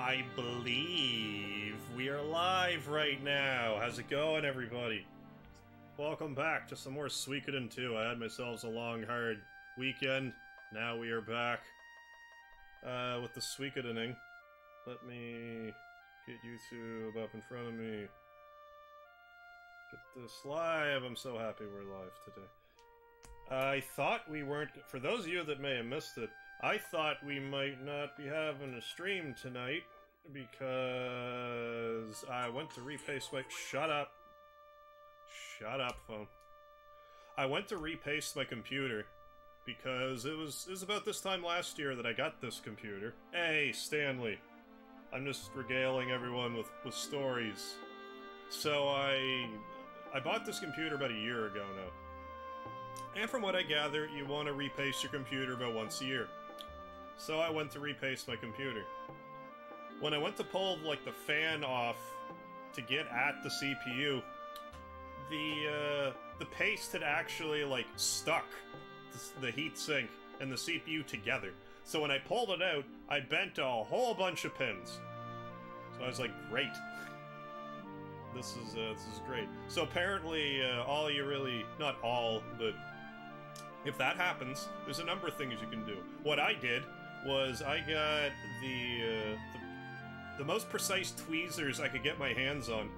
I believe we are live right now. How's it going, everybody? Welcome back to some more Suikoden II. I had myself a long, hard weekend. Now we are back with the Suikodening. Let me get YouTube up in front of me. Get this live. I'm so happy we're live today. I thought we weren't... For those of you that may have missed it, I thought we might not be having a stream tonight because I went to repaste my... Shut up. Shut up, phone. I went to repaste my computer because it was about this time last year that I got this computer. Hey, Stanley. I'm just regaling everyone with stories. So I bought this computer about a year ago now. And from what I gather, you want to repaste your computer about once a year. So I went to repaste my computer. When I went to pull, like, the fan off to get at the CPU, the paste had actually, like, stuck the heatsink and the CPU together. So when I pulled it out, I bent a whole bunch of pins. So I was like, great. This is great. So apparently, all you really... Not all, but... If that happens, there's a number of things you can do. What I did was I got the most precise tweezers I could get my hands on,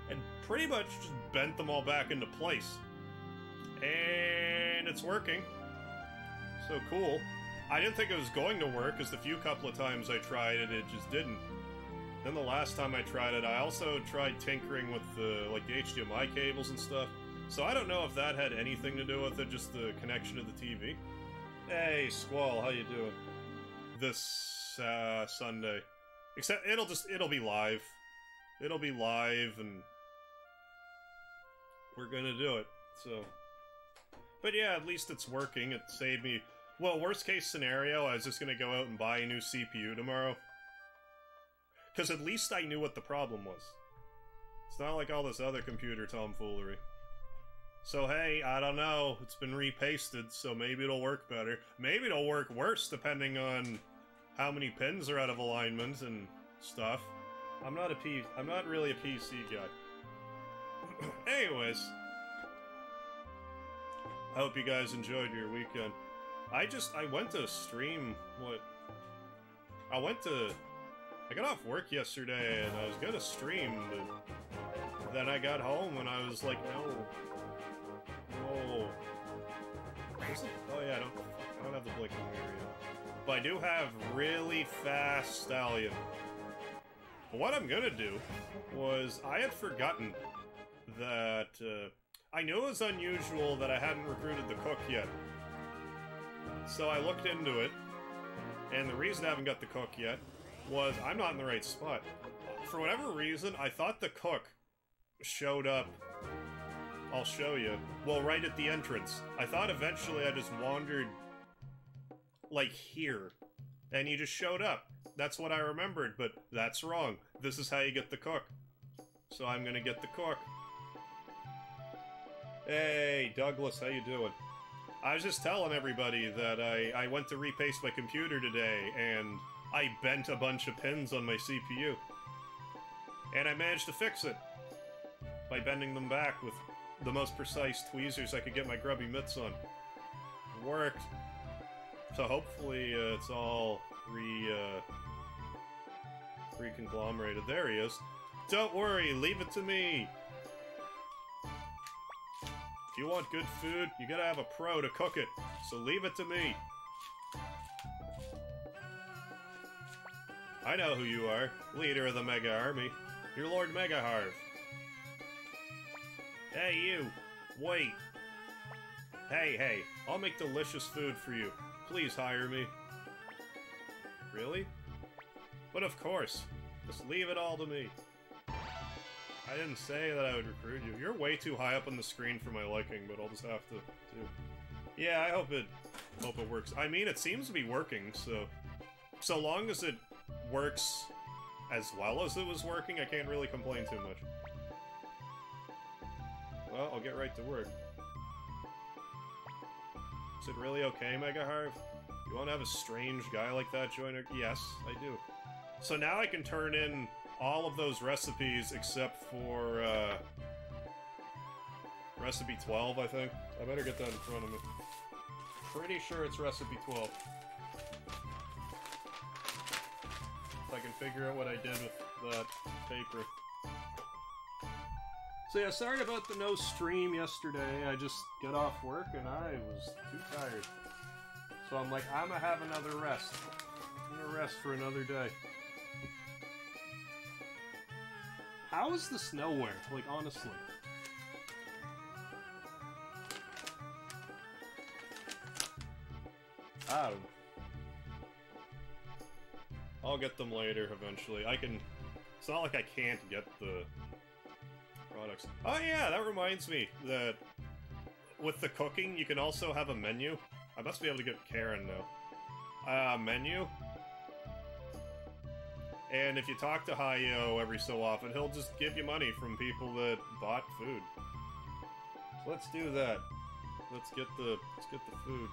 and pretty much just bent them all back into place. And it's working. So cool. I didn't think it was going to work, because the few couple of times I tried it, it just didn't. Then the last time I tried it, I also tried tinkering with the HDMI cables and stuff. So I don't know if that had anything to do with it, just the connection to the TV. Hey, Squall, how you doing? This, Sunday. Except, it'll be live. It'll be live, and... we're gonna do it, so... But yeah, at least it's working. It saved me... Well, worst case scenario, I was just gonna go out and buy a new CPU tomorrow. Because at least I knew what the problem was. It's not like all this other computer tomfoolery. So hey, I don't know, it's been repasted, so maybe it'll work better. Maybe it'll work worse, depending on how many pins are out of alignment and stuff. I'm not really a PC guy. Anyways. I hope you guys enjoyed your weekend. I went to stream, I got off work yesterday, and I was gonna stream, but then I got home and I was like, no. Oh yeah, I don't have the blinking mirror yet. But I do have really fast Stallion. But what I'm gonna do was, I had forgotten that, I knew it was unusual that I hadn't recruited the cook yet. So I looked into it, and the reason I haven't got the cook yet was I'm not in the right spot. For whatever reason, I thought the cook showed up... I'll show you. Well, right at the entrance. I thought eventually I just wandered, like, here. And he just showed up. That's what I remembered, but that's wrong. This is how you get the cook. So I'm gonna get the cook. Hey, Douglas, how you doing? I was just telling everybody that I went to repaste my computer today, and I bent a bunch of pins on my CPU. And I managed to fix it. By bending them back with the most precise tweezers I could get my grubby mitts on. It worked. So hopefully it's all reconglomerated. There he is. Don't worry, leave it to me! If you want good food, you gotta have a pro to cook it. So leave it to me. I know who you are. Leader of the Mega Army. You're Lord MegaHarv. Hey, you! Wait! Hey, I'll make delicious food for you. Please hire me. Really? But of course. Just leave it all to me. I didn't say that I would recruit you. You're way too high up on the screen for my liking, but I'll just have to do. Yeah, I hope it works. I mean, it seems to be working, so long as it works as well as it was working, I can't really complain too much. Well, I'll get right to work. Is it really okay, MegaHarv? You want to have a strange guy like that join our... Yes, I do. So now I can turn in all of those recipes except for, recipe 12, I think. I better get that in front of me. Pretty sure it's recipe 12. If I can figure out what I did with that paper. So yeah, sorry about the no stream yesterday. I just got off work and I was too tired. So I'm like, I'm gonna have another rest. I'm gonna rest for another day. How is this nowhere? Like, honestly. Oh. I'll get them later, eventually. I can... It's not like I can't get the products. Oh yeah, that reminds me that with the cooking, you can also have a menu. I must be able to get Karen now. Menu. And if you talk to Hayo every so often, he'll just give you money from people that bought food. So let's do that. Let's get the food.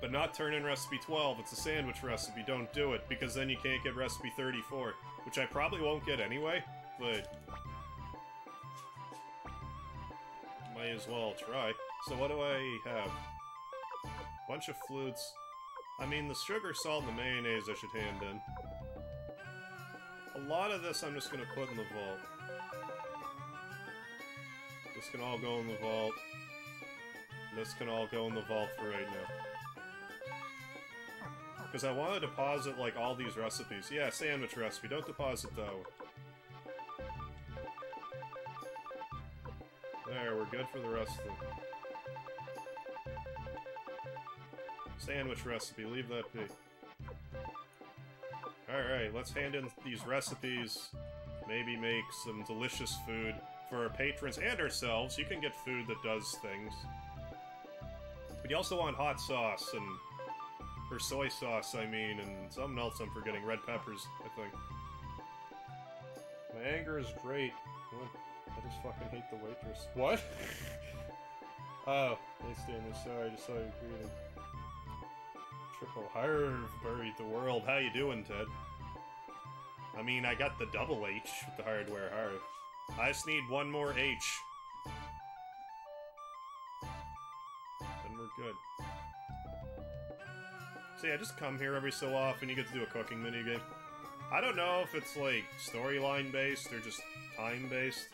But not turn in recipe 12, it's a sandwich recipe, don't do it, because then you can't get recipe 34, which I probably won't get anyway, but might as well try. So what do I have? Bunch of flutes. I mean, the sugar, salt, and the mayonnaise I should hand in. A lot of this I'm just gonna put in the vault. This can all go in the vault. This can all go in the vault for right now. Because I want to deposit, like, all these recipes. Yeah, sandwich recipe. Don't deposit that one. There, we're good for the rest of them. Sandwich recipe, leave that be. Alright, let's hand in these recipes. Maybe make some delicious food for our patrons and ourselves. You can get food that does things. But you also want hot sauce and... or soy sauce, I mean, and something else I'm forgetting. Red peppers, I think. My anger is great. What? I just fucking hate the waitress. What? Oh, hey Stanley, sorry, I just saw your greeting. Triple Harv buried the world. How you doing, Ted? I mean, I got the double H with the hardware Harv. I just need one more H. Then we're good. So yeah, just come here every so often, you get to do a cooking minigame. I don't know if it's, like, storyline-based or just time-based.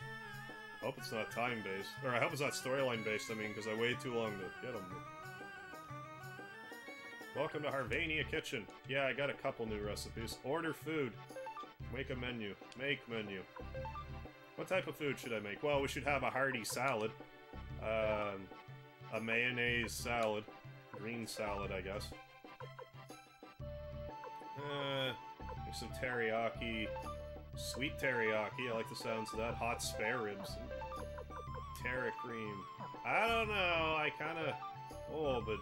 I hope it's not time-based. Or I hope it's not storyline-based, I mean, because I waited too long to get them. Welcome to Harvania Kitchen. Yeah, I got a couple new recipes. Order food. Make a menu. Make menu. What type of food should I make? Well, we should have a hearty salad. A mayonnaise salad. Green salad, I guess. Some teriyaki. Sweet teriyaki, I like the sounds of that. Hot spare ribs. Terra cream. I don't know, I kinda... Oh, but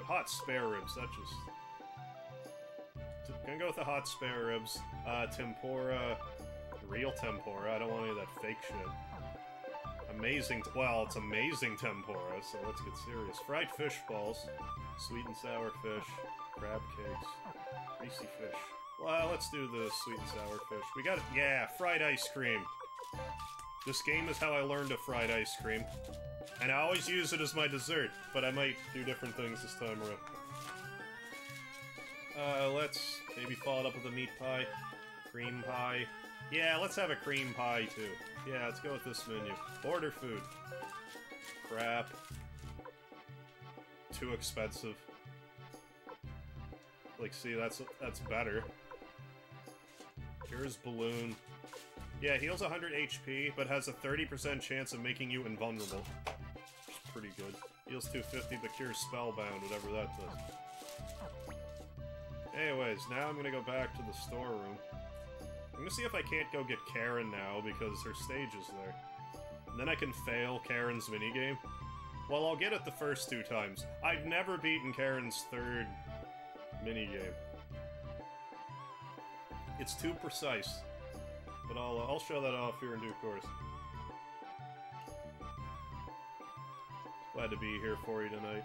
hot spare ribs, that just... Gonna go with the hot spare ribs. Tempura. Real tempura, I don't want any of that fake shit. Amazing, well, it's amazing tempura, so let's get serious. Fried fish balls. Sweet and sour fish. Crab cakes. Greasy fish. Well, let's do the sweet and sour fish. We got it. Yeah, fried ice cream. This game is how I learned of fried ice cream. And I always use it as my dessert, but I might do different things this time around. Let's maybe follow it up with a meat pie. Cream pie. Yeah, let's have a cream pie, too. Yeah, let's go with this menu. Order food. Crap. Too expensive. Like, see, that's better. Here's Balloon. Yeah, heals 100 HP, but has a 30% chance of making you invulnerable. Which is pretty good. Heals 250, but cures Spellbound, whatever that does. Anyways, now I'm gonna go back to the storeroom. I'm gonna see if I can't go get Karen now, because her stage is there. And then I can fail Karen's minigame. Well, I'll get it the first 2 times. I've never beaten Karen's 3rd minigame. It's too precise. But I'll show that off here in due course. Glad to be here for you tonight.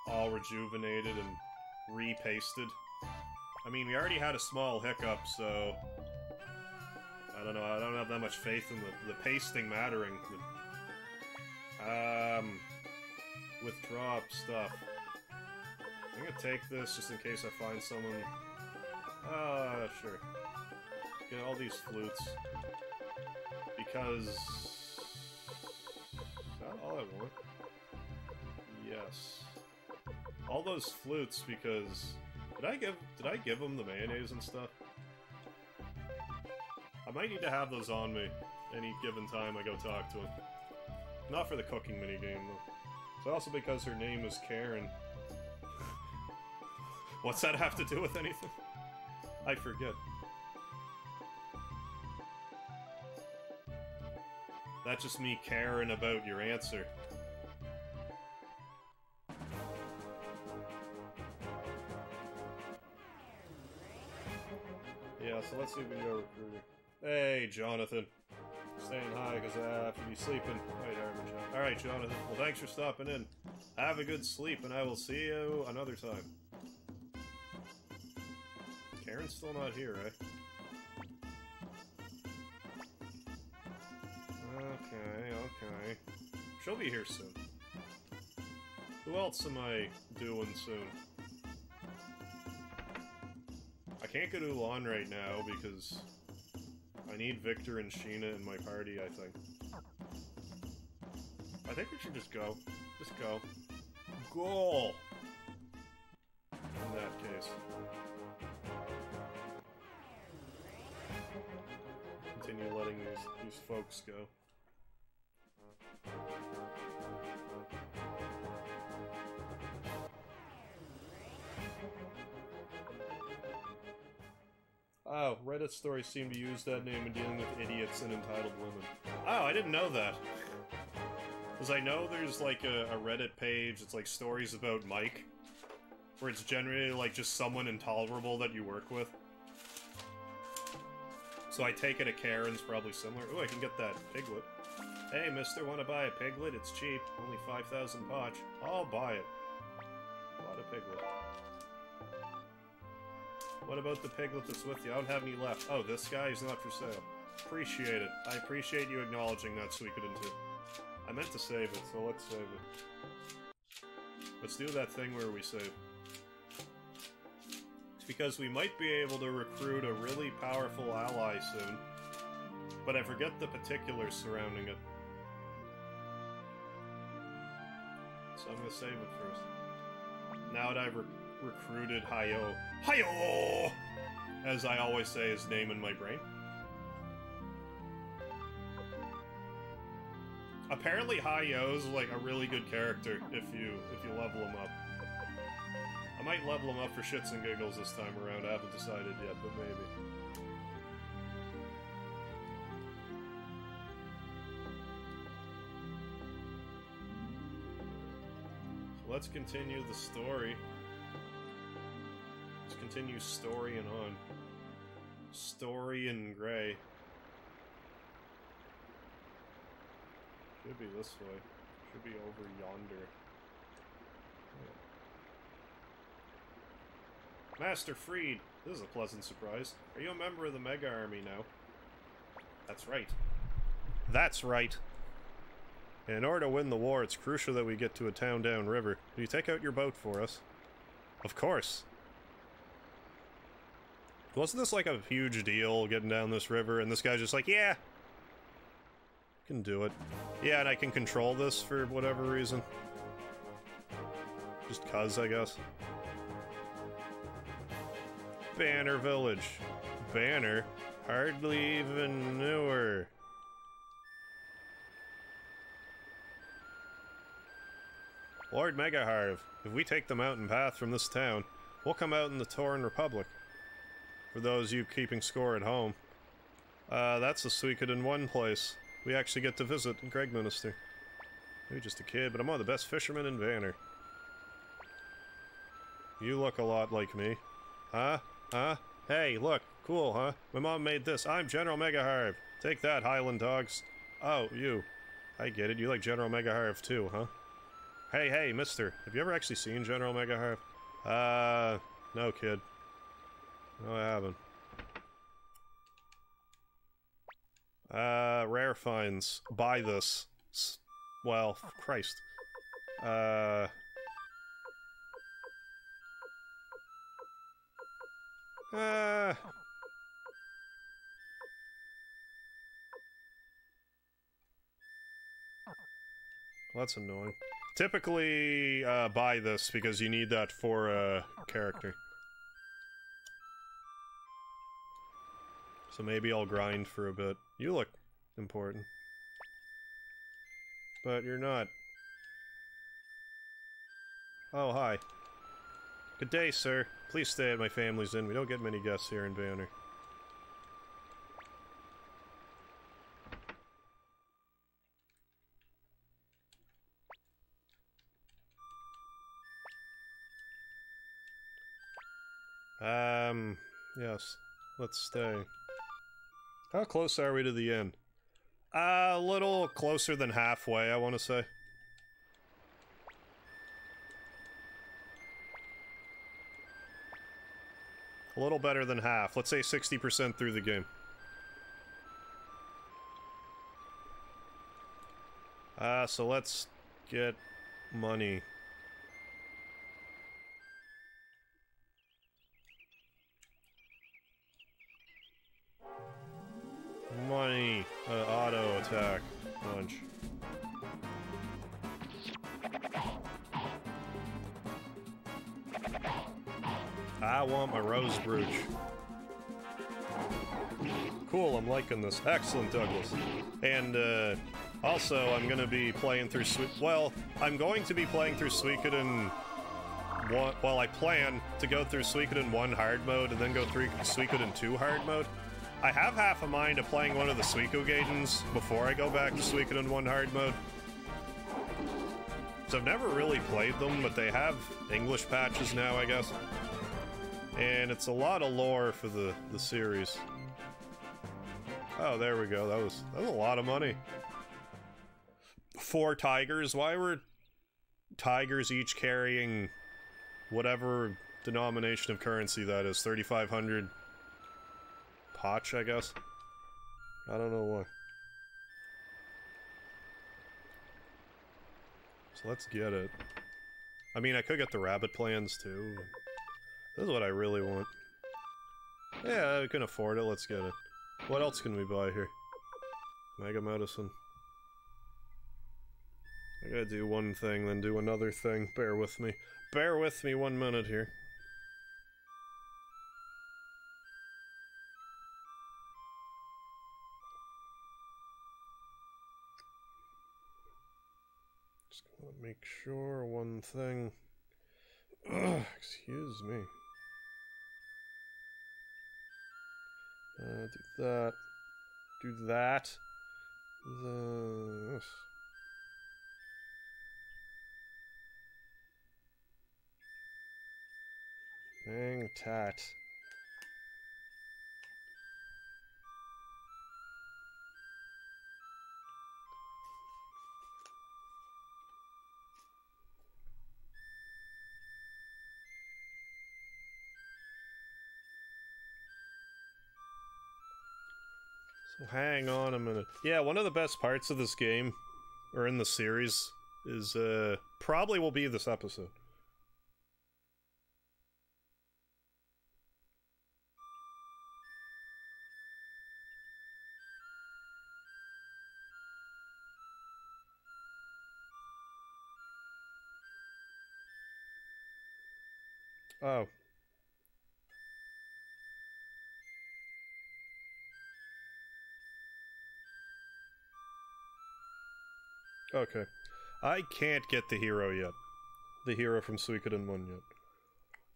all rejuvenated and repasted. I mean, we already had a small hiccup, so... I don't know, I don't have that much faith in the pasting mattering. Withdraw stuff. I'm gonna take this just in case I find someone... sure. Get all these flutes. Because... Is that all I want? Yes. All those flutes because... Did I give them the mayonnaise and stuff? I might need to have those on me any given time I go talk to him. Not for the cooking minigame, though. It's also because her name is Karen. What's that have to do with anything? I forget. That's just me caring about your answer. Yeah, so let's see if we can go recruiter. Hey, Jonathan. Staying high because I have to be sleeping. Alright, Jonathan. Well, thanks for stopping in. Have a good sleep, and I will see you another time. Karen's still not here, right? Okay. She'll be here soon. Who else am I doing soon? I can't go to Ulan right now because I need Victor and Sheena in my party, I think. I think we should just go. Just go. Go! In that case. Continue letting these folks go. Oh, Reddit stories seem to use that name in dealing with idiots and entitled women. Oh, I didn't know that. Because I know there's like a Reddit page, it's like stories about Mike, where it's generally like just someone intolerable that you work with. So I take it a Karen's probably similar. Oh, I can get that piglet. Hey, mister, wanna buy a piglet? It's cheap. Only 5,000 potch. I'll buy it. Bought a piglet. What about the piglet that's with you? I don't have any left. Oh, this guy is not for sale. Appreciate it. I appreciate you acknowledging that, Suikoden II. I meant to save it, so let's save it. Let's do that thing where we save. It's because we might be able to recruit a really powerful ally soon, but I forget the particulars surrounding it. So I'm gonna save it first. Now that I've recruited Hayo. Hayo! As I always say his name in my brain. Apparently Hayo's like a really good character if you level him up. I might level him up for shits and giggles this time around. I haven't decided yet, but maybe. So let's continue the story. Let's continue storying on. Story in gray. Should be this way. Should be over yonder. Yeah. Master Freed! This is a pleasant surprise. Are you a member of the Mega Army now? That's right. That's right. In order to win the war, it's crucial that we get to a town downriver. Will you take out your boat for us? Of course. Wasn't this like a huge deal, getting down this river, and this guy's just like, yeah! Can do it. Yeah, and I can control this for whatever reason. Just cuz, I guess. Banner Village. Banner? Hardly even knew her. Lord MegaHarv, if we take the mountain path from this town, we'll come out in the Tauren Republic. For those of you keeping score at home. That's the Suikoden I place. We actually get to visit Greg Minister. Maybe just a kid, but I'm one of the best fishermen in Banner. You look a lot like me. Huh? Huh? Hey, look. Cool, huh? My mom made this. I'm General MegaHarv. Take that, Highland dogs. Oh, you. I get it. You like General MegaHarv too, huh? Hey, hey, mister. Have you ever actually seen General MegaHarv? No, kid. No, I haven't. Rare finds. Buy this. Well, Christ. Well, that's annoying. Typically, buy this because you need that for a character. So maybe I'll grind for a bit. You look important. But you're not. Oh, hi. Good day, sir. Please stay at my family's inn. We don't get many guests here in Banner. Yes. Let's stay. How close are we to the inn? A little closer than halfway, I want to say. A little better than half. Let's say 60% through the game. So let's get money. Money. Auto attack. Punch. I want my rose brooch. Cool, I'm liking this. Excellent, Douglas. And, also, I'm gonna be playing through I'm going to be playing through Suikoden 1. Well, I plan to go through Suikoden 1 hard mode and then go through Suikoden 2 hard mode. I have half a mind of playing one of the Suikogadens before I go back to Suikoden 1 hard mode. So I've never really played them, but they have English patches now, I guess. And it's a lot of lore for the series. Oh, there we go. That was a lot of money. 4 tigers. Why were tigers each carrying whatever denomination of currency that is? 3,500 potch, I guess? I don't know why. So let's get it. I mean, I could get the rabbit plans too. This is what I really want. Yeah, we can afford it, let's get it. What else can we buy here? Mega medicine. I gotta do one thing, then do another thing. Bear with me. Bear with me 1 minute here. Just gonna make sure one thing. Ugh, excuse me. Do that. Do that. This. Hang tat. So hang on a minute. Yeah, one of the best parts of this game, or in the series, is probably will be this episode. Oh. Okay. I can't get the hero yet. The hero from Suikoden 1 yet.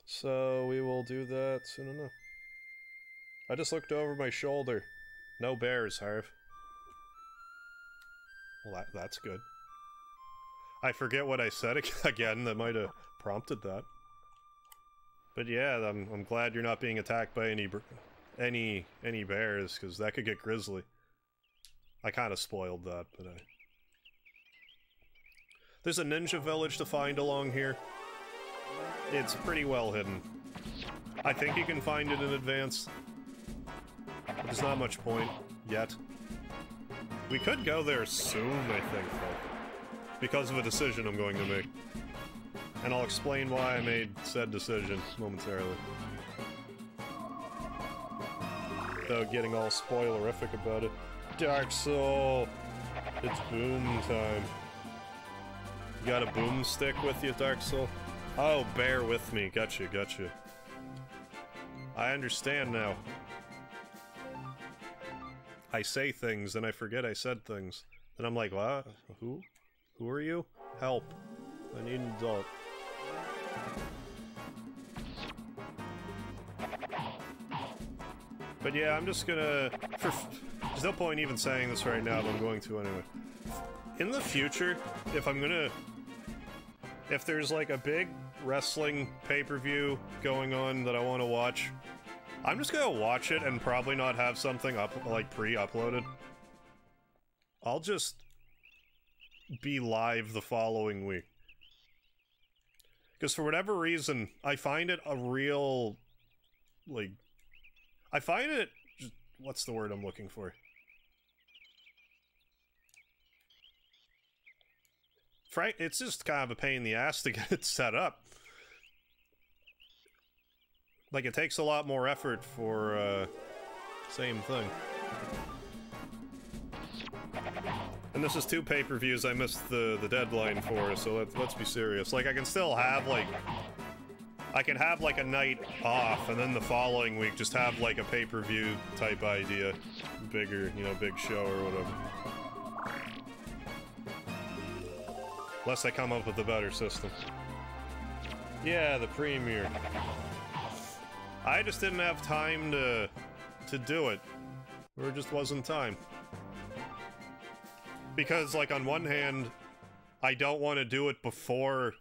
So we will do that soon enough. I just looked over my shoulder. No bears, Harv. Well, that's good. I forget what I said again. That might have prompted that. But yeah, I'm glad you're not being attacked by any bears, because that could get grisly. I kind of spoiled that, but There's a ninja village to find along here. It's pretty well hidden. I think you can find it in advance. But there's not much point yet. We could go there soon, I think, though. Because of a decision I'm going to make. And I'll explain why I made said decision momentarily. Without getting all spoilerific about it. Dark Soul! It's boom time. You got a boomstick with you, Dark Soul? Oh, bear with me. Gotcha, gotcha. I understand now. I say things, and I forget I said things. Then I'm like, what? Who? Who are you? Help. I need an adult. But yeah, I'm just gonna... There's no point even saying this right now, but I'm going to anyway. In the future, if I'm gonna... If there's like a big wrestling pay-per-view going on that I want to watch, I'm just gonna watch it and probably not have something up, like, pre-uploaded. I'll just be live the following week. Because for whatever reason, I find it a real, like... I find it... What's the word I'm looking for? It's just kind of a pain in the ass to get it set up. Like, it takes a lot more effort for, same thing. And this is 2 pay-per-views I missed the deadline for, so let's be serious. Like, I can still have, like... I can have, like, a night off, and then the following week just have, like, a pay-per-view type idea. Bigger, you know, big show or whatever. Unless I come up with a better system. Yeah, the premiere. I just didn't have time to do it. There just wasn't time. Because, like, on one hand, I don't want to do it before,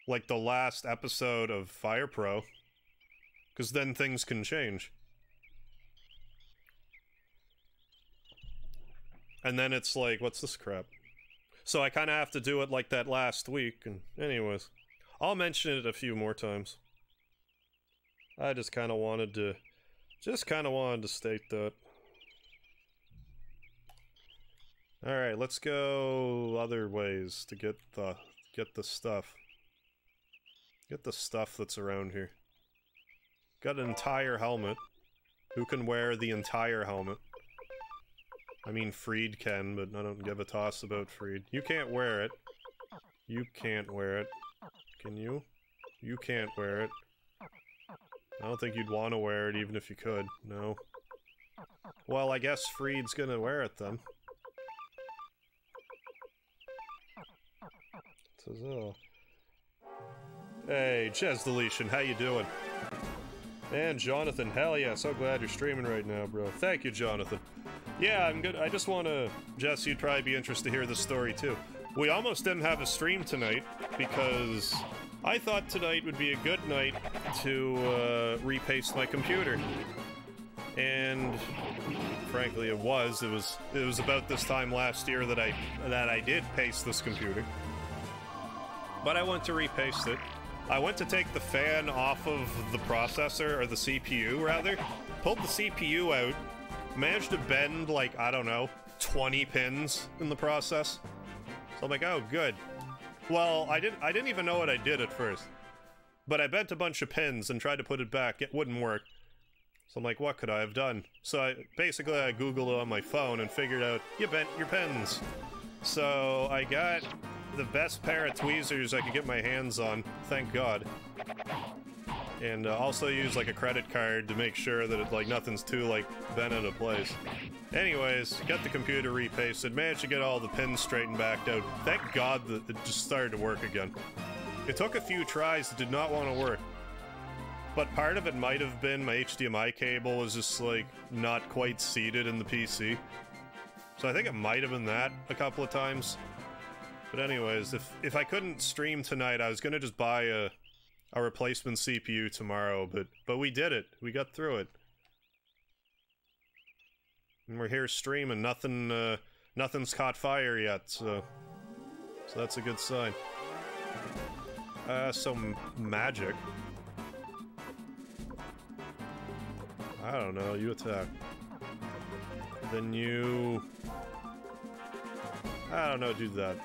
like, the last episode of Fire Pro. Because then things can change. And then it's like, what's this crap? So I kind of have to do it like that last week, and anyways. I'll mention it a few more times. I just kind of wanted to... state that. Alright, let's go other ways to get the stuff. Get the stuff that's around here. Got an entire helmet. Who can wear the entire helmet? I mean, Freed can, but I don't give a toss about Freed. You can't wear it. You can't wear it. Can you? You can't wear it. I don't think you'd want to wear it even if you could. No. Well, I guess Freed's gonna wear it then. Hey, Ches Deletion, how you doing? And Jonathan, hell yeah, so glad you're streaming right now, bro. Thank you, Jonathan. Yeah, I'm good. I just want to... Jess, you'd probably be interested to hear this story, too. We almost didn't have a stream tonight, because I thought tonight would be a good night to, repaste my computer. And, frankly, it was about this time last year that I did paste this computer. But I went to repaste it. I went to take the fan off of the processor, or the CPU, rather. Pulled the CPU out. Managed to bend, like, I don't know, 20 pins in the process. So I'm like, oh, good. Well, I didn't even know what I did at first. But I bent a bunch of pins and tried to put it back. It wouldn't work. So I'm like, what could I have done? So I Googled it on my phone and figured out, you bent your pins. So I got the best pair of tweezers I could get my hands on, thank God. And also use, like, a credit card to make sure that it, like, nothing's too, like, bent into place. Anyways, got the computer repasted, managed to get all the pins straightened back out. Thank God that it just started to work again. It took a few tries, it did not want to work. But part of it might have been my HDMI cable was just, like, not quite seated in the PC. So I think it might have been that a couple of times. But anyways, if I couldn't stream tonight, I was gonna just buy a replacement CPU tomorrow, but we did it. We got through it. And we're here streaming. Nothing nothing's caught fire yet, so that's a good sign. So magic. I don't know, you attack. Then you... I don't know, do that.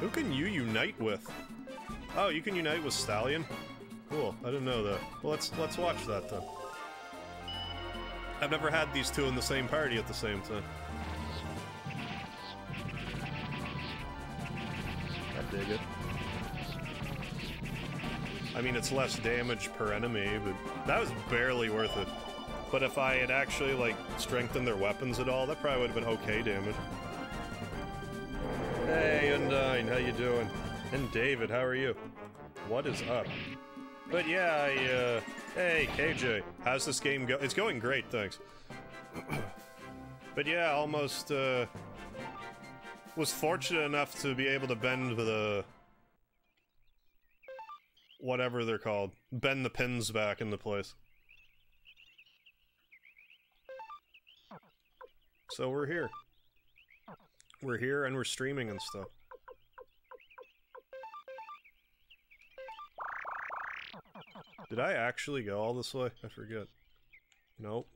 Who can you unite with? Oh, you can unite with Stallion? Cool, I didn't know that. Well, let's watch that then. I've never had these two in the same party at the same time. I dig it. I mean, it's less damage per enemy, but that was barely worth it. But if I had actually, like, strengthened their weapons at all, that probably would have been okay damage. Hey, Undyne, how you doing? And David, how are you? What is up? But yeah, hey, KJ, how's this game go? It's going great, thanks. But yeah, almost, was fortunate enough to be able to bend the... whatever they're called. Bend the pins back into place. So we're here. We're here and we're streaming and stuff. Did I actually go all this way? I forget. Nope.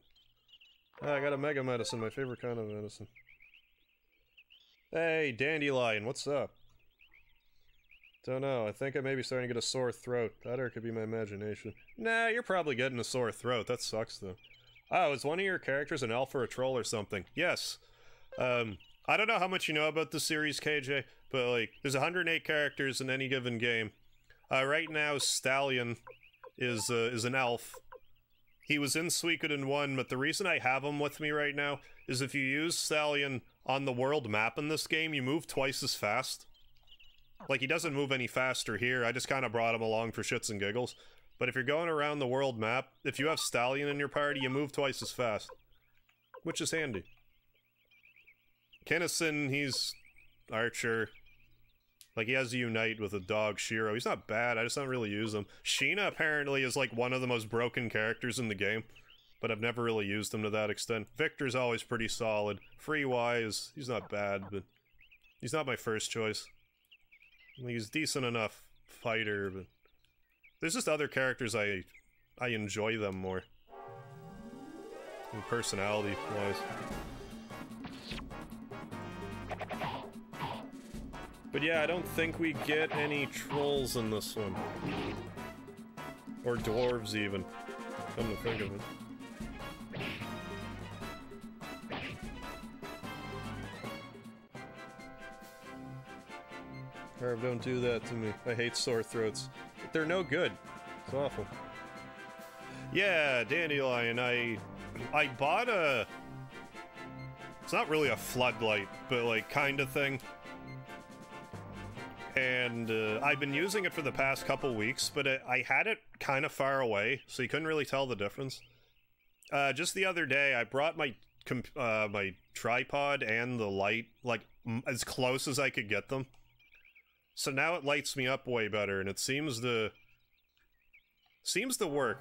Ah, I got a mega medicine, my favorite kind of medicine. Hey, Dandelion, what's up? Don't know, I think I may be starting to get a sore throat. That or it could be my imagination. Nah, you're probably getting a sore throat, that sucks though. Oh, is one of your characters an elf or a troll or something? Yes. I don't know how much you know about the series, KJ, but like, there's 108 characters in any given game. Right now, Stallion is an elf. He was in Suikoden 1, but the reason I have him with me right now is if you use Stallion on the world map in this game, you move twice as fast. Like, he doesn't move any faster here, I just kind of brought him along for shits and giggles. But if you're going around the world map, if you have Stallion in your party, you move twice as fast. Which is handy. Kinnison, he's archer. Like, he has a unite with a dog, Shiro. He's not bad, I just don't really use him. Sheena apparently is like one of the most broken characters in the game, but I've never really used him to that extent. Victor's always pretty solid. Free-wise, he's not bad, but he's not my first choice. He's decent enough fighter, but there's just other characters I enjoy them more. Personality-wise. But yeah, I don't think we get any trolls in this one. Or dwarves, even. Come to think of it. Harv, don't do that to me. I hate sore throats. But they're no good. It's awful. Yeah, Dandelion, I bought a... It's not really a floodlight, but like, kind of thing. And I've been using it for the past couple weeks, but I had it kind of far away, so you couldn't really tell the difference. Just the other day, I brought my my tripod and the light, like, as close as I could get them. So now it lights me up way better, and it seems to work.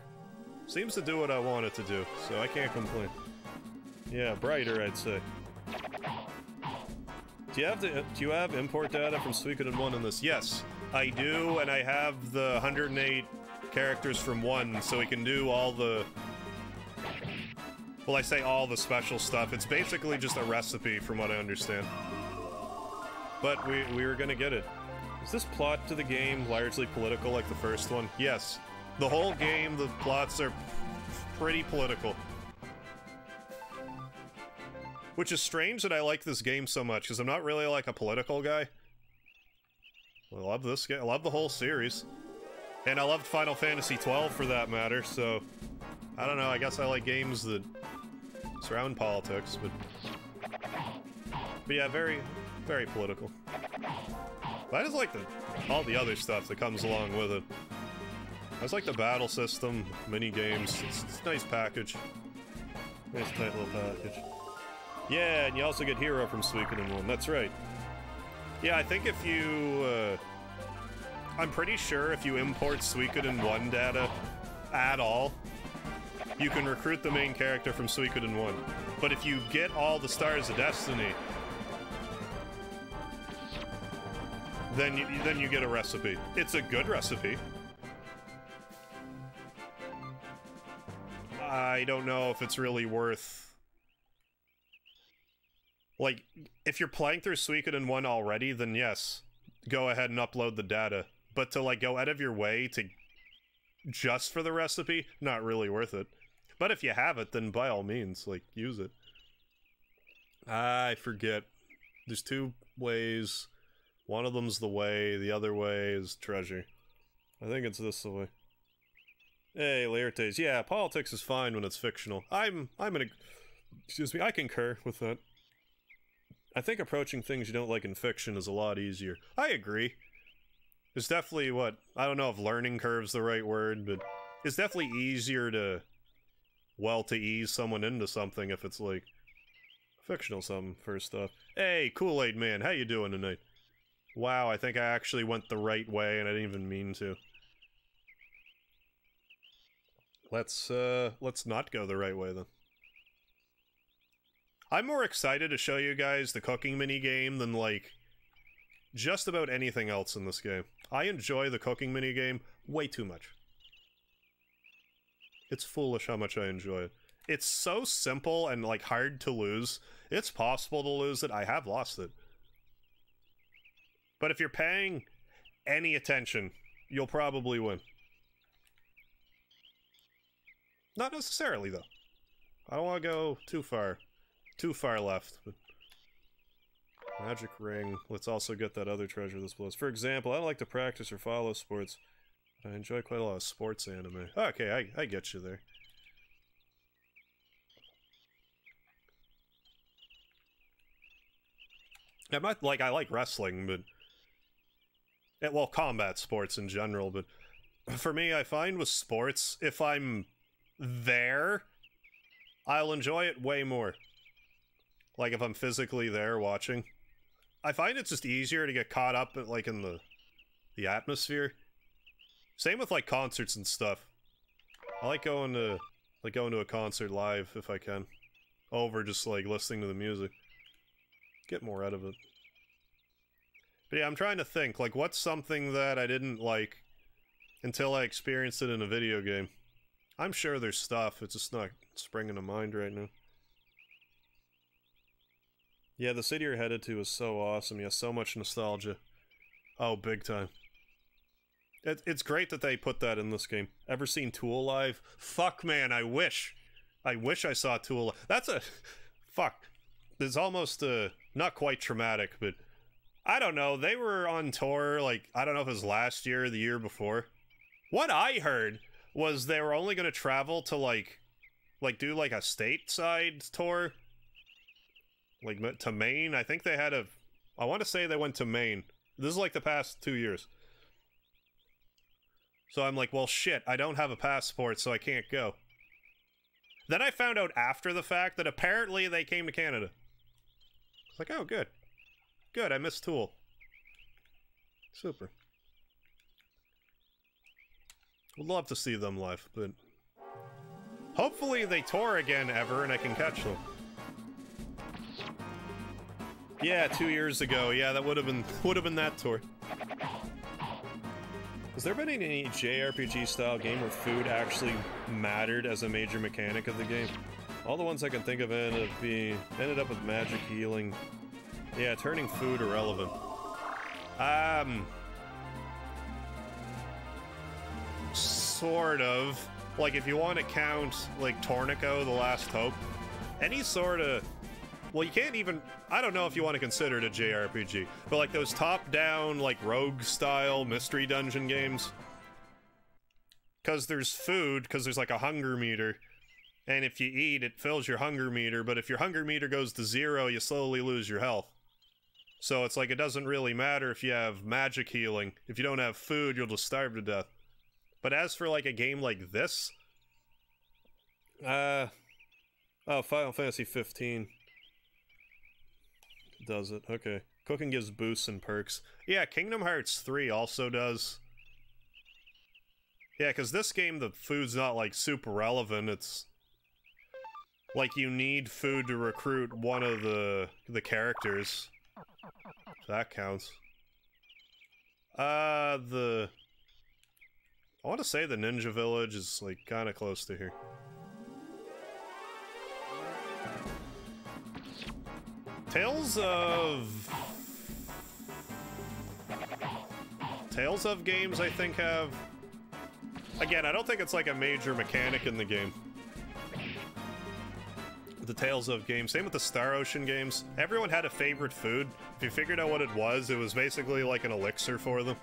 Seems to do what I want it to do, so I can't complain. Yeah, brighter, I'd say. Do you have import data from Suikoden 1 in this? Yes, I do, and I have the 108 characters from 1, so we can do all the... Well, I say all the special stuff. It's basically just a recipe, from what I understand. But we were gonna get it. Is this plot to the game largely political like the first one? Yes. The whole game, the plots are pretty political. Which is strange that I like this game so much, because I'm not really like a political guy. I love this game. I love the whole series. And I loved Final Fantasy XII for that matter, so... I don't know, I guess I like games that surround politics, but... But yeah, very, very political. But I just like all the other stuff that comes along with it. I just like the battle system, mini-games. It's a nice package. Nice tight little package. Yeah, and you also get Hero from Suikoden 1, that's right. Yeah, I think if you, I'm pretty sure if you import Suikoden 1 data at all, you can recruit the main character from Suikoden 1. But if you get all the Stars of Destiny, then you get a recipe. It's a good recipe. I don't know if it's really worth... Like, if you're playing through Suikoden 1 already, then yes, go ahead and upload the data. But to, like, go out of your way to... just for the recipe, not really worth it. But if you have it, then by all means, like, use it. I forget. There's two ways. One of them's the way, the other way is treasure. I think it's this way. Hey, Laertes. Yeah, politics is fine when it's fictional. Excuse me, I concur with that. I think approaching things you don't like in fiction is a lot easier. I agree. It's definitely I don't know if learning curve's the right word, but it's definitely easier to, well, to ease someone into something if it's, like, fictional something, first off. Hey, Kool-Aid Man, how you doing tonight? Wow, I think I actually went the right way and I didn't even mean to. Let's not go the right way, then. I'm more excited to show you guys the cooking minigame than, like, just about anything else in this game. I enjoy the cooking minigame way too much. It's foolish how much I enjoy it. It's so simple and, like, hard to lose. It's possible to lose it. I have lost it. But if you're paying any attention, you'll probably win. Not necessarily, though. I don't want to go too far left. But magic ring. Let's also get that other treasure this blows. For example, I don't like to practice or follow sports. I enjoy quite a lot of sports anime. Okay, I get you there. I like wrestling, but... well, combat sports in general, but... For me, I find with sports, if I'm there, I'll enjoy it way more. Like, if I'm physically there watching. I find it's just easier to get caught up, like, in the atmosphere. Same with, like, concerts and stuff. I like going to a concert live, if I can. Over just, like, listening to the music. Get more out of it. But yeah, I'm trying to think, like, what's something that I didn't like until I experienced it in a video game? I'm sure there's stuff, it's just not springing to mind right now. Yeah, the city you're headed to is so awesome. Yeah, so much nostalgia. Oh, big time. It's great that they put that in this game. Ever seen Tool live? Fuck, man, I wish. I wish I saw Tool live. That's a... Fuck. It's almost, not quite traumatic, but... I don't know, they were on tour, like, I don't know if it was last year or the year before. What I heard was they were only gonna travel to, like do, like, a stateside tour. Like, to Maine. I think they had I want to say they went to Maine. This is, like, the past 2 years. So I'm like, well, shit, I don't have a passport, so I can't go. Then I found out after the fact that apparently they came to Canada. It's like, oh, good. Good, I missed Tool. Super. Would love to see them live, but... hopefully they tour again ever and I can catch them. Yeah, 2 years ago. Yeah, that would have been that tour. Has there been any JRPG style game where food actually mattered as a major mechanic of the game? All the ones I can think of ended up with magic healing. Yeah, turning food irrelevant. Sort of. Like, if you want to count, like, Tornico, The Last Hope, any sort of... well, you can't even... I don't know if you want to consider it a JRPG, but, like, those top-down, like, rogue-style mystery dungeon games. Because there's food, because there's, like, a hunger meter, and if you eat, it fills your hunger meter, but if your hunger meter goes to 0, you slowly lose your health. So it's like, it doesn't really matter if you have magic healing. If you don't have food, you'll just starve to death. But as for, like, a game like this... oh, Final Fantasy XV... does it. Okay. Cooking gives boosts and perks. Yeah, Kingdom Hearts 3 also does. Yeah, because this game, the food's not, like, super relevant. It's... like, you need food to recruit one of the characters. If that counts. I want to say the Ninja Village is, like, kind of close to here. Tales of games, I think, have... Again, I don't think it's, like, a major mechanic in the game. The Tales of games. Same with the Star Ocean games. Everyone had a favorite food. If you figured out what it was basically like an elixir for them.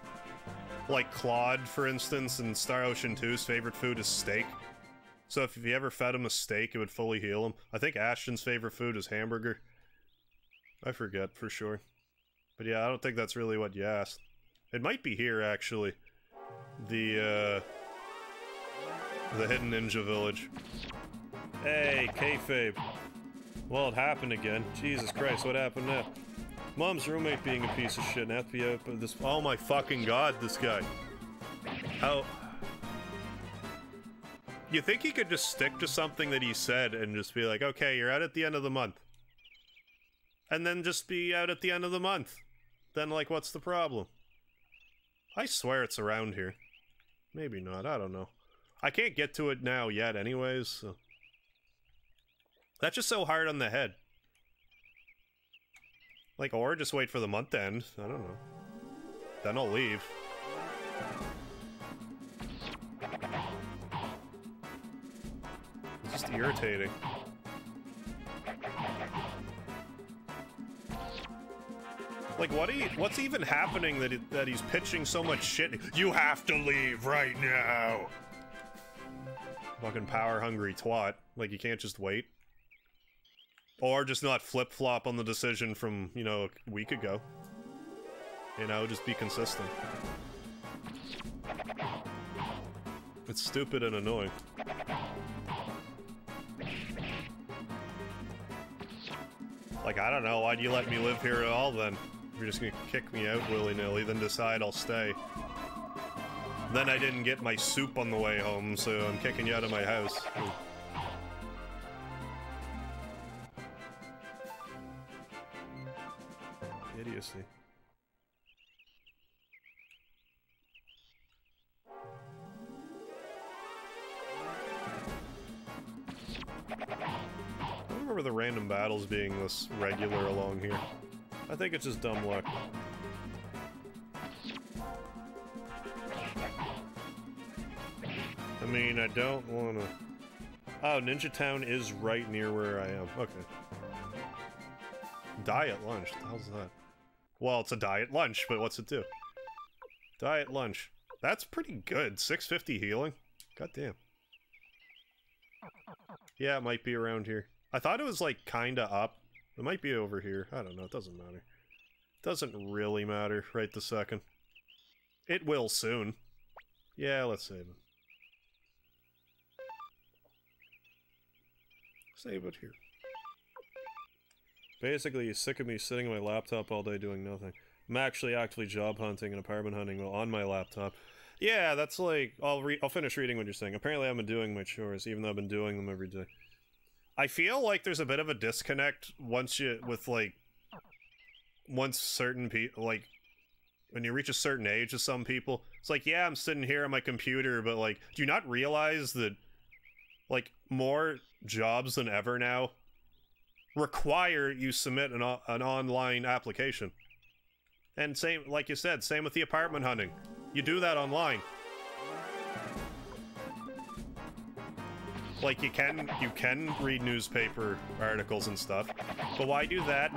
Like Claude, for instance, in Star Ocean 2's favorite food is steak. So if you ever fed him a steak, it would fully heal him. I think Ashton's favorite food is hamburger. I forget for sure. But yeah, I don't think that's really what you asked. It might be here, actually. The hidden ninja village. Hey, kayfabe. Well, it happened again. Jesus Christ, what happened now? Mom's roommate being a piece of shit and have to be out of this. Oh my fucking god, this guy. How? You think he could just stick to something that he said and just be like, okay, you're out at the end of the month. And then just be out at the end of the month. Then, like, what's the problem? I swear it's around here. Maybe not, I don't know. I can't get to it now yet anyways, so... That's just so hard on the head. Like, or just wait for the month to end. I don't know. Then I'll leave. It's just irritating. Like, what's even happening that he's pitching so much shit? You have to leave right now! Fucking power-hungry twat. Like, you can't just wait. Or just not flip-flop on the decision from, you know, a week ago. You know, just be consistent. It's stupid and annoying. Like, I don't know, why'd you let me live here at all then? You're just gonna kick me out willy-nilly, then decide I'll stay. Then I didn't get my soup on the way home, so I'm kicking you out of my house. Idiocy. I don't remember the random battles being this regular along here. I think it's just dumb luck. I mean, I don't wanna... Oh, Ninja Town is right near where I am. Okay. Diet lunch? What the hell's that? Well, it's a diet lunch, but what's it do? Diet lunch. That's pretty good. 650 healing? God damn. Yeah, it might be around here. I thought it was, like, kinda up. It might be over here. I don't know. It doesn't matter. Doesn't really matter right this second. It will soon. Yeah, let's save it. Save it here. Basically, he's sick of me sitting on my laptop all day doing nothing. I'm actually actively job hunting and apartment hunting on my laptop. Yeah, that's like... I'll finish reading what you're saying. Apparently I've been doing my chores, even though I've been doing them every day. I feel like there's a bit of a disconnect once certain people, like, when you reach a certain age of some people, it's like, yeah, I'm sitting here on my computer, but, like, do you not realize that, like, more jobs than ever now require you submit an online application? And same, like you said, same with the apartment hunting. You do that online. Like, you can read newspaper articles and stuff, but why do that?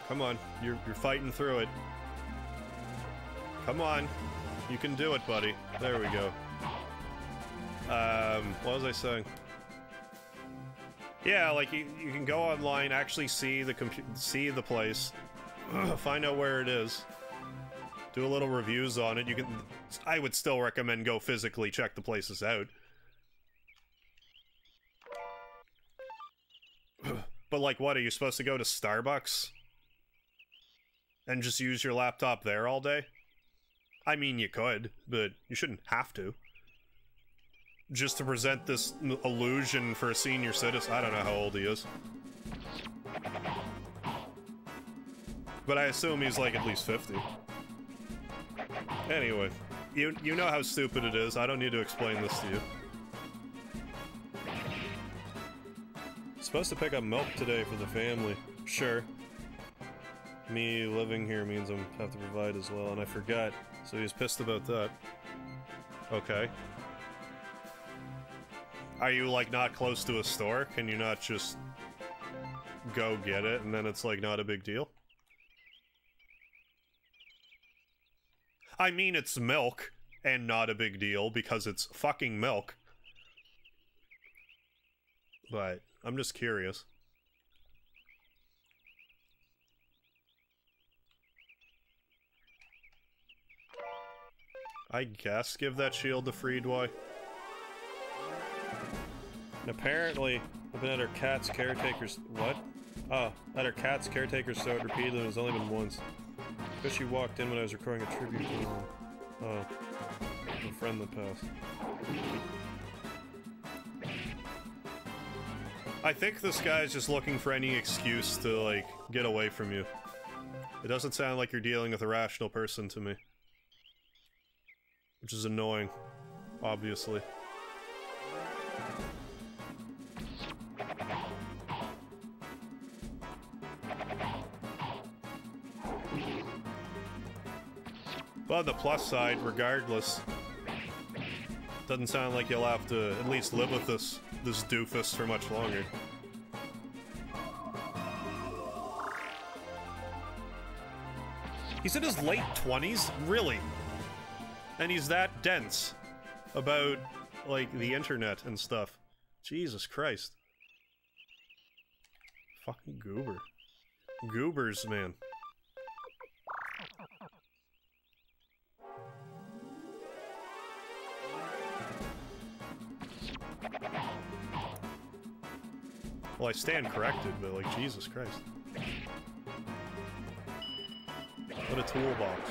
Come on, you're fighting through it. Come on, you can do it, buddy. There we go. What was I saying? Yeah, like, you can go online, actually see the place, find out where it is, do a little reviews on it. I would still recommend go physically check the places out. But, like, what, are you supposed to go to Starbucks? And just use your laptop there all day? I mean, you could, but you shouldn't have to. Just to present this illusion for a senior citizen. I don't know how old he is. But I assume he's, like, at least 50. Anyway, you know how stupid it is. I don't need to explain this to you. Supposed to pick up milk today for the family. Sure. Me living here means I'm have to provide as well, and I forgot. So he was pissed about that. Okay. Are you, like, not close to a store? Can you not just go get it, and then it's, like, not a big deal? I mean, it's milk, and not a big deal, because it's fucking milk. But, I'm just curious. I guess give that shield to Freedway. And apparently, I've been at her cat's caretaker's... What? Oh, at her cat's caretaker's so repeatedly, and it's only been once. Because she walked in when I was recording a tribute to her. Oh. A friend that passed. I think this guy's just looking for any excuse to, like, get away from you. It doesn't sound like you're dealing with a rational person to me. Which is annoying, obviously. But on the plus side, regardless, doesn't sound like you'll have to at least live with this doofus for much longer. He's in his late 20s? Really? And he's that dense about, like, the internet and stuff. Jesus Christ. Fucking goober. Goobers, man. Well, I stand corrected, but, like, Jesus Christ. What a toolbox.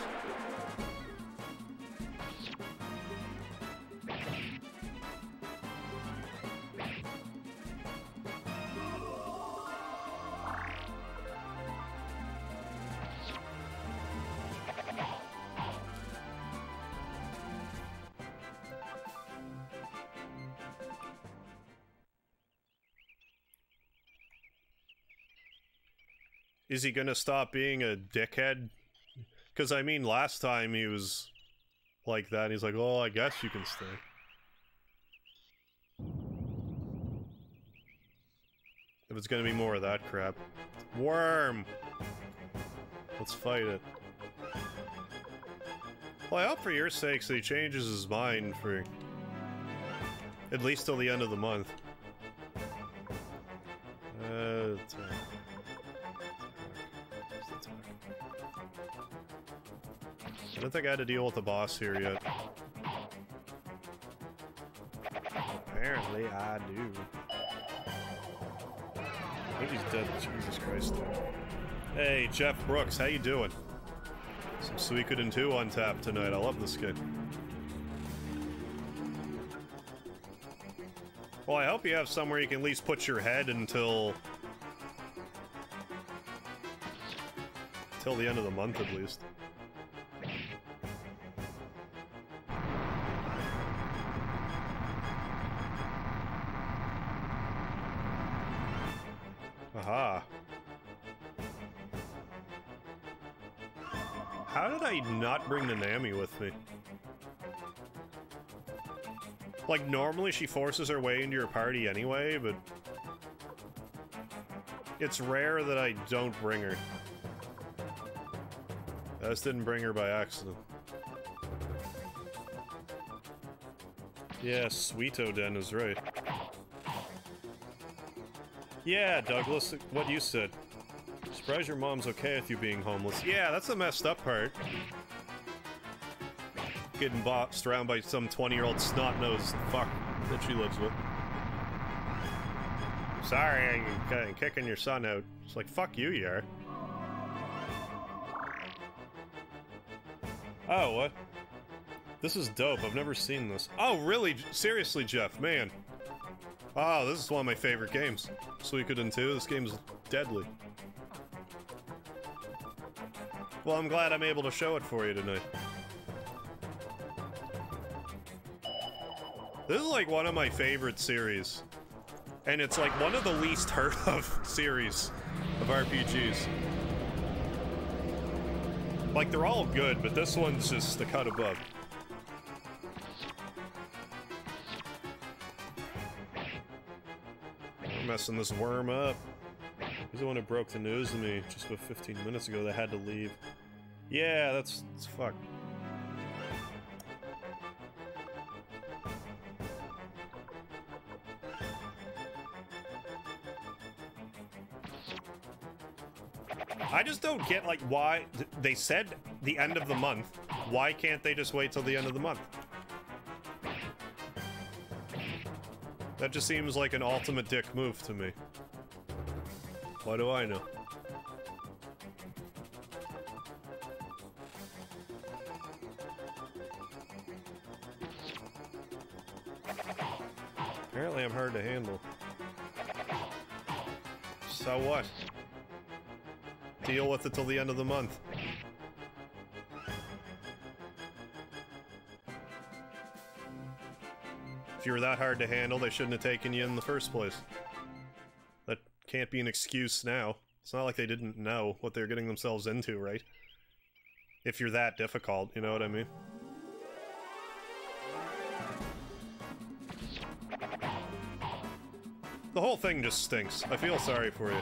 Is he gonna stop being a dickhead? Because, I mean, last time he was like that, and he's like, oh, I guess you can stay. If it's gonna be more of that crap. Worm! Let's fight it. Well, I hope for your sakes that he changes his mind for at least till the end of the month. I don't think I had to deal with the boss here yet. Apparently, I do. I think he's dead. Jesus Christ. Hey, Jeff Brooks, how you doing? Some Suikoden II on tap tonight. I love this kid. Well, I hope you have somewhere you can at least put your head until the end of the month, at least. Aha. How did I not bring the Nami with me? Like, normally she forces her way into your party anyway, but it's rare that I don't bring her. I just didn't bring her by accident. Yeah, Suikoden is right. Yeah, Douglas, what you said. Surprised your mom's okay with you being homeless. Yeah, that's the messed up part. Getting bossed around by some 20-year-old snot-nosed fuck that she lives with. Sorry, I'm kicking your son out. It's like, fuck you, you are. Oh, what? This is dope. I've never seen this. Oh, really? Seriously, Jeff, man. Oh, this is one of my favorite games. Suikoden II. This game is deadly. Well, I'm glad I'm able to show it for you tonight. This is like one of my favorite series. And it's like one of the least heard of series of RPGs. Like, they're all good, but this one's just a cut above. I'm messing this worm up. He's the one who broke the news to me just about 15 minutes ago. They had to leave. Yeah, that's fucked. I just don't get, like, why they said the end of the month. Why can't they just wait till the end of the month? That just seems like an ultimate dick move to me. What do I know? Apparently I'm hard to handle. So what? Deal with it till the end of the month. If you were that hard to handle, they shouldn't have taken you in the first place. That can't be an excuse now. It's not like they didn't know what they're getting themselves into, right? If you're that difficult, you know what I mean? The whole thing just stinks. I feel sorry for you.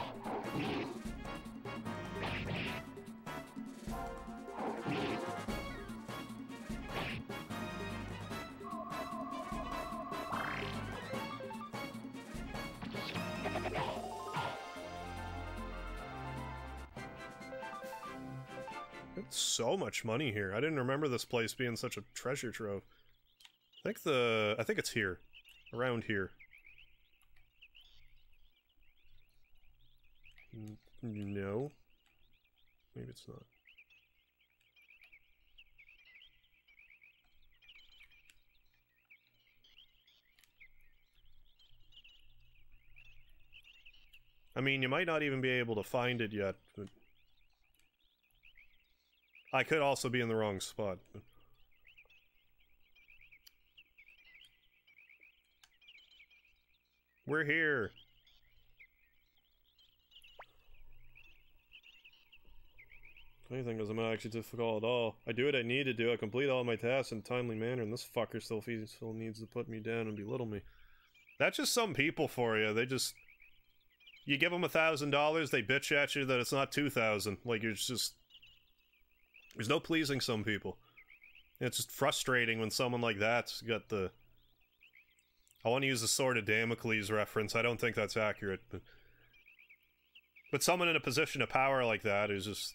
So much money here. I didn't remember this place being such a treasure trove. I think it's here. Around here. No. Maybe it's not. I mean, you might not even be able to find it yet, but I could also be in the wrong spot. We're here. Anything doesn't actually difficult at all. I do what I need to do. I complete all my tasks in a timely manner, and this fucker still needs to put me down and belittle me. That's just some people for you. They just... You give them $1,000, they bitch at you that it's not 2,000. Like, you're just... There's no pleasing some people. It's just frustrating when someone like that's got the... I want to use the Sword of Damocles reference. I don't think that's accurate, but someone in a position of power like that is just...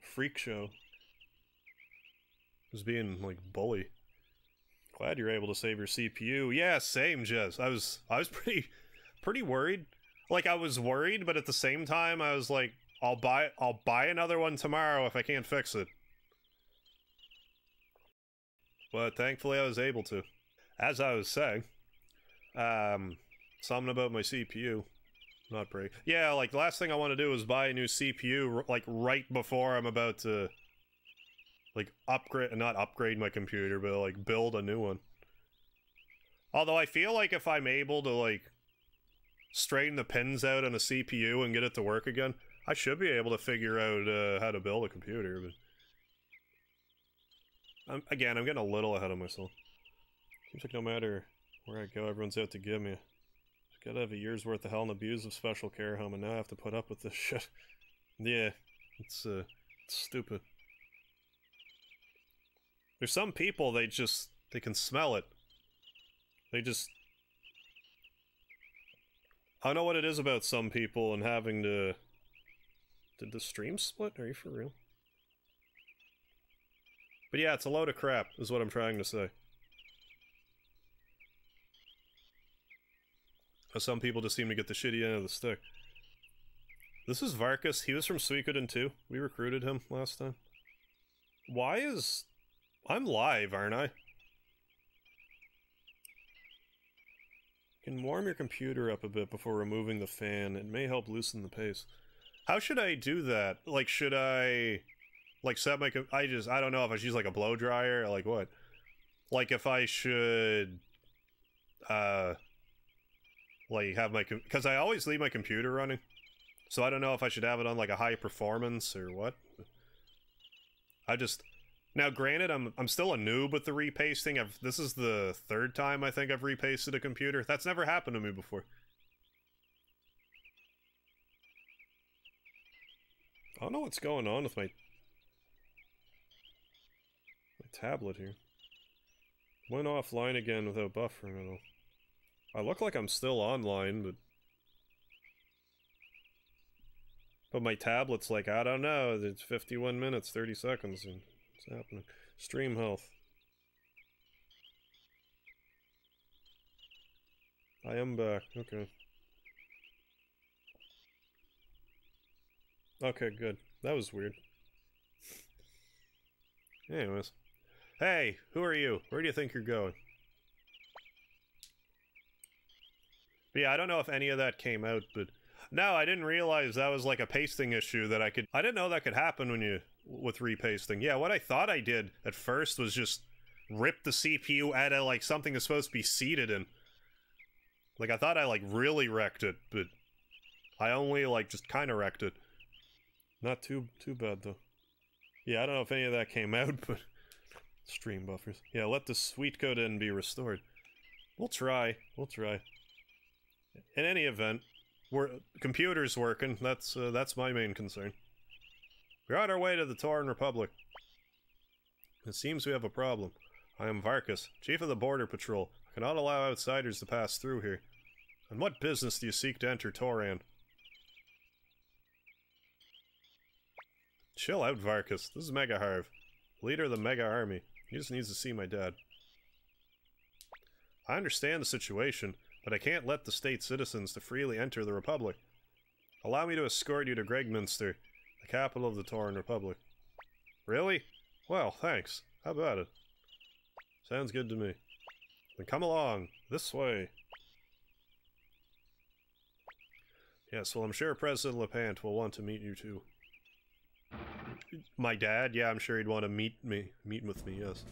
Freak show. Just being, like, bully. Glad you're able to save your CPU. Yeah, same, Jez. I was pretty worried. Like, I was worried, but at the same time, I was like, I'll buy another one tomorrow if I can't fix it. But thankfully I was able to. As I was saying, something about my CPU. Not break. Yeah, like, the last thing I want to do is buy a new CPU, like, right before I'm about to, like, not upgrade my computer, but, like, build a new one. Although I feel like if I'm able to, like, straighten the pins out on a CPU and get it to work again, I should be able to figure out how to build a computer, but... Again, I'm getting a little ahead of myself. Seems like no matter where I go, everyone's out to get me. Gotta have a year's worth of hell and abuse of special care home, and now I have to put up with this shit. Yeah, it's stupid. There's some people, they can smell it. They just... I don't know what it is about some people and having to... Did the stream split? Are you for real? But yeah, it's a load of crap, is what I'm trying to say. Some people just seem to get the shitty end of the stick. This is Varkas. He was from Suikoden II. We recruited him last time. Why is... I'm live, aren't I? You can warm your computer up a bit before removing the fan. It may help loosen the pace. How should I do that? Like, should I Like, set my... I don't know if I should use, like, a blow dryer or, like, what? Like, if I should... like, have my... Because I always leave my computer running. So I don't know if I should have it on, like, a high performance or what. I just... Now, granted, I'm still a noob with the repasting. This is the third time I think I've repasted a computer. That's never happened to me before. I don't know what's going on with my tablet here. Went offline again without buffering at all. I look like I'm still online, but my tablet's like, I don't know, it's 51 minutes, 30 seconds, and what's happening? Stream health. I am back, okay. Okay, good. That was weird. Anyways. Hey, who are you? Where do you think you're going? But yeah, I don't know if any of that came out, but... No, I didn't realize that was like a pasting issue that I could... I didn't know that could happen when you... with repasting. Yeah, what I thought I did at first was just rip the CPU out of like something that's supposed to be seated in. Like, I thought I like really wrecked it, but... I only like just kinda wrecked it. Not too bad, though. Yeah, I don't know if any of that came out, but... Stream buffers. Yeah, let the Suikoden be restored. We'll try. We'll try. In any event, computer's working. That's my main concern. We're on our way to the Tauren Republic. It seems we have a problem. I am Varkas, Chief of the Border Patrol. I cannot allow outsiders to pass through here. On what business do you seek to enter Tauren? Chill out, Varkas. This is MegaHarv, leader of the Mega Army. He just needs to see my dad. I understand the situation, but I can't let the state citizens to freely enter the Republic. Allow me to escort you to Gregminster, the capital of the Tauren Republic. Really? Well, thanks. How about it? Sounds good to me. Then come along. This way. Yes, well, I'm sure President Lepant will want to meet you too. My dad? Yeah, I'm sure he'd want to meet with me, yes.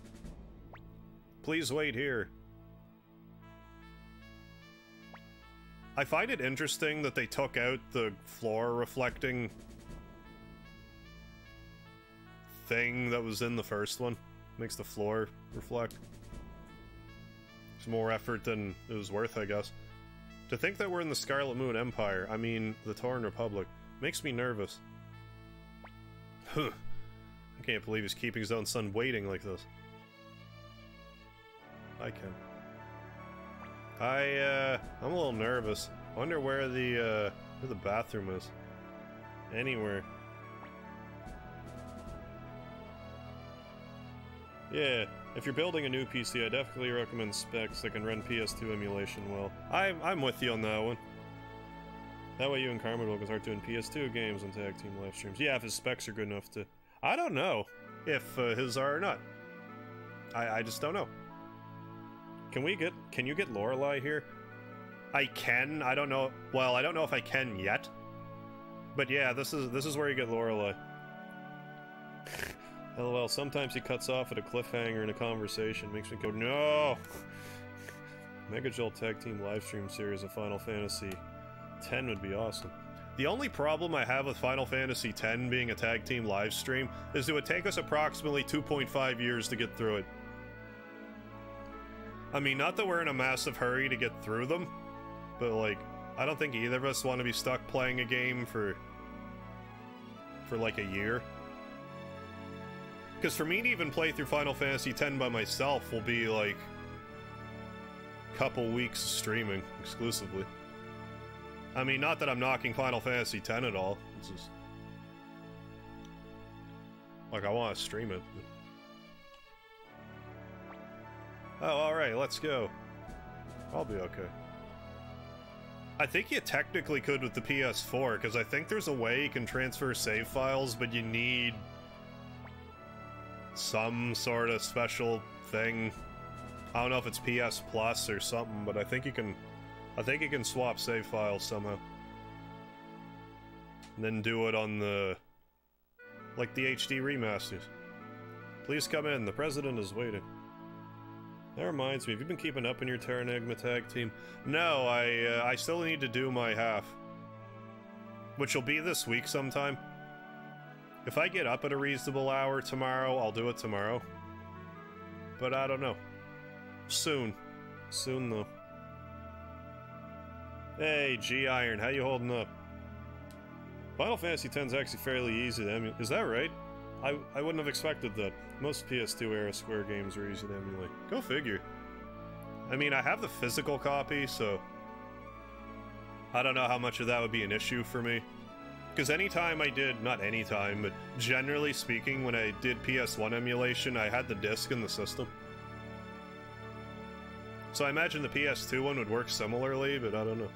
Please wait here. I find it interesting that they took out the floor reflecting thing that was in the first one. Makes the floor reflect. It's more effort than it was worth, I guess. To think that we're in the Scarlet Moon Empire, I mean, the Tauren Republic, makes me nervous. Huh. I can't believe he's keeping his own son waiting like this. I can. I'm a little nervous. I wonder where the bathroom is. Anywhere. Yeah, if you're building a new PC, I definitely recommend specs that can run PS2 emulation well. I'm with you on that one. That way you and Carmen can start doing PS2 games and tag team live streams. Yeah, if his specs are good enough to... I don't know if his are or not. I just don't know. Can you get Lorelei here? I can. I don't know. Well, I don't know if I can yet. But yeah, this is where you get Lorelei. LOL, sometimes he cuts off at a cliffhanger in a conversation. Makes me go, no! MegaJolt Tag Team Livestream series of Final Fantasy X would be awesome. The only problem I have with Final Fantasy X being a tag team livestream is it would take us approximately 2.5 years to get through it. I mean, not that we're in a massive hurry to get through them, but like, I don't think either of us want to be stuck playing a game for like a year. Because for me to even play through Final Fantasy X by myself will be like a couple weeks streaming exclusively. I mean, not that I'm knocking Final Fantasy X at all. It's just... like, I want to stream it. Oh, alright, let's go. I'll be okay. I think you technically could with the PS4, because I think there's a way you can transfer save files, but you need some sort of special thing. I don't know if it's PS Plus or something, but I think you can swap save files somehow. And then do it on the Like the HD remasters. Please come in, the president is waiting. That reminds me, have you been keeping up in your Terra Enigma tag team? No, I still need to do my half. Which will be this week sometime. If I get up at a reasonable hour tomorrow, I'll do it tomorrow. But I don't know. Soon. Soon, though. Hey, G-Iron, how you holding up? Final Fantasy X is actually fairly easy to emulate. Is that right? I wouldn't have expected that. Most PS2 era Square games are easy to emulate. Go figure. I mean, I have the physical copy, so I don't know how much of that would be an issue for me. Because anytime I did, not anytime, but generally speaking, when I did PS1 emulation, I had the disc in the system. So I imagine the PS2 one would work similarly, but I don't know.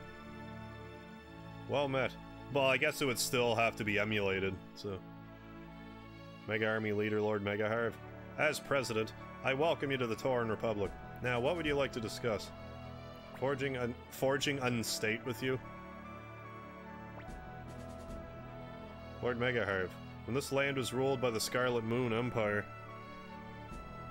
Well met. Well, I guess it would still have to be emulated, so... Mega Army Leader Lord MegaHarv. As President, I welcome you to the Tauren Republic. Now, what would you like to discuss? Forging Unstate with you? Lord MegaHarv, when this land was ruled by the Scarlet Moon Empire,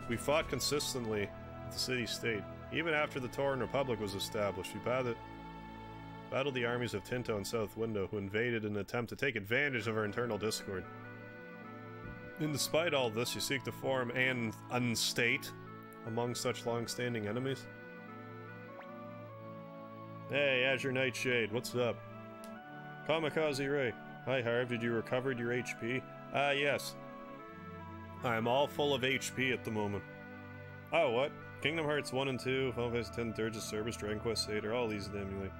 we fought consistently with the city-state. Even after the Tauren Republic was established, we battled the armies of Tinto and South Window, who invaded in an attempt to take advantage of our internal discord. And despite all this, you seek to form an unstate among such long-standing enemies? Hey, Azure Nightshade, what's up? Kamikaze Ray. Hi, Harv, did you recover your HP? Yes. I'm all full of HP at the moment. Oh, what? Kingdom Hearts 1 and 2, Final Fantasy X, Dirge of Service, Dragon Quest VIII are all easy to emulate.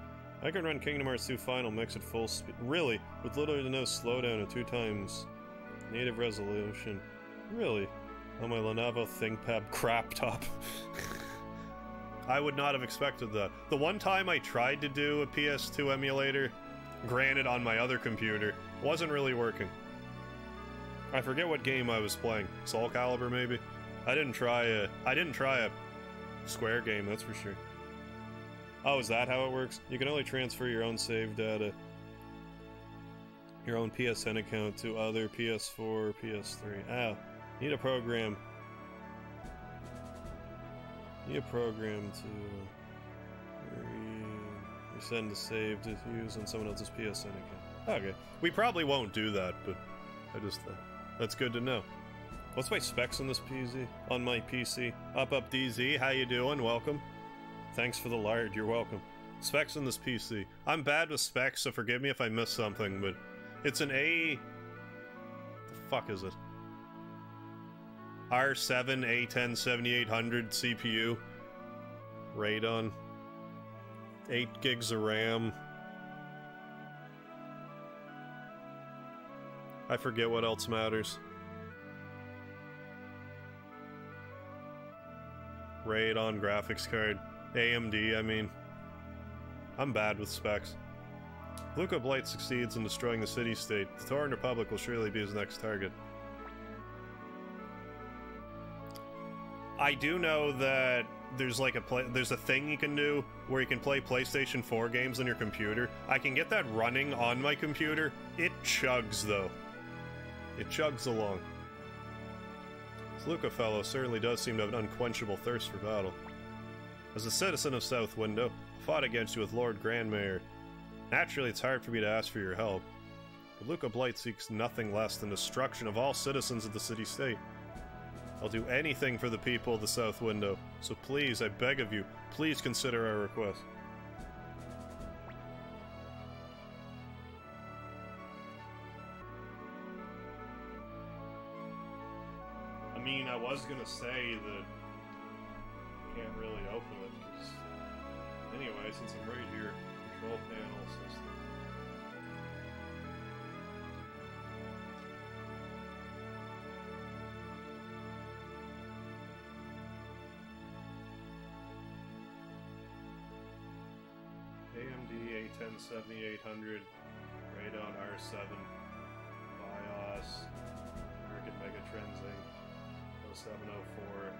I can run Kingdom Hearts 2 Final Mix at full speed. Really? With little to no slowdown at 2 times native resolution. Really? On my Lenovo ThinkPad crap top. I would not have expected that. The one time I tried to do a PS2 emulator, granted on my other computer, wasn't really working. I forget what game I was playing. Soul Calibur, maybe? I didn't try a Square game, that's for sure. Oh, is that how it works? You can only transfer your own save data, your own PSN account to other PS4, PS3. Ah, need a program. Need a program to resend the save to use on someone else's PSN account. Okay. We probably won't do that, but I just thought. That's good to know. What's my specs on this PC? On my PC? Up DZ, how you doing? Welcome. Thanks for the lard, you're welcome. Specs on this PC. I'm bad with specs, so forgive me if I miss something, but it's an the fuck is it? R7 A10 7800 CPU. Radeon. 8 gigs of RAM. I forget what else matters. Radeon graphics card. AMD, I mean. I'm bad with specs. If Luca Blight succeeds in destroying the city-state, the Tauren Republic will surely be his next target. I do know that there's like there's a thing you can do where you can play PlayStation 4 games on your computer. I can get that running on my computer. It chugs, though. It chugs along. This Luca fellow certainly does seem to have an unquenchable thirst for battle. As a citizen of South Window, I fought against you with Lord Grand Mayor. Naturally, it's hard for me to ask for your help. But Luca Blight seeks nothing less than destruction of all citizens of the city-state. I'll do anything for the people of the South Window, so please, I beg of you, please consider our request. I mean, I was gonna say that I can't really open it, because anyway, since I'm right here, control panel system. AMD A10 7800, Radeon R7, BIOS, American Megatrends Inc. 0704.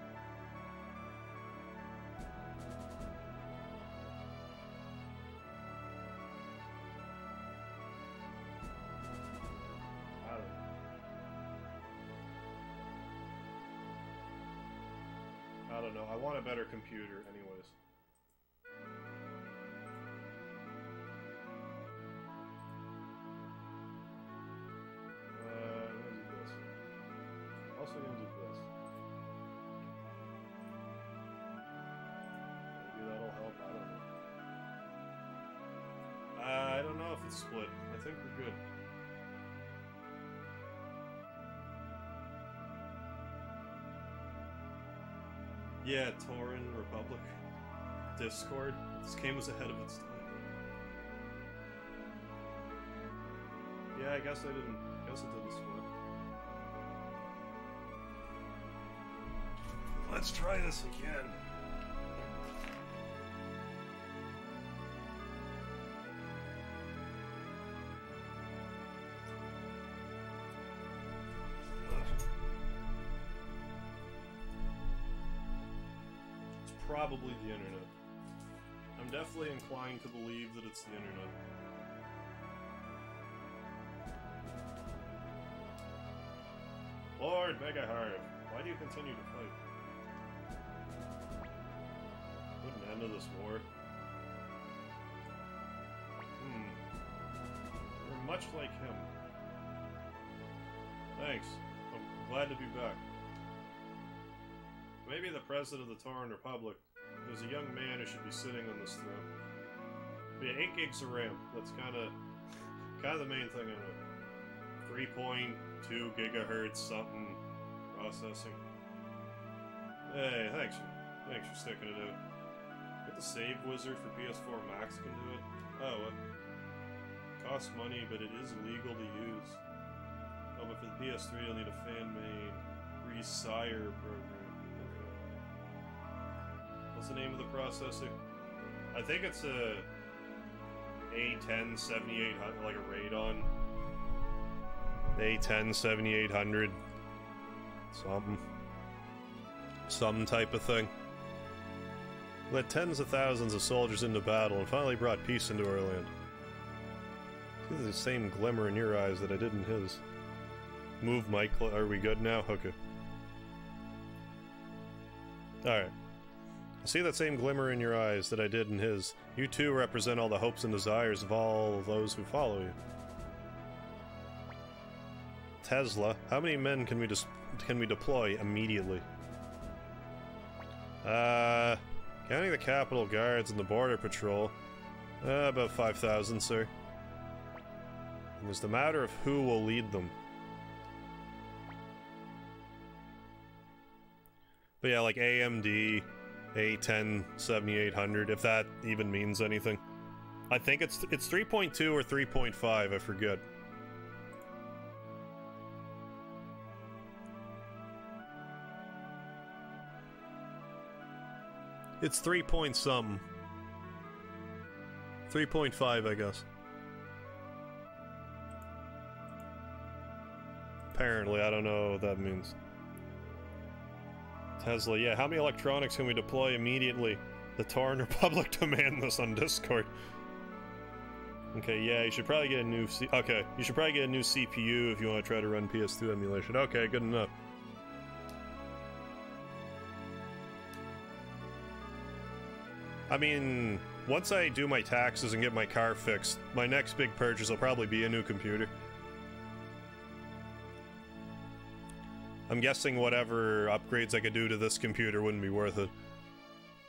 don't know. I want a better computer, anyways. I'm gonna do this. Also gonna do this. Maybe that'll help. I don't know if it's split. I think we're good. Yeah, Tauren Republic. Discord. This game was ahead of its time. Yeah, I guess it didn't split. Let's try this again. Probably the internet. I'm definitely inclined to believe that it's the internet. Lord MegaHarv, why do you continue to fight? Put an end to this war. You're much like him. Thanks. I'm glad to be back. Maybe the president of the Tauren Republic. There's a young man who should be sitting on this throne. But yeah, 8 gigs of RAM. That's kind of the main thing I know. 3.2 gigahertz something processing. Hey, thanks for sticking it out. Get the save wizard for PS4 Max can do it. Oh, what? Costs money, but it is legal to use. Oh, but for the PS3 you'll need a fan-made resire program. What's the name of the processor? I think it's a A10 7800, like a Radeon. A10 7800. Some type of thing. Led tens of thousands of soldiers into battle and finally brought peace into our land. See the same glimmer in your eyes that I did in his. Move, Mike. Are we good now? Okay. Alright. I see that same glimmer in your eyes that I did in his. You too represent all the hopes and desires of all those who follow you. Tesla, how many men can we deploy immediately? Counting the Capitol Guards and the Border Patrol, about 5,000, sir. And there's the matter of who will lead them. But yeah, like AMD, A10 7800, if that even means anything. I think it's 3.2 or 3.5, I forget. It's 3 point something. 3.5, I guess. Apparently, I don't know what that means. Tesla, yeah, how many electronics can we deploy immediately? The Tauren Republic demand this on Discord. Okay, yeah, you should probably get a new you should probably get a new CPU if you want to try to run PS2 emulation. Okay, good enough. I mean, once I do my taxes and get my car fixed, my next big purchase will probably be a new computer. I'm guessing whatever upgrades I could do to this computer wouldn't be worth it.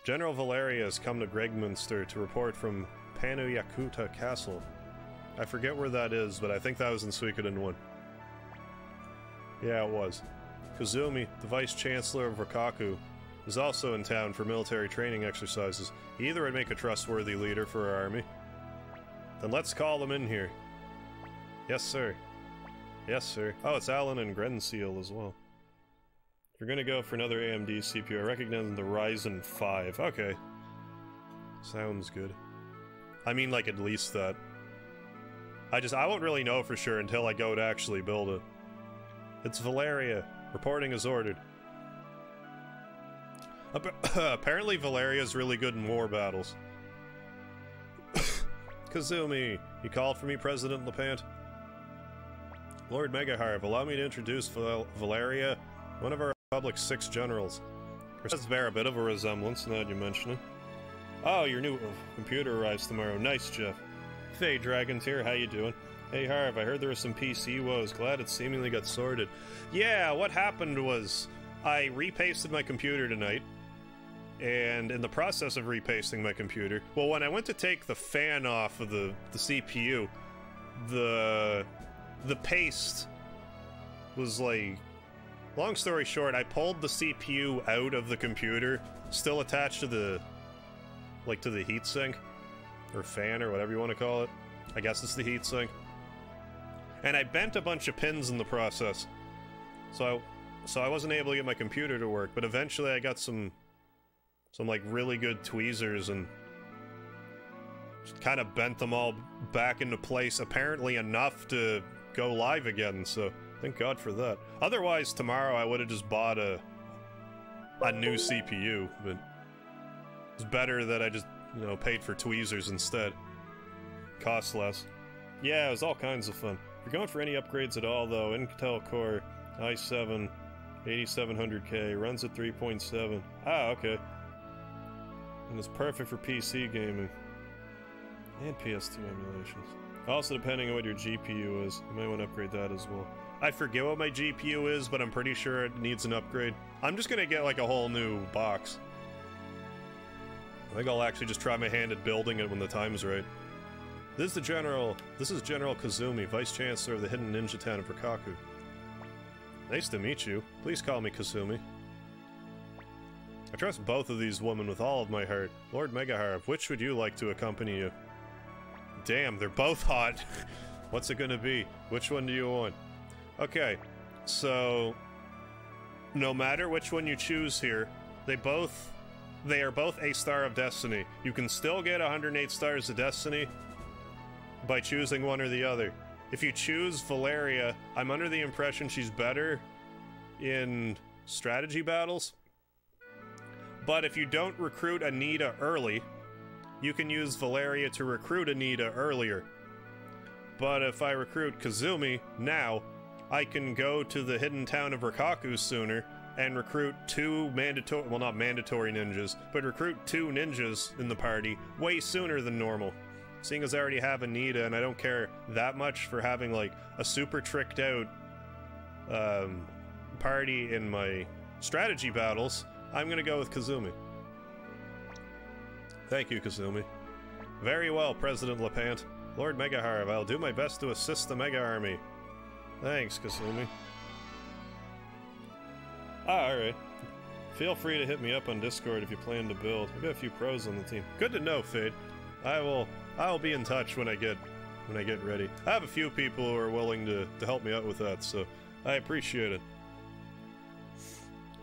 General Valeria has come to Gregminster to report from Panu-Yakuta Castle. I forget where that is, but I think that was in Suikoden 1. Yeah, it was. Kazumi, the Vice-Chancellor of Rikaku, is also in town for military training exercises. Either would make a trustworthy leader for our army. Then let's call them in here. Yes, sir. Yes, sir. Oh, it's Alan and Grenseal as well. If you're gonna go for another AMD CPU, I recognize the Ryzen 5. Okay. Sounds good. I mean, like, at least that. I won't really know for sure until I go to actually build it. It's Valeria. Reporting as ordered. Apparently Valeria's really good in war battles. Kazumi, you called for me, President Lepant? Lord MegaHarv, allow me to introduce Valeria, one of our Republic's 6 generals. Or does bear a bit of a resemblance, now that you mention it. Oh, your new computer arrives tomorrow. Nice, Jeff. Hey, Dragons here, how you doing? Hey, Harv, I heard there was some PC woes. Glad it seemingly got sorted. Yeah, what happened was I repasted my computer tonight, and in the process of repasting my computer, well, when I went to take the fan off of the CPU, the paste was like... Long story short, I pulled the CPU out of the computer, still attached to the... like, to the heatsink, or fan, or whatever you want to call it. I guess it's the heatsink. And I bent a bunch of pins in the process. So I wasn't able to get my computer to work, but eventually I got some like really good tweezers and just kind of bent them all back into place, apparently enough to go live again, so thank God for that. Otherwise, tomorrow I would have just bought a new CPU, but it's better that I just, you know, paid for tweezers instead. Costs less. Yeah, it was all kinds of fun. If you're going for any upgrades at all, though, Intel Core i7 8700K runs at 3.7. Ah, okay. And it's perfect for PC gaming. And PS2 emulations. Also, depending on what your GPU is, you might want to upgrade that as well. I forget what my GPU is, but I'm pretty sure it needs an upgrade. I'm just gonna get like a whole new box. I think I'll actually just try my hand at building it when the time's right. This is General Kazumi, Vice Chancellor of the Hidden Ninja Town of Rikaku. Nice to meet you. Please call me Kasumi. I trust both of these women with all of my heart. Lord MegaHarv, which would you like to accompany you? Damn, they're both hot. What's it gonna be? Which one do you want? Okay, so... no matter which one you choose here, they are both a Star of Destiny. You can still get 108 Stars of Destiny by choosing one or the other. If you choose Valeria, I'm under the impression she's better in strategy battles. But if you don't recruit Anita early, you can use Valeria to recruit Anita earlier. But if I recruit Kazumi now, I can go to the hidden town of Rikaku sooner and recruit two mandatory, well, not mandatory ninjas, but recruit two ninjas in the party way sooner than normal. Seeing as I already have Anita and I don't care that much for having like a super tricked out party in my strategy battles, I'm gonna go with Kazumi. Thank you, Kazumi. Very well, President Lepant. Lord MegaHarv, I'll do my best to assist the Mega Army. Thanks, Kasumi. Alright. Feel free to hit me up on Discord if you plan to build. I've got a few pros on the team. Good to know, Fade. I'll be in touch when I get ready. I have a few people who are willing to help me out with that, so I appreciate it.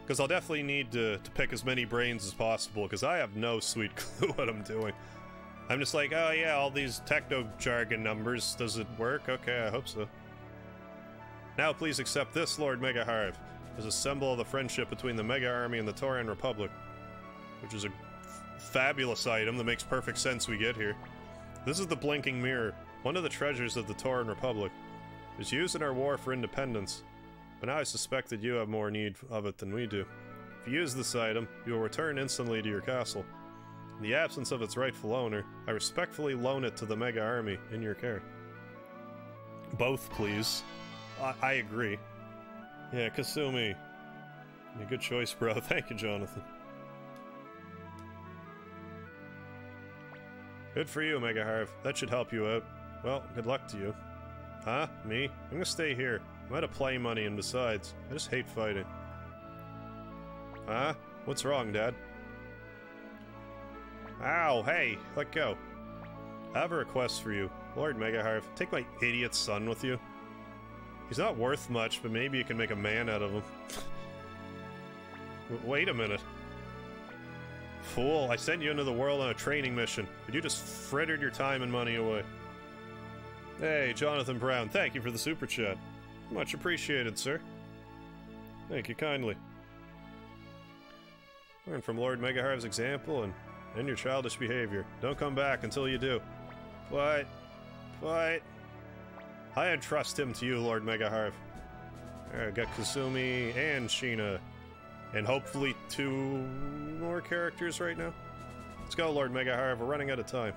Because I'll definitely need to pick as many brains as possible, because I have no sweet clue what I'm doing. I'm just like, oh yeah, all these techno-jargon numbers, does it work? Okay, I hope so. Now please accept this, Lord MegaHarv, as a symbol of the friendship between the Mega Army and the Tauran Republic, which is a fabulous item that makes perfect sense we get here. This is the Blinking Mirror, one of the treasures of the Tauran Republic. It was used in our war for independence, but now I suspect that you have more need of it than we do. If you use this item, you will return instantly to your castle. In the absence of its rightful owner, I respectfully loan it to the Mega Army in your care. Both, please. I agree. Yeah, Kasumi. Yeah, good choice, bro. Thank you, Jonathan. Good for you, MegaHarv. That should help you out. Well, good luck to you. Huh? Me? I'm gonna stay here. I'm out of play money, and besides, I just hate fighting. Huh? What's wrong, Dad? Ow, hey, let go. I have a request for you. Lord MegaHarv, take my idiot son with you. He's not worth much, but maybe you can make a man out of him. Wait a minute. Fool, I sent you into the world on a training mission, but you just frittered your time and money away. Hey, Jonathan Brown, thank you for the super chat. Much appreciated, sir. Thank you kindly. Learn from Lord MegaHarv's example and end your childish behavior. Don't come back until you do. What? I entrust him to you, Lord MegaHarv. Alright, got Kasumi and Sheena. And hopefully 2 more characters right now. Let's go, Lord MegaHarv. We're running out of time.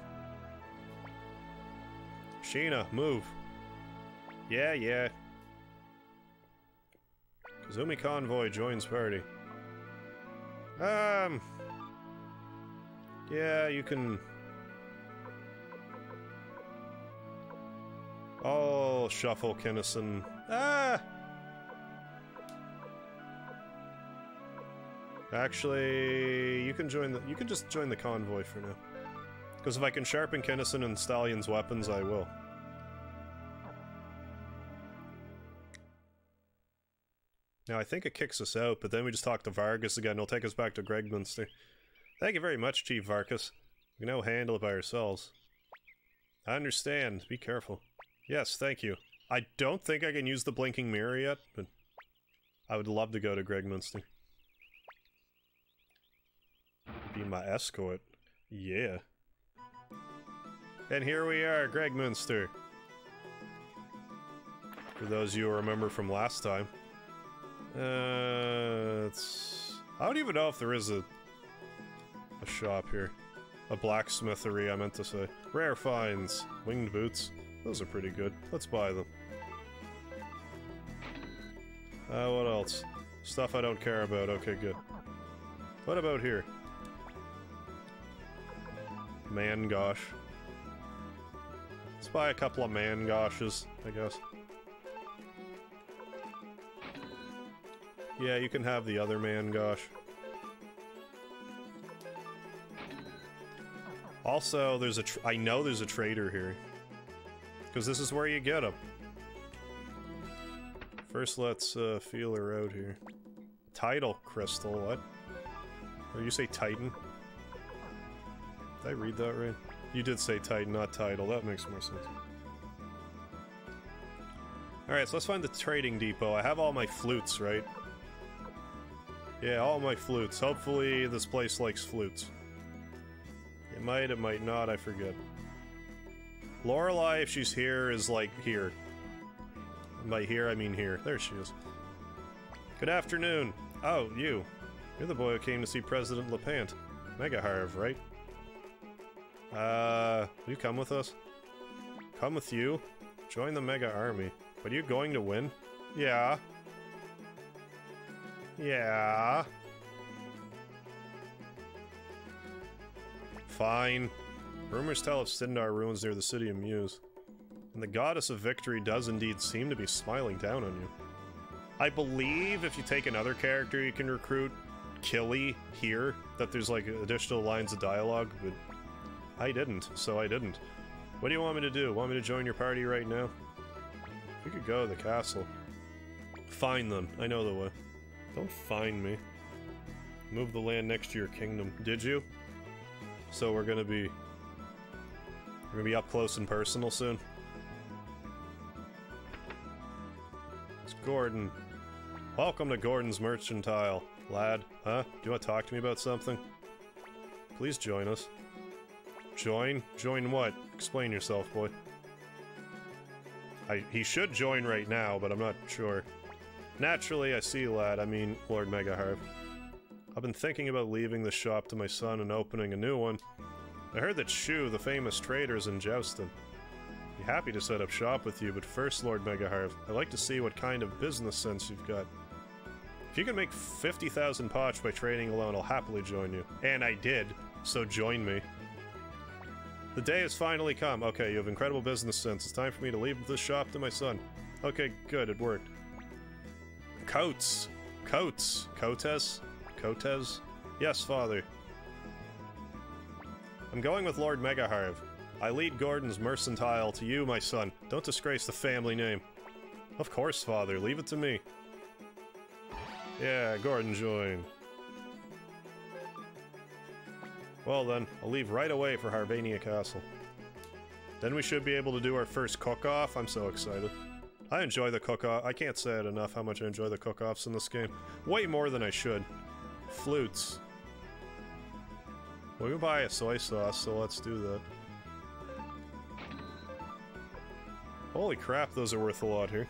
Sheena, move. Yeah. Kazumi Convoy joins party. Yeah, you can... Oh, shuffle Kinnison. Actually, you can just join the convoy for now. Because if I can sharpen Kinnison and Stallion's weapons, I will. Now, I think it kicks us out, but then we just talk to Vargas again. It'll take us back to Gregminster. Thank you very much, Chief Vargas. We can now handle it by ourselves. I understand. Be careful. Yes, thank you. I don't think I can use the blinking mirror yet, but I would love to go to Gregminster. Be my escort. Yeah. And here we are, Gregminster. For those of you who remember from last time. I don't even know if there is a shop here. A blacksmithery, I meant to say. Rare finds. Winged boots. Those are pretty good. Let's buy them. What else? Stuff I don't care about. Okay, good. What about here? Mangosh. Let's buy a couple of mangoshes, I guess. Yeah, you can have the other mangosh. Also, I know there's a trader here. Because this is where you get them. First, let's feel her out here. Tidal crystal, what? Or you say Titan? Did I read that right? You did say Titan, not Tidal. That makes more sense. Alright, so let's find the trading depot. I have all my flutes, right? Yeah, all my flutes. Hopefully this place likes flutes. It might not, I forget. Lorelei, if she's here, is like here. And by here, I mean here. There she is. Good afternoon. Oh, you. You're the boy who came to see President LePant. MegaHarv, right? Will you come with us? Come with you? Join the Mega Army. But are you going to win? Yeah. Yeah. Fine. Rumors tell of Sindar ruins near the city of Muse. And the goddess of victory does indeed seem to be smiling down on you. I believe if you take another character you can recruit Killy here, that there's like additional lines of dialogue, but I didn't, so I didn't. What do you want me to do? Want me to join your party right now? We could go to the castle. Fine then, I know the way. Don't find me. Move the land next to your kingdom. Did you? So we're gonna be up close and personal soon. It's Gordon. Welcome to Gordon's Mercantile. Lad, huh? Do you want to talk to me about something? Please join us. Join? Join what? Explain yourself, boy. He should join right now, but I'm not sure. Naturally, I see, lad. I mean, Lord MegaHarv. I've been thinking about leaving the shop to my son and opening a new one. I heard that Shu, the famous trader, is in Joustin. I'd be happy to set up shop with you, but first, Lord MegaHarv, I'd like to see what kind of business sense you've got. If you can make 50,000 potch by trading alone, I'll happily join you. And I did, so join me. The day has finally come. Okay, you have incredible business sense. It's time for me to leave this shop to my son. Okay, good, it worked. Coates. Coates. Cotes? Cotes? Yes, father. I'm going with Lord MegaHarv. I lead Gordon's Mercantile to you, my son. Don't disgrace the family name. Of course, father. Leave it to me. Yeah, Gordon join. Well then, I'll leave right away for Harvania Castle. Then we should be able to do our first cook-off. I'm so excited. I enjoy the cook-off. I can't say it enough how much I enjoy the cook-offs in this game. Way more than I should. Flutes. Well, we buy a soy sauce, so let's do that. Holy crap, those are worth a lot here.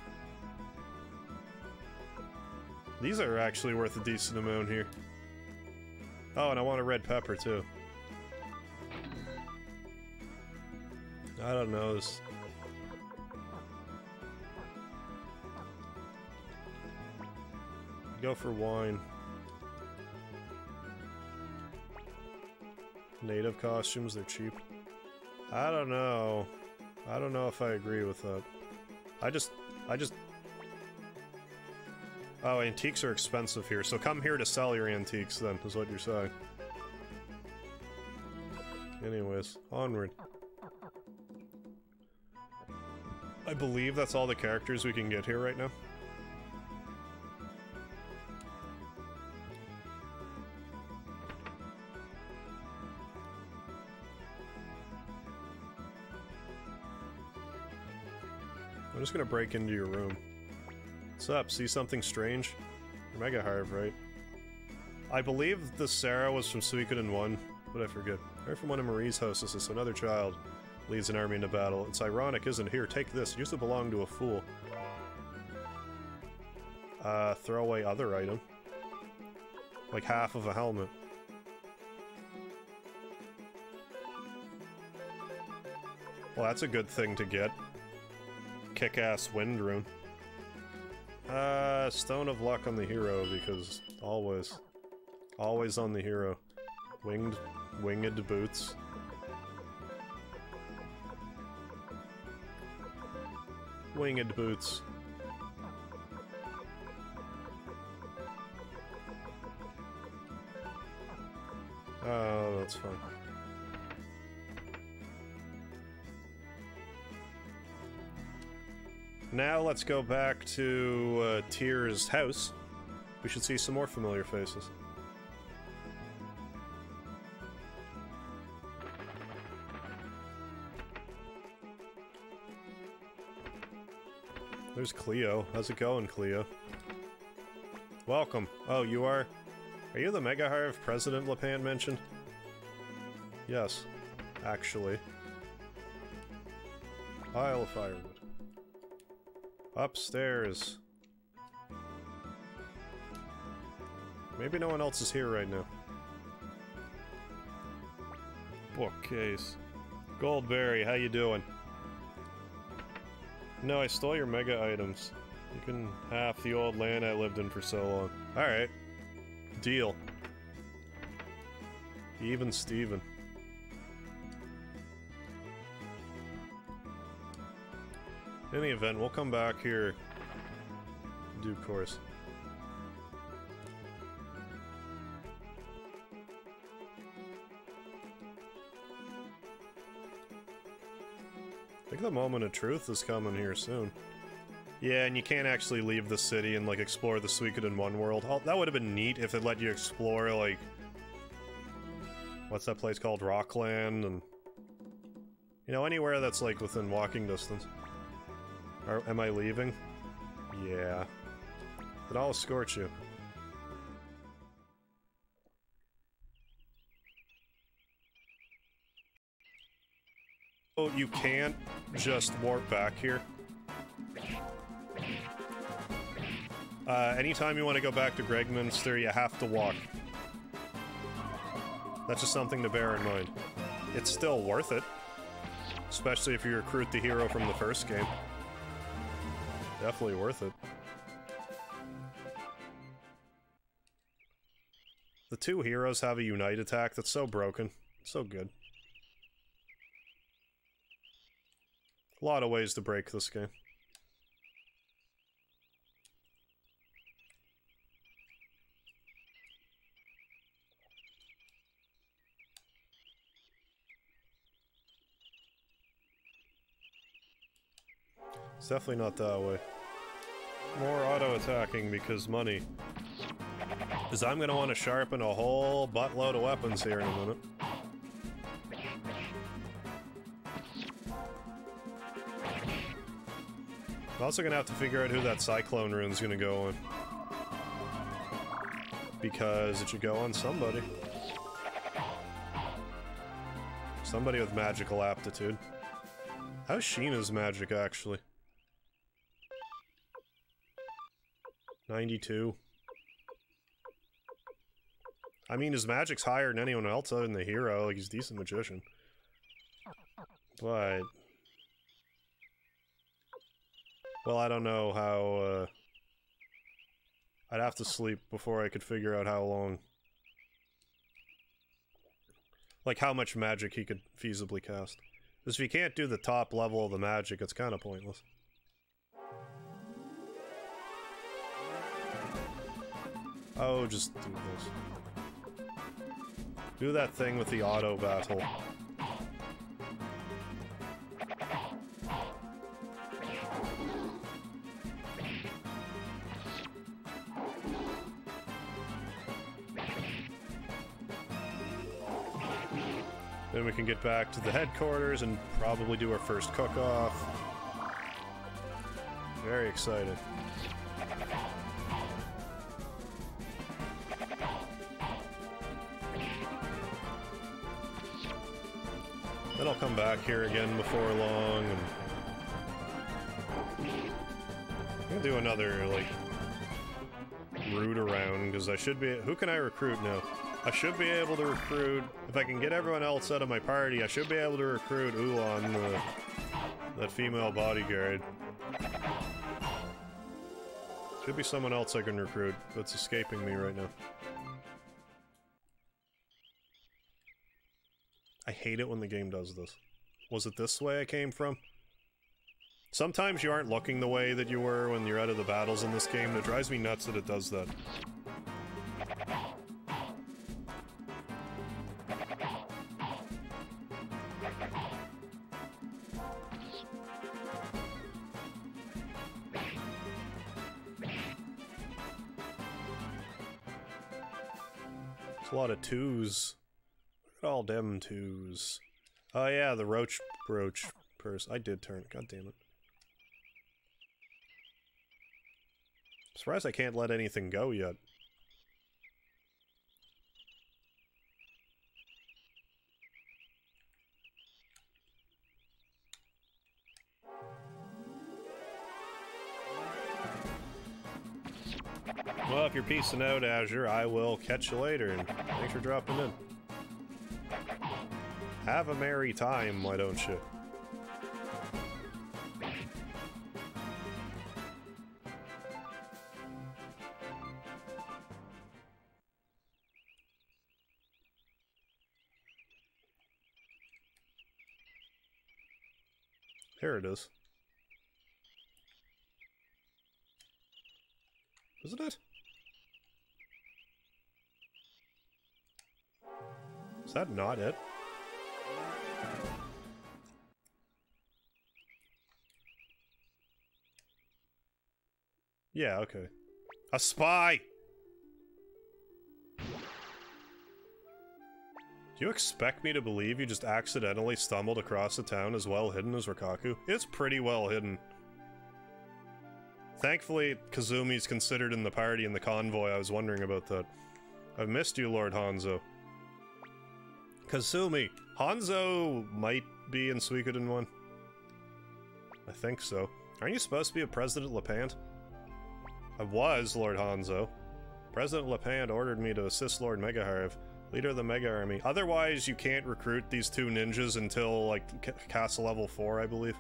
These are actually worth a decent amount here. Oh, and I want a red pepper, too. I don't know this. Go for wine. Native costumes, they're cheap. I don't know. I don't know if I agree with that. I just... Oh, antiques are expensive here, so come here to sell your antiques then, is what you're saying. Anyways, onward. I believe that's all the characters we can get here right now. I'm just gonna break into your room. What's up? See something strange? You're MegaHarv, right? I believe the Sarah was from Suikoden 1, but I forget. I heard from one of Marie's hostesses, another child leads an army into battle. It's ironic, isn't it? Here, take this. It used to belong to a fool. Throw away other item. Like half of a helmet. Well, that's a good thing to get. Kick-ass wind rune. Stone of luck on the hero, because always. Always on the hero. Winged boots. Winged boots. Oh, that's fine. Now let's go back to Tyr's house. We should see some more familiar faces. There's Cleo. How's it going, Cleo? Welcome. Oh, you are? Are you the MegaHarv President Lapan mentioned? Yes, actually. Pile of firewood. Upstairs. Maybe no one else is here right now. Bookcase. Goldberry, how you doing? No, I stole your mega items. You can have the old land I lived in for so long. Alright. Deal. Even Steven. In the event, we'll come back here in due course. I think the moment of truth is coming here soon. Yeah, and you can't actually leave the city and, like, explore the Suikoden 1 world. Oh, that would have been neat if it let you explore, like... What's that place called? Rockland, and... You know, anywhere that's, like, within walking distance. Am I leaving? Yeah. Then I'll escort you. Oh, you can't just warp back here. Anytime you want to go back to Gregminster, you have to walk. That's just something to bear in mind. It's still worth it. Especially if you recruit the hero from the first game. Definitely worth it. The two heroes have a unite attack that's so broken. So good. A lot of ways to break this game. It's definitely not that way. More auto-attacking because money. Because I'm gonna want to sharpen a whole buttload of weapons here in a minute. I'm also gonna have to figure out who that Cyclone rune's gonna go on. Because it should go on somebody. Somebody with magical aptitude. How's Sheena's magic, actually? 92. I mean, his magic's higher than anyone else other than the hero. Like, he's a decent magician. But... well, I don't know how, I'd have to sleep before I could figure out how long... like, how much magic he could feasibly cast. Because if you can't do the top level of the magic, it's kind of pointless. Oh, just do this. Do that thing with the auto battle. Then we can get back to the headquarters and probably do our first cook-off. Very excited. Then I'll come back here again before long and... I'm gonna do another, like, route around, because I should be... who can I recruit now? I should be able to recruit... if I can get everyone else out of my party, I should be able to recruit Ulan, that female bodyguard. Should be someone else I can recruit, that's escaping me right now. I hate it when the game does this. Was it this way I came from? Sometimes you aren't looking the way that you were when you're out of the battles in this game, and it drives me nuts that it does that. It's a lot of twos. Look at all them twos. Oh yeah, the roach brooch purse. I did turn it, god damn it. I'm surprised I can't let anything go yet. Well, if you're peacing out, Azure, I will catch you later, and thanks for dropping in. Have a merry time, why don't you? Here it is. Isn't it? Is that not it? Yeah, okay. A spy! Do you expect me to believe you just accidentally stumbled across a town as well hidden as Rikaku? It's pretty well hidden. Thankfully, Kazumi's considered in the party in the convoy. I was wondering about that. I've missed you, Lord Hanzo. Kazumi! Hanzo might be in Suikoden 1. I think so. Aren't you supposed to be a President Lepant? I was, Lord Hanzo. President Lepant ordered me to assist Lord MegaHarv, leader of the Mega Army. Otherwise, you can't recruit these two ninjas until, like, Castle Level 4, I believe.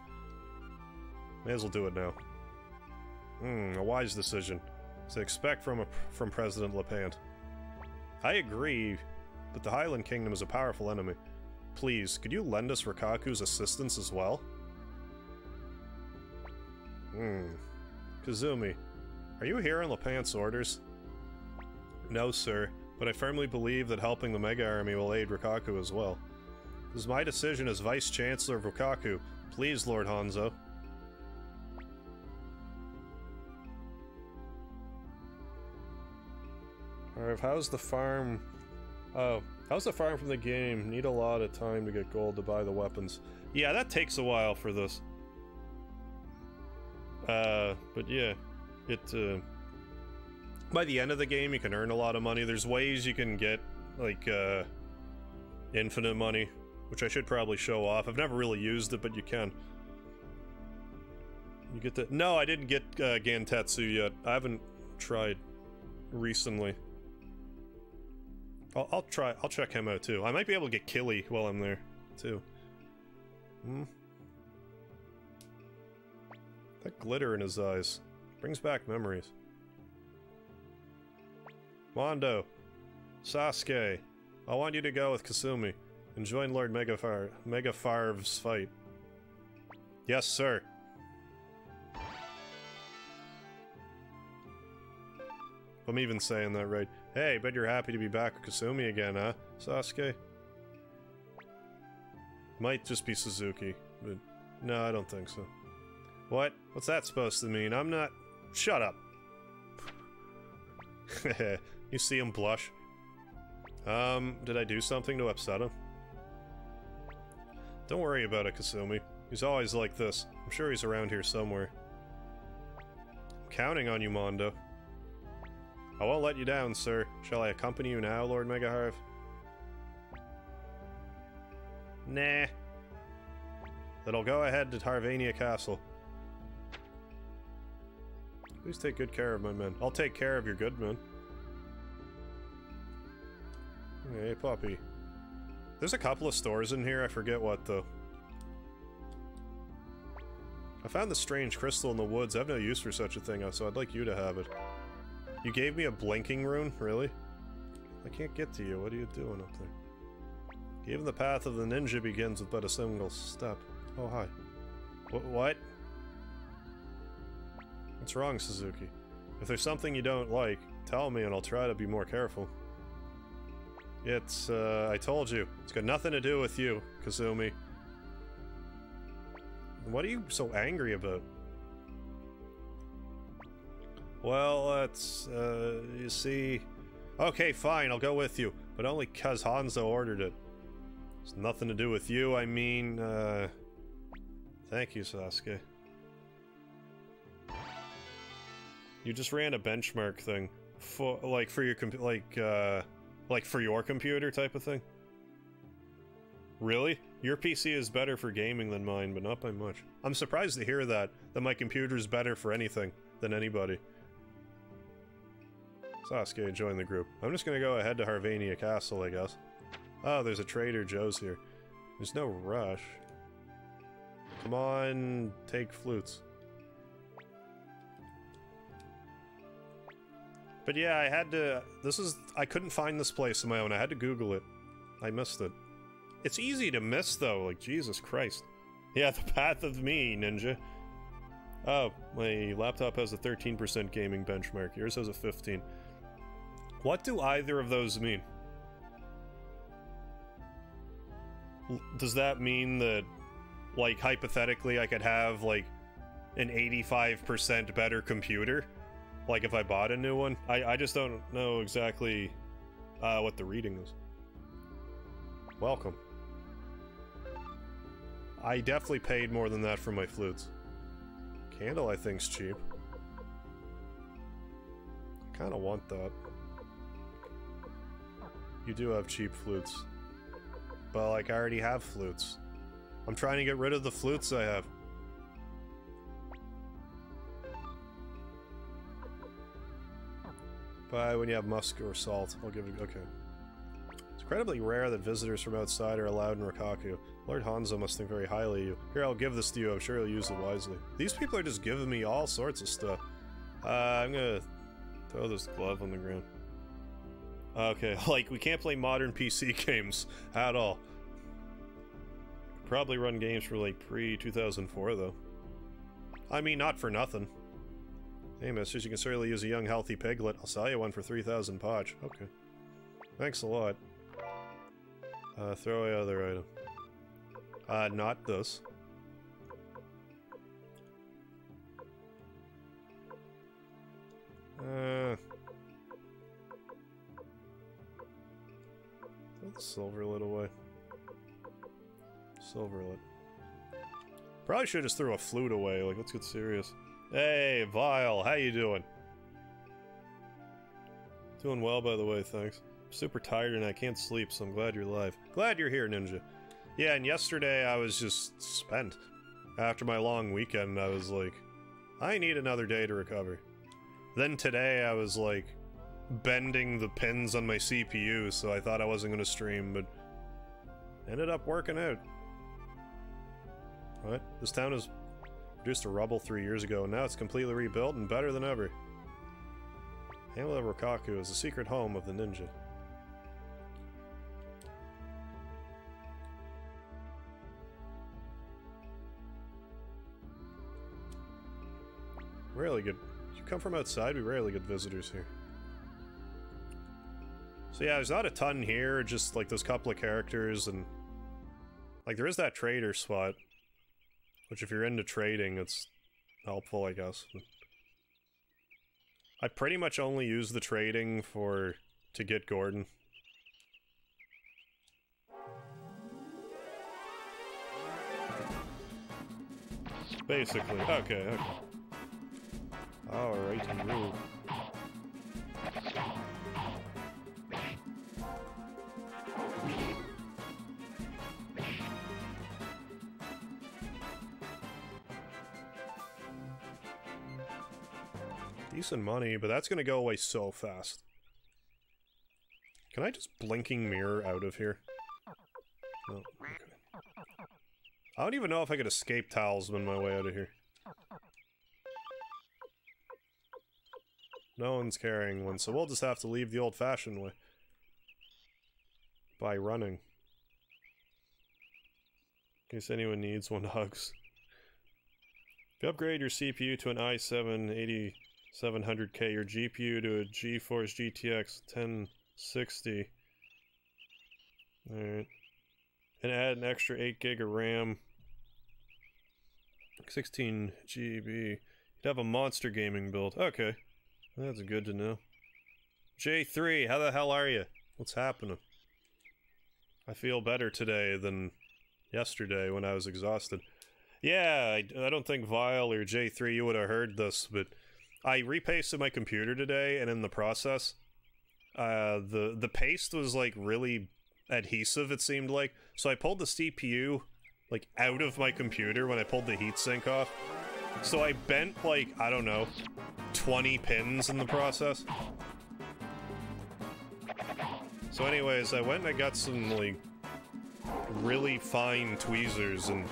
May as well do it now. A wise decision. To expect from President Lepant. I agree, but the Highland Kingdom is a powerful enemy. Please, could you lend us Rikaku's assistance as well? Kazumi, are you here on Lepant's orders? No, sir, but I firmly believe that helping the Mega Army will aid Rikaku as well. This is my decision as Vice Chancellor of Rikaku. Please, Lord Hanzo. Alright, how's the farm? Oh, how's the farm from the game? Need a lot of time to get gold to buy the weapons. Yeah, that takes a while for this. But yeah, by the end of the game you can earn a lot of money. There's ways you can get, like, infinite money, which I should probably show off. I've never really used it, but you can. You get the— no, I didn't get, Gantetsu yet. I haven't tried recently. I'll check him out too. I might be able to get Killy while I'm there too. That glitter in his eyes brings back memories. Mondo, Sasuke, I want you to go with Kasumi and join Lord MegaHarv's fight. Yes, sir. I'm even saying that right. Hey, bet you're happy to be back with Kasumi again, huh, Sasuke? Might just be Suzuki, but no, I don't think so. What? What's that supposed to mean? I'm not... Shut up! You see him blush? Did I do something to upset him? Don't worry about it, Kasumi. He's always like this. I'm sure he's around here somewhere. I'm counting on you, Mondo. I won't let you down, sir. Shall I accompany you now, Lord MegaHarv? Nah. Then I'll go ahead to Harvania Castle. Please take good care of my men. I'll take care of your good men. Hey, puppy. There's a couple of stores in here, I forget what, though. I found this strange crystal in the woods. I have no use for such a thing, so I'd like you to have it. You gave me a blinking rune? Really? I can't get to you. What are you doing up there? Even the path of the ninja begins with but a single step. Oh, hi. What? What's wrong, Suzuki? If there's something you don't like, tell me and I'll try to be more careful. It's, I told you. It's got nothing to do with you, Kazumi. What are you so angry about? Well, it's, you see... Okay, fine, I'll go with you. But only 'cause Hanzo ordered it. It's nothing to do with you, I mean, Thank you, Sasuke. You just ran a benchmark thing. For, like, for your like, for your computer type of thing? Really? Your PC is better for gaming than mine, but not by much. I'm surprised to hear that my computer's better for anything than anybody. Sasuke, join the group. I'm just gonna go ahead to Harvania Castle, I guess. Oh, there's a Trader Joe's here. There's no rush. Come on, take flutes. But yeah, I had to... I couldn't find this place on my own. I had to Google it. I missed it. It's easy to miss, though. Like, Jesus Christ. Yeah, the path of me, ninja. Oh, my laptop has a 13% gaming benchmark. Yours has a 15. What do either of those mean? Does that mean that, like, hypothetically, I could have, like, an 85% better computer? Like, if I bought a new one? I just don't know exactly what the reading is. Welcome. I definitely paid more than that for my flutes. Candle, I think's cheap. I kinda want that. You do have cheap flutes. But, like, I already have flutes. I'm trying to get rid of the flutes I have. Buy when you have musk or salt. I'll give it... okay. It's incredibly rare that visitors from outside are allowed in Rikaku. Lord Hanzo must think very highly of you. Here, I'll give this to you. I'm sure you'll use it wisely. These people are just giving me all sorts of stuff. I'm gonna throw this glove on the ground. Okay, like, we can't play modern PC games at all. Probably run games for, like, pre-2004, though. I mean, not for nothing. Hey, mistress, you can certainly use a young, healthy piglet. I'll sell you one for 3,000 poch. Okay. Thanks a lot. Throw away other item. Not this. Throw the silverlet away. Silverlet. Probably should just throw a flute away. Like, let's get serious. Hey, Vile, how you doing? Doing well, by the way, thanks. I'm super tired and I can't sleep, so I'm glad you're alive. Glad you're here, Ninja. Yeah, and yesterday I was just spent. After my long weekend, I was like, I need another day to recover. Then today I was like, bending the pins on my CPU, so I thought I wasn't gonna stream, but ended up working out. What? This town was reduced to rubble 3 years ago, and now it's completely rebuilt and better than ever. Hamlet of Rokaku is the secret home of the ninja. Rarely good. You come from outside, we rarely get visitors here. So yeah, there's not a ton here, just like those couple of characters, and like there is that trader spot, which if you're into trading, it's helpful, I guess. I pretty much only use the trading to get Gordon. Basically, okay. Alright, move. Decent money, but that's gonna go away so fast. Can I just blinking mirror out of here? No, okay. I don't even know if I could escape talisman my way out of here. No one's carrying one, so we'll just have to leave the old-fashioned way. By running. In case anyone needs one, hugs. If you upgrade your CPU to an i7 8700K, your GPU to a GeForce GTX 1060. Alright. And add an extra 8 gig of RAM. 16 GB. You'd have a monster gaming build. Okay. That's good to know. J3, how the hell are you? What's happening? I feel better today than yesterday when I was exhausted. Yeah, I don't think Vile or J3 you would have heard this, but I repasted my computer today, and in the process, the paste was like really adhesive, it seemed like. So I pulled the CPU like out of my computer when I pulled the heatsink off. So I bent like, I don't know, 20 pins in the process. So anyways, I went and I got some like really fine tweezers and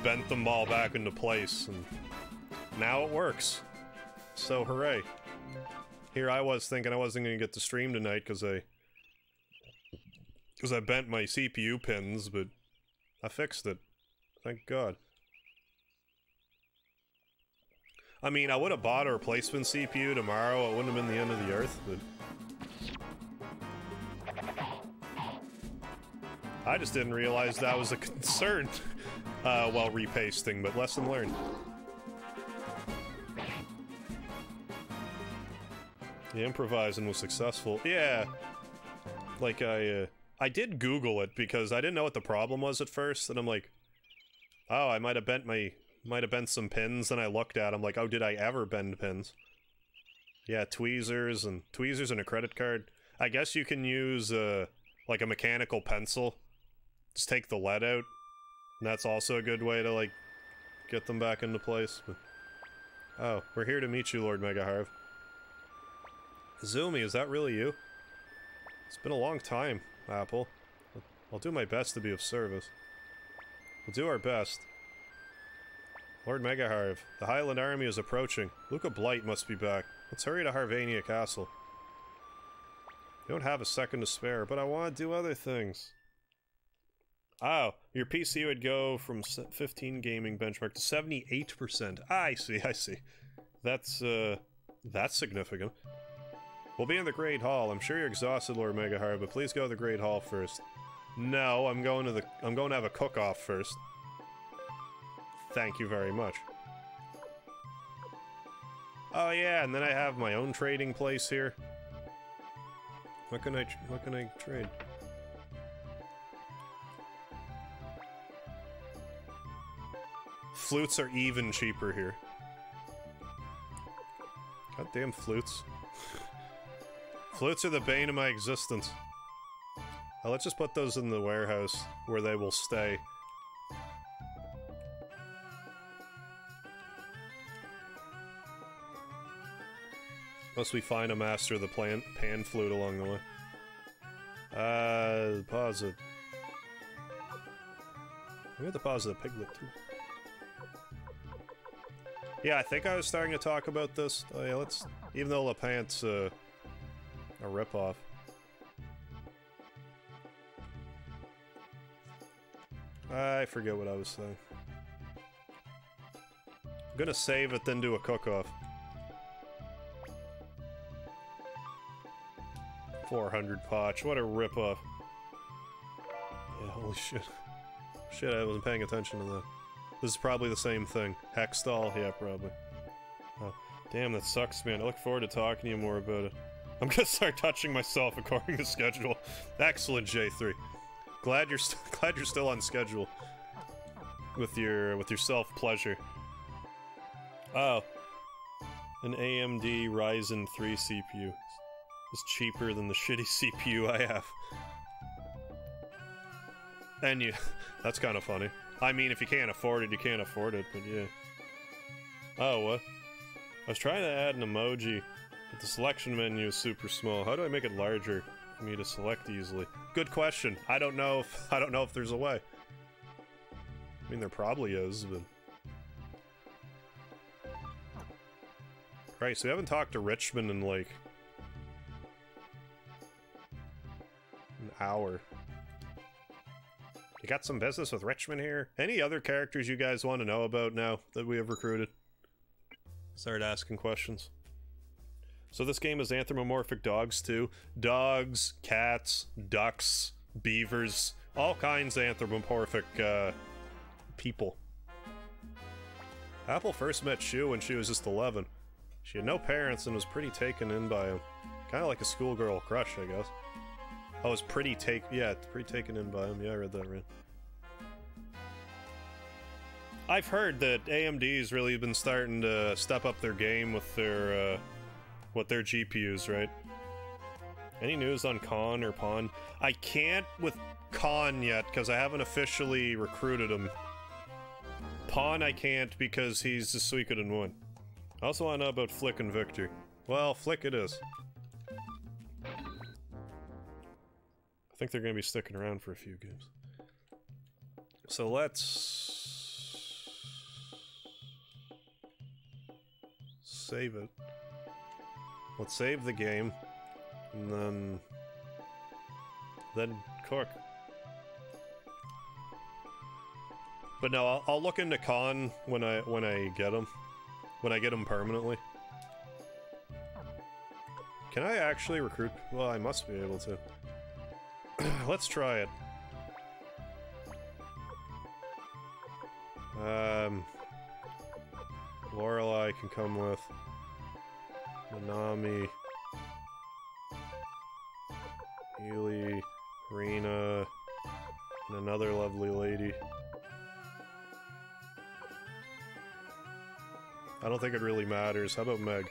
bent them all back into place, and now it works. So hooray. Here I was thinking I wasn't gonna get to stream tonight because I bent my CPU pins, but I fixed it. Thank God. I mean, I would have bought a replacement CPU tomorrow, it wouldn't have been the end of the earth, but I just didn't realize that was a concern while repasting, but lesson learned. The improvising was successful. Yeah. Like, I did Google it because I didn't know what the problem was at first, and I'm like, oh, I might have bent some pins, and I looked at them like, oh, did I ever bend pins? Yeah, tweezers and a credit card. I guess you can use, like a mechanical pencil. Just take the lead out. And that's also a good way to, like, get them back into place. But oh, we're here to meet you, Lord MegaHarv. Zumi, is that really you? It's been a long time, Apple. I'll do my best to be of service. We'll do our best. Lord MegaHarv, the Highland army is approaching. Luca Blight must be back. Let's hurry to Harvania Castle. I don't have a second to spare, but I want to do other things. Oh, your PC would go from 15 gaming benchmark to 78%. I see. That's significant. We'll be in the Great Hall. I'm sure you're exhausted, Lord MegaHarv, but please go to the Great Hall first. No, I'm going to have a cook-off first. Thank you very much. Oh yeah, and then I have my own trading place here. What can I trade? Flutes are even cheaper here. Goddamn flutes. Flutes are the bane of my existence. Let's just put those in the warehouse where they will stay. Unless we find a master of the pan flute along the way. Pause it. We have to pause the piglet too. Yeah, I think I was starting to talk about this. Oh yeah, let's... Even though LePant's a ripoff. I forget what I was saying. I'm gonna save it, then do a cook-off. 400 potch, what a ripoff. Yeah, holy shit. Shit, I wasn't paying attention to that. This is probably the same thing. Hextall? Yeah, probably. Oh, damn, that sucks, man. I look forward to talking to you more about it. I'm gonna start touching myself according to schedule. Excellent, J3. Glad you're still on schedule. With your self-pleasure. Oh. An AMD Ryzen 3 CPU. Is cheaper than the shitty CPU I have. And you... That's kind of funny. I mean, if you can't afford it, you can't afford it, but yeah. Oh, what? I was trying to add an emoji, but the selection menu is super small. How do I make it larger for me to select easily? Good question. I don't know if there's a way. I mean, there probably is, but... Right, so we haven't talked to Richmond in, like... an hour. You got some business with Richmond here? Any other characters you guys want to know about now that we have recruited? Start asking questions. So this game is anthropomorphic dogs too. Dogs, cats, ducks, beavers, all kinds of anthropomorphic people. Apple first met Shu when she was just 11. She had no parents and was pretty taken in by him. Kind of like a schoolgirl crush, I guess. I was pretty taken in by him. Yeah, I read that right. I've heard that AMD's really been starting to step up their game with their GPUs, right? Any news on Khan or Pawn? I can't with Khan yet because I haven't officially recruited him. Pawn I can't because he's the Suikoden 1. I also want to know about Flick and Victor. Well, Flick it is. I think they're going to be sticking around for a few games. So let's... save it. Let's save the game. And then cook. But no, I'll look into Khan when I get him. When I get him permanently. Can I actually recruit? Well, I must be able to. Let's try it. Lorelei can come with. Konami. Healy. Rena. And another lovely lady. I don't think it really matters. How about Meg?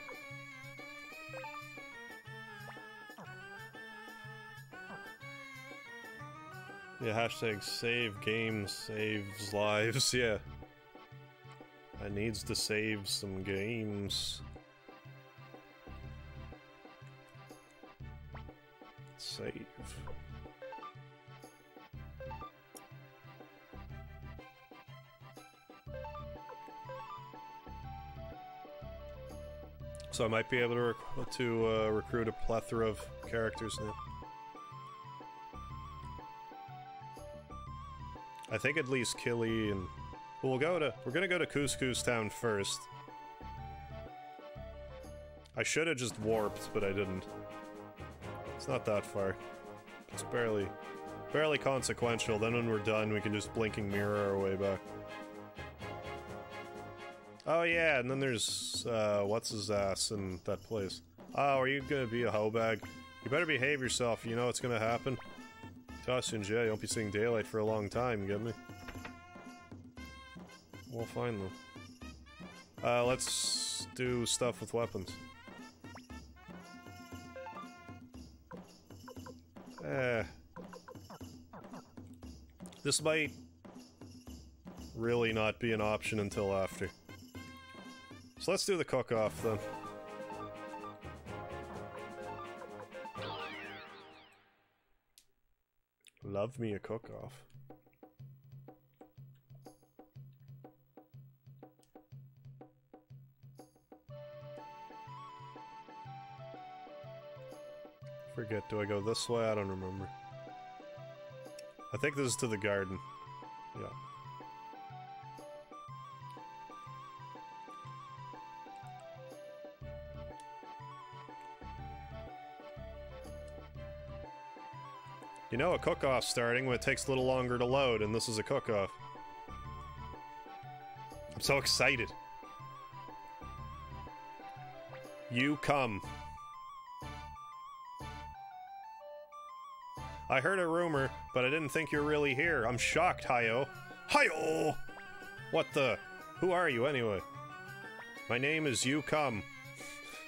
Yeah, hashtag save games saves lives, yeah. I needs to save some games. Save. So I might be able to recruit a plethora of characters now. I think at least Killy and... Well, we're gonna go to Couscous Town first. I should have just warped, but I didn't. It's not that far. It's barely consequential. Then when we're done, we can just blinking mirror our way back. Oh yeah, and then there's, what's his ass in that place? Oh, are you gonna be a hoe bag? You better behave yourself, you know what's gonna happen. Toss you in jail, you won't be seeing daylight for a long time, you get me? We'll find them. Let's do stuff with weapons. This might really not be an option until after. So let's do the cook-off then. love me a cook-off. Forget, do I go this way? I don't remember. I think this is to the garden. Yeah. You know a cook-off's starting when it takes a little longer to load, and this is a cook-off. I'm so excited. You come. I heard a rumor, but I didn't think you're really here. I'm shocked, Hayo. Hayo! What the? Who are you, anyway? My name is You Come.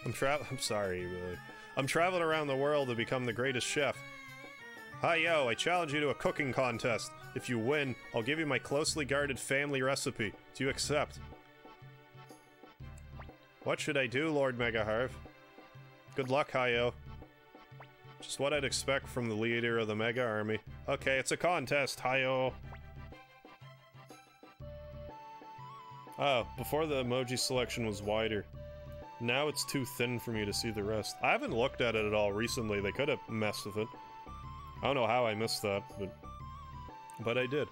I'm sorry, really. I'm traveling around the world to become the greatest chef. Hayo, I challenge you to a cooking contest. If you win, I'll give you my closely guarded family recipe. Do you accept? What should I do, Lord MegaHarv? Good luck, Hayo. Just what I'd expect from the leader of the Mega Army. Okay, it's a contest, Hayo. Oh, before the emoji selection was wider. Now it's too thin for me to see the rest. I haven't looked at it at all recently. They could have messed with it. I don't know how I missed that, but I did.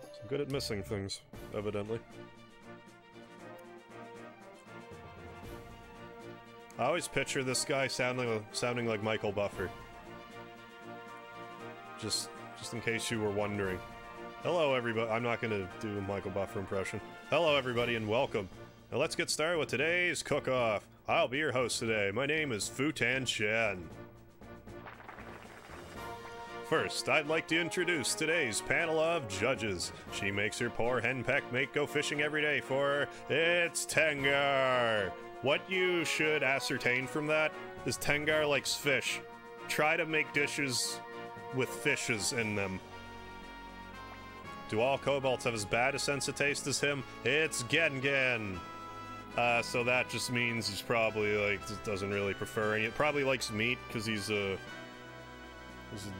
So I'm good at missing things, evidently. I always picture this guy sounding like Michael Buffer. Just in case you were wondering. Hello, everybody. I'm not gonna do a Michael Buffer impression. Hello, everybody, and welcome. Now let's get started with today's cook-off. I'll be your host today. My name is Futan Chen. First, I'd like to introduce today's panel of judges. She makes her poor henpeck mate go fishing every day for her. It's Tengar. What you should ascertain from that is Tengar likes fish. Try to make dishes with fishes in them. Do all kobolds have as bad a sense of taste as him? It's Gengen. So that just means he's probably, like, doesn't really prefer any. Probably likes meat, because he's a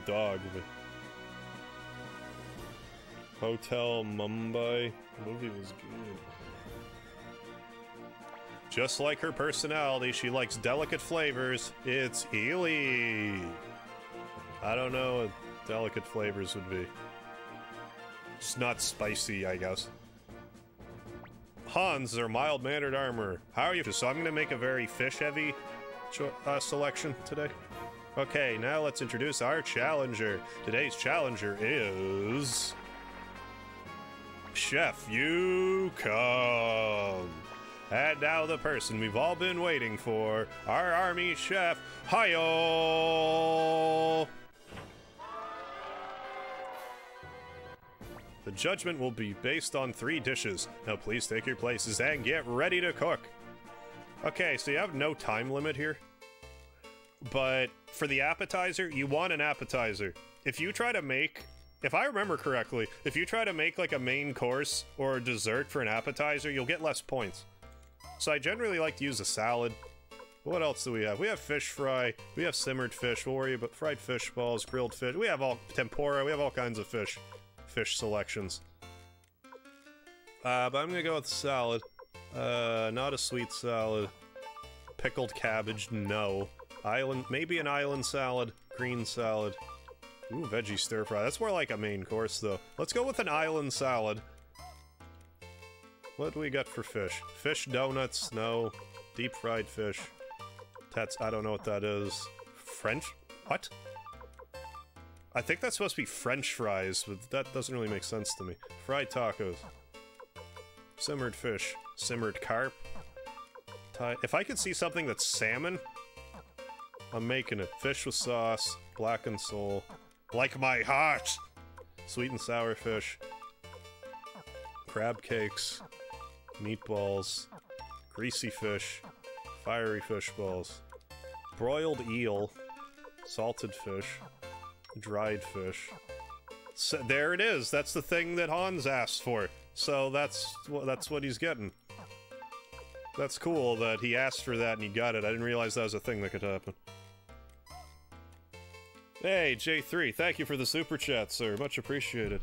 dog. But Hotel Mumbai. The movie was good. Just like her personality, she likes delicate flavors. It's Ely. I don't know what delicate flavors would be. It's not spicy, I guess. Hans, their mild-mannered armor. How are you? So I'm going to make a very fish-heavy selection today. Okay, now let's introduce our challenger. Today's challenger is... Chef You Come. And now the person we've all been waiting for, our army chef, Hayo! The judgment will be based on 3 dishes. Now please take your places and get ready to cook. Okay, so you have no time limit here. But for the appetizer, you want an appetizer. If you try to make... If I remember correctly, if you try to make like a main course or a dessert for an appetizer, you'll get less points. So I generally like to use a salad. What else do we have? We have fish fry. We have simmered fish. We'll worry about fried fish balls, grilled fish. We have all tempura. We have all kinds of fish selections. But I'm gonna go with salad. Not a sweet salad. Pickled cabbage, no. Island, maybe an island salad. Green salad. Ooh, veggie stir fry. That's more like a main course, though. Let's go with an island salad. What do we got for fish? Fish donuts, no. Deep fried fish. I don't know what that is. French? What? I think that's supposed to be French fries, but that doesn't really make sense to me. Fried tacos. Simmered fish. Simmered carp. If I could see something that's salmon, I'm making it. Fish with sauce. Blackened sole. Like my heart! Sweet and sour fish. Crab cakes. Meatballs. Greasy fish. Fiery fish balls. Broiled eel. Salted fish. Dried fish. So, there it is! That's the thing that Hans asked for. So that's what he's getting. That's cool that he asked for that and he got it. I didn't realize that was a thing that could happen. Hey, J3, thank you for the super chat, sir. Much appreciated.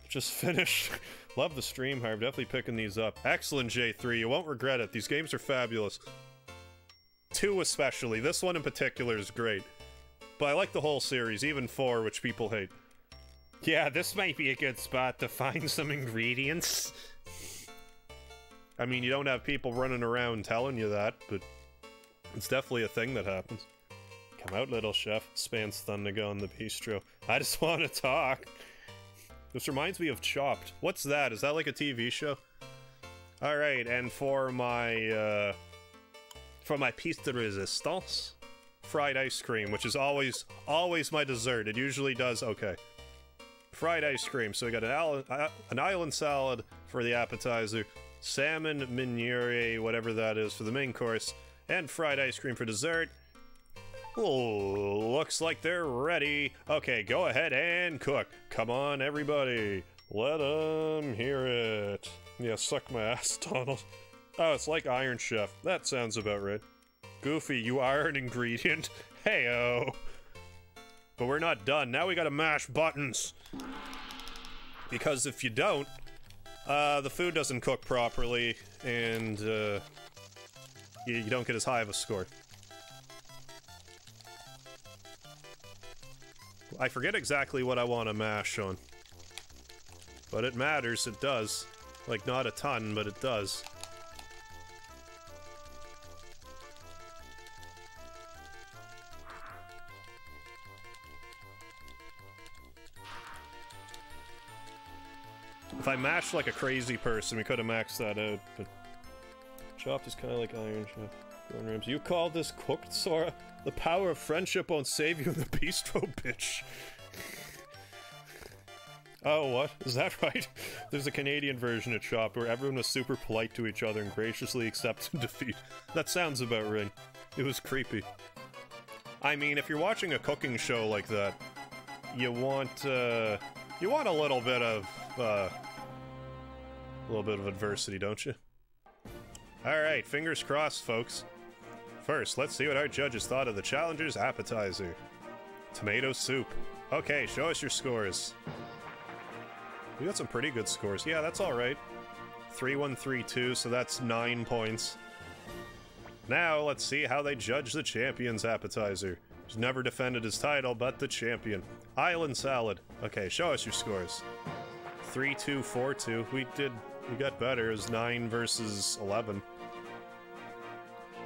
Just finished. Love the stream, Harv. Definitely picking these up. Excellent, J3. You won't regret it. These games are fabulous. 2 especially. This one in particular is great. But I like the whole series, even 4, which people hate. Yeah, this might be a good spot to find some ingredients. I mean, you don't have people running around telling you that, but it's definitely a thing that happens. Come out, little chef. Spans Thundergo in the bistro. I just want to talk. This reminds me of Chopped. What's that? Is that like a TV show? Alright, and for my piece de resistance, fried ice cream, which is always my dessert. It usually does okay. Fried ice cream. So we got an island salad for the appetizer, salmon miniere, whatever that is, for the main course, and fried ice cream for dessert. Oh, looks like they're ready. Okay, go ahead and cook. Come on, everybody. Let them hear it. Yeah, suck my ass, Donald. Oh, it's like Iron Chef. That sounds about right. Goofy, you are an ingredient. Hey-oh. But we're not done. Now we gotta mash buttons. Because if you don't, the food doesn't cook properly, and you don't get as high of a score. I forget exactly what I want to mash on. But it matters, it does. Like, not a ton, but it does. If I mashed like a crazy person, we could have maxed that out, but... Chopped is kind of like Iron Chef. You call this cooked, Sora? The power of friendship won't save you in the bistro, bitch. Oh, what? Is that right? There's a Canadian version of Chopped where everyone was super polite to each other and graciously accepted defeat. That sounds about right. It was creepy. I mean, if you're watching a cooking show like that, you want a little bit of adversity, don't you? Alright, fingers crossed, folks. First, let's see what our judges thought of the challenger's appetizer. Tomato soup. Okay, show us your scores. We got some pretty good scores. Yeah, that's alright. 3-1-3-2, so that's 9 points. Now, let's see how they judge the champion's appetizer. He's never defended his title, but the champion. Island salad. Okay, show us your scores. 3-2-4-2. We got better. It was 9 versus 11.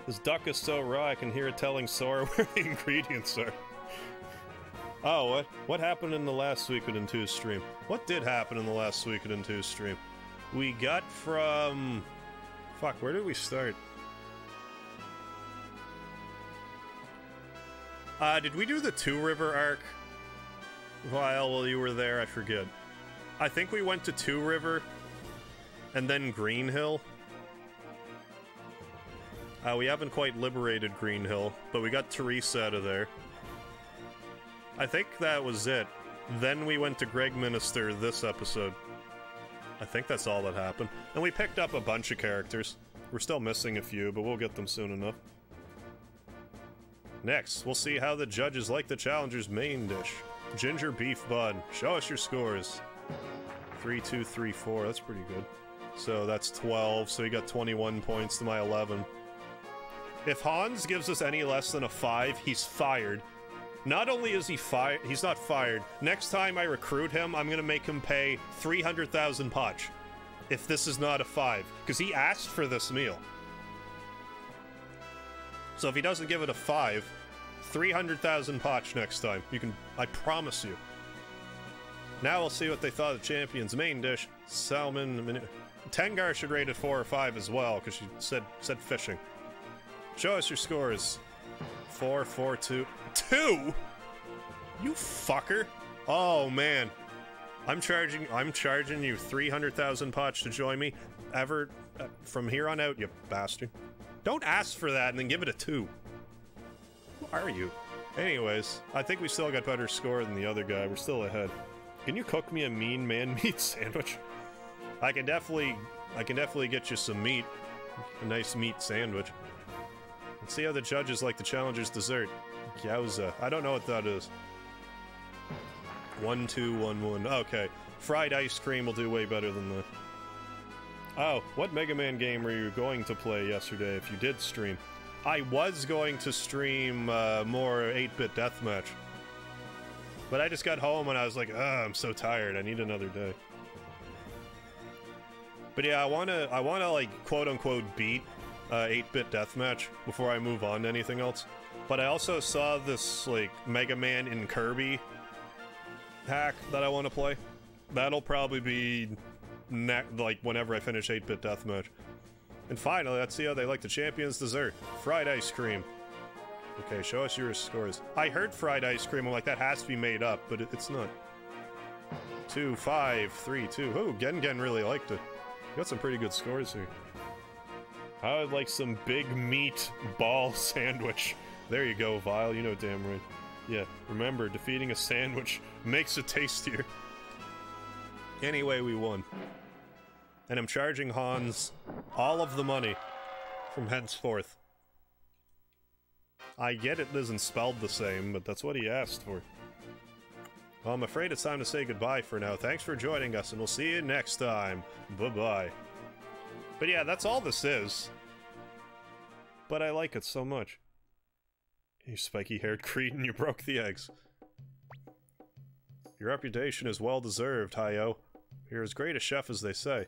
This duck is so raw, I can hear it telling Sora where the ingredients are. Oh, what happened in the last Suikoden II stream? What did happen in the last Suikoden II stream? We got from... Fuck, where did we start? Did we do the Two River arc? While you were there, I forget. I think we went to Two River, and then Green Hill. We haven't quite liberated Green Hill, but we got Teresa out of there. I think that was it. Then we went to Greg Minister this episode. I think that's all that happened. And we picked up a bunch of characters. We're still missing a few, but we'll get them soon enough. Next, we'll see how the judges like the challenger's main dish. Ginger beef bun. Show us your scores. 3-2-3-4, that's pretty good. So that's 12, so he got 21 points to my 11. If Hans gives us any less than a 5, he's fired. Not only is he fired, he's not fired. Next time I recruit him, I'm gonna make him pay 300,000 potch. If this is not a 5. Because he asked for this meal. So if he doesn't give it a 5, 300,000 potch next time. You can, I promise you. Now we'll see what they thought of the champion's main dish. Salmon... Tengar should rate it 4 or 5 as well, because she said fishing. Show us your scores. 4, 4, 2... 2?! You fucker! Oh, man. I'm charging you 300,000 potch to join me. Ever... from here on out, you bastard. Don't ask for that and then give it a 2. Who are you? Anyways, I think we still got better score than the other guy. We're still ahead. Can you cook me a mean man meat sandwich? I can definitely get you some meat. A nice meat sandwich. Let's see how the judges like the challenger's dessert. Gyoza. I don't know what that is. 1, 2, 1, 1. Okay. Fried ice cream will do way better than that. Oh, what Mega Man game were you going to play yesterday if you did stream? I was going to stream more 8-bit deathmatch. But I just got home and I was like, I'm so tired, I need another day. But yeah, I wanna like quote-unquote beat 8-bit deathmatch before I move on to anything else. But I also saw this like Mega Man in Kirby hack that I want to play. That'll probably be like whenever I finish 8-bit deathmatch. And finally, let's see how they like the champion's dessert. Fried ice cream. Okay, show us your scores. I heard fried ice cream, I'm like, that has to be made up, but it's not. 2, 5, 3, 2. Ooh, Gen really liked it. Got some pretty good scores here. I would like some big meat ball sandwich. There you go, Vile, you know damn right. Yeah, remember, defeating a sandwich makes it tastier. Anyway, we won. And I'm charging Hans all of the money from henceforth. I get it isn't spelled the same, but that's what he asked for. Well, I'm afraid it's time to say goodbye for now. Thanks for joining us, and we'll see you next time. Bye-bye. But yeah, that's all this is. But I like it so much. You spiky-haired cretin, you broke the eggs. Your reputation is well-deserved, Hayo. You're as great a chef as they say.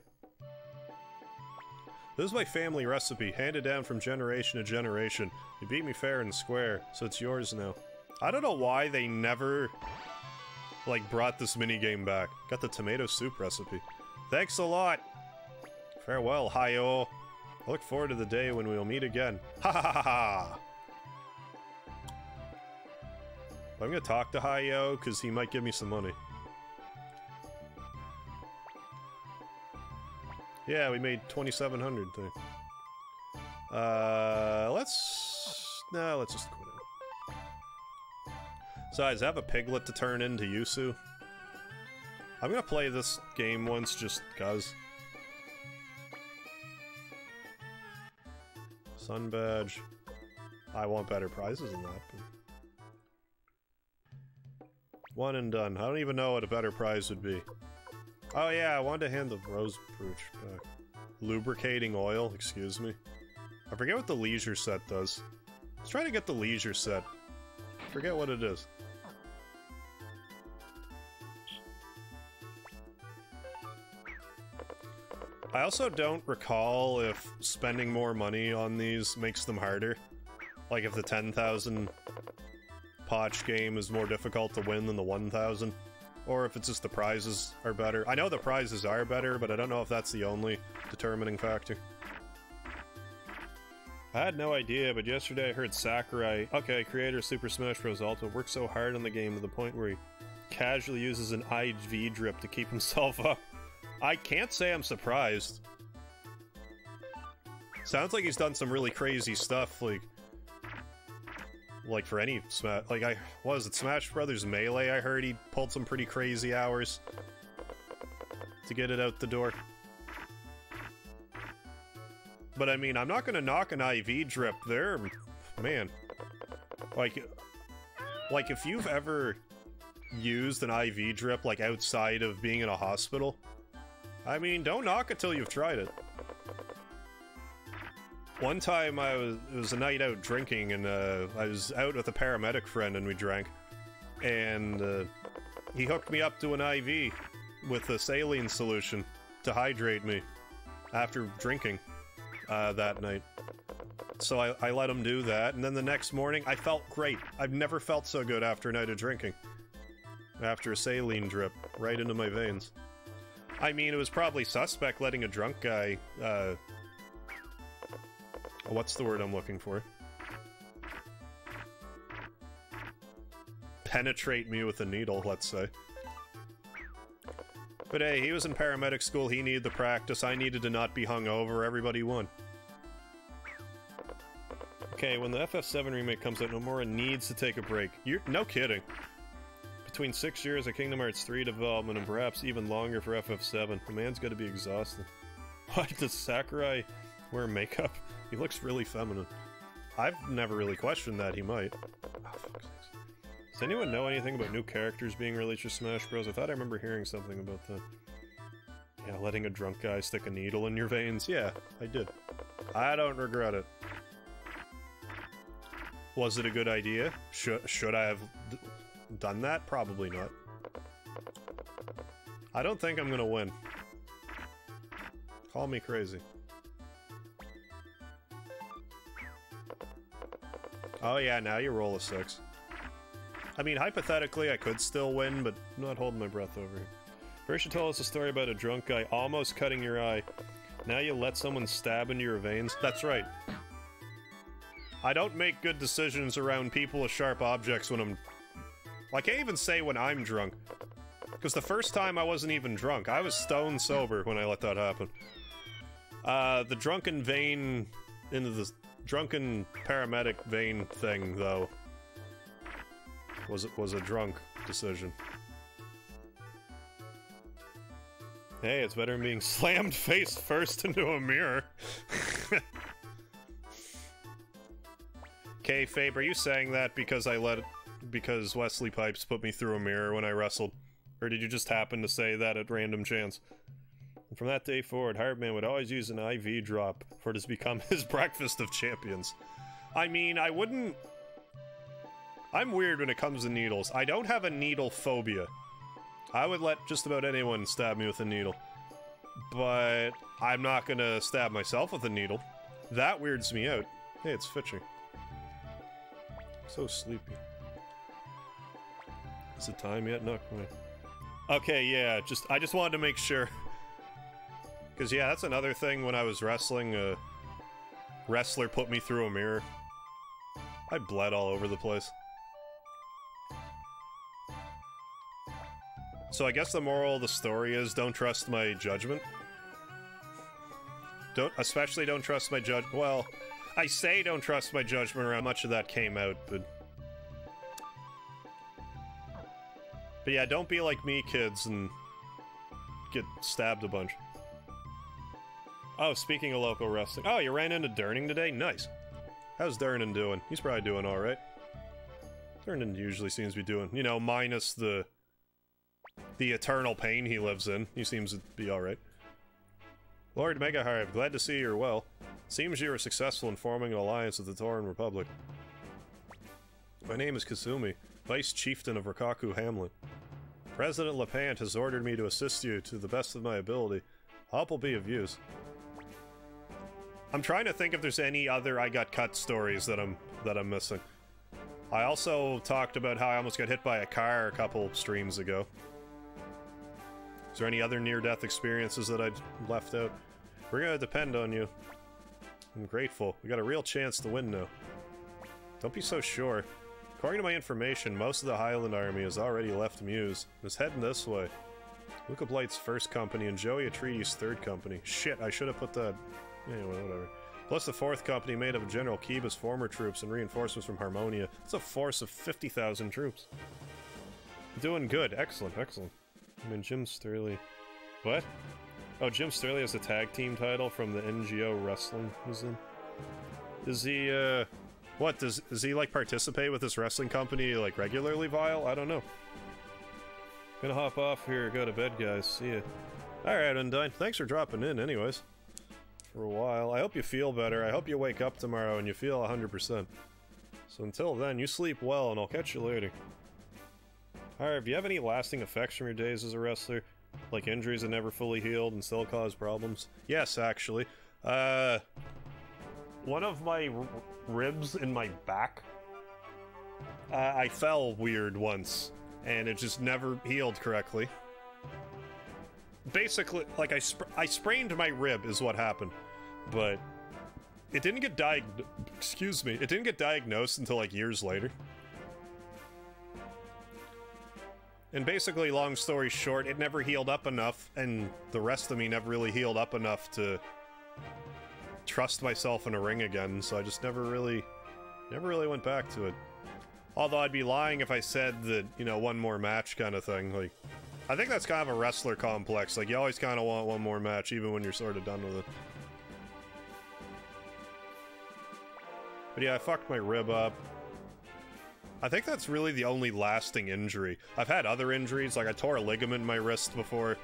This is my family recipe, handed down from generation to generation. You beat me fair and square, so it's yours now. I don't know why they never, like, brought this minigame back. Got the tomato soup recipe. Thanks a lot! Farewell, Hayo. I look forward to the day when we'll meet again. Ha ha ha ha! I'm gonna talk to Hayo, because he might give me some money. Yeah, we made 2,700 thing. Let's just go down. Besides, I have a piglet to turn into Yusu. I'm gonna play this game once just cuz. Sun badge. I want better prizes than that. But... one and done. I don't even know what a better prize would be. Oh yeah, I wanted to hand the rose brooch back. Lubricating oil, excuse me. I forget what the leisure set does. Let's try to get the leisure set. Forget what it is. I also don't recall if spending more money on these makes them harder. Like if the 10,000 Potch game is more difficult to win than the 1,000. Or if it's just the prizes are better. I know the prizes are better, but I don't know if that's the only determining factor. I had no idea, but yesterday I heard Sakurai, okay, creator of Super Smash Bros. Ultimate, worked so hard on the game to the point where he casually uses an IV drip to keep himself up. I can't say I'm surprised. Sounds like he's done some really crazy stuff, like for any Smash, like what is it, Smash Brothers Melee, I heard he pulled some pretty crazy hours to get it out the door. But I mean, I'm not gonna knock an IV drip there, man. Like if you've ever used an IV drip, like outside of being in a hospital, I mean, don't knock it till you've tried it. One time it was a night out drinking, and I was out with a paramedic friend and we drank. And he hooked me up to an IV with a saline solution to hydrate me after drinking that night. So I let him do that, and then the next morning I felt great. I've never felt so good after a night of drinking. After a saline drip right into my veins. I mean, it was probably suspect letting a drunk guy, what's the word I'm looking for? Penetrate me with a needle, let's say. But hey, he was in paramedic school, he needed the practice, I needed to not be hungover, everybody won. Okay, when the FF7 remake comes out, Nomura needs to take a break. No kidding. Between 6 years of Kingdom Hearts 3 development and perhaps even longer for FF7, the man's gotta be exhausted. Why does Sakurai wear makeup? He looks really feminine. I've never really questioned that he might. Oh, fuck's sakes. Does anyone know anything about new characters being released for Smash Bros? I thought I remember hearing something about that. Yeah, letting a drunk guy stick a needle in your veins. Yeah, I did. I don't regret it. Was it a good idea? Should I have done that? Probably not. I don't think I'm gonna win. Call me crazy. Oh yeah, now you roll a 6. I mean, hypothetically, I could still win, but I'm not holding my breath over here. First you told us a story about a drunk guy almost cutting your eye. Now you let someone stab into your veins? That's right. I don't make good decisions around people with sharp objects when I'm... I can't even say when I'm drunk. Because the first time I wasn't even drunk. I was stone sober when I let that happen. The drunken vein... into the drunken paramedic vein thing, though, was a drunk decision. Hey, it's better than being slammed face first into a mirror. Okay, Fabe, are you saying that because because Wesley Pipes put me through a mirror when I wrestled? Or did you just happen to say that at random chance? And from that day forward, Hired Man would always use an IV drop, for it has become his breakfast of champions. I mean, I wouldn't... I'm weird when it comes to needles. I don't have a needle phobia. I would let just about anyone stab me with a needle. But I'm not gonna stab myself with a needle. That weirds me out. Hey, it's Fitching. So sleepy. Is it time yet? Not quite. Okay, yeah, I just wanted to make sure. Because, yeah, that's another thing when I was wrestling, a wrestler put me through a mirror. I bled all over the place. So I guess the moral of the story is don't trust my judgment. Especially don't trust my well, I say don't trust my judgment around much of that came out, but yeah, don't be like me, kids, and get stabbed a bunch. Oh, speaking of local wrestling. Oh, you ran into Durning today? Nice. How's Durning doing? He's probably doing alright. Durning usually seems to be doing, you know, minus the eternal pain he lives in. He seems to be alright. Lord MegaHarv, glad to see you're well. Seems you were successful in forming an alliance with the Tauran Republic. My name is Kasumi, Vice Chieftain of Rikaku Hamlet. President Lepant has ordered me to assist you to the best of my ability. Help will be of use. I'm trying to think if there's any other I got cut stories that I'm missing. I also talked about how I almost got hit by a car a couple streams ago. Is there any other near-death experiences that I left out? We're gonna depend on you. I'm grateful. We got a real chance to win now. Don't be so sure. According to my information, most of the Highland Army has already left Muse and is heading this way. Luca Blight's first company and Joey Atreides' third company. Shit, I should have put that... Anyway, whatever. Plus the fourth company made up of General Kiba's former troops and reinforcements from Harmonia. It's a force of 50,000 troops. Doing good. Excellent, excellent. I mean, Jim Sturley... What? Oh, Jim Sturley has a tag team title from the NGO Wrestling he's in. Is he, what, does he, like, participate with this wrestling company, like, regularly, Vile? I don't know. Gonna hop off here, go to bed, guys. See ya. Alright, Undyne. Thanks for dropping in, anyways. For a while. I hope you feel better. I hope you wake up tomorrow and you feel 100%. So until then, you sleep well, and I'll catch you later. Alright, do you have any lasting effects from your days as a wrestler? Like injuries that never fully healed and still cause problems? Yes, actually. One of my ribs in my back, I fell weird once, and it just never healed correctly. Basically, like, I sprained my rib is what happened, but it didn't get it didn't get diagnosed until, like, years later. And basically, long story short, it never healed up enough, and the rest of me never really healed up enough to trust myself in a ring again, so I just never really went back to it. Although I'd be lying if I said that, you know, one more match kind of thing, like... I think that's kind of a wrestler complex, like, you always kind of want one more match, even when you're sort of done with it. But yeah, I fucked my rib up. I think that's really the only lasting injury. I've had other injuries, like I tore a ligament in my wrist before.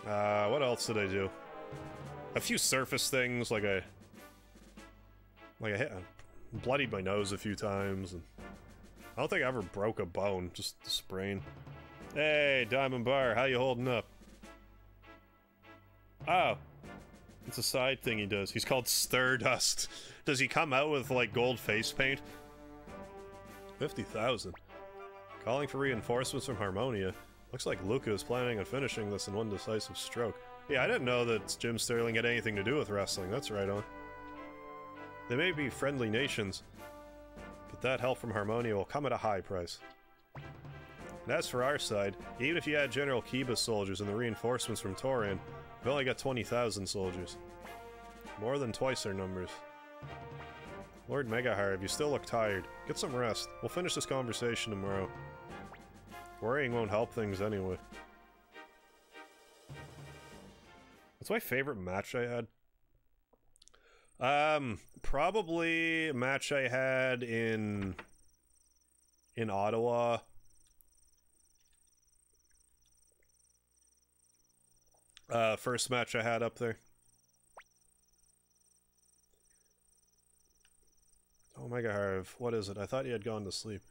What else did I do? A few surface things, like I bloodied my nose a few times, and I don't think I ever broke a bone, just a sprain. Hey, Diamond Bar, how you holding up? Oh, it's a side thing he does. He's called Stardust. Does he come out with, like, gold face paint? 50,000. Calling for reinforcements from Harmonia. Looks like Luca is planning on finishing this in one decisive stroke. Yeah, I didn't know that Jim Sterling had anything to do with wrestling. That's right on. They may be friendly nations, but that help from Harmonia will come at a high price. And as for our side, even if you had General Kiba's soldiers and the reinforcements from Toran, we've only got 20,000 soldiers. More than twice our numbers. Lord MegaHarv, you still look tired. Get some rest. We'll finish this conversation tomorrow. Worrying won't help things anyway. What's my favorite match I had? Probably a match I had in Ottawa. First match I had up there. Oh, MegaHarv, what is it? I thought you had gone to sleep.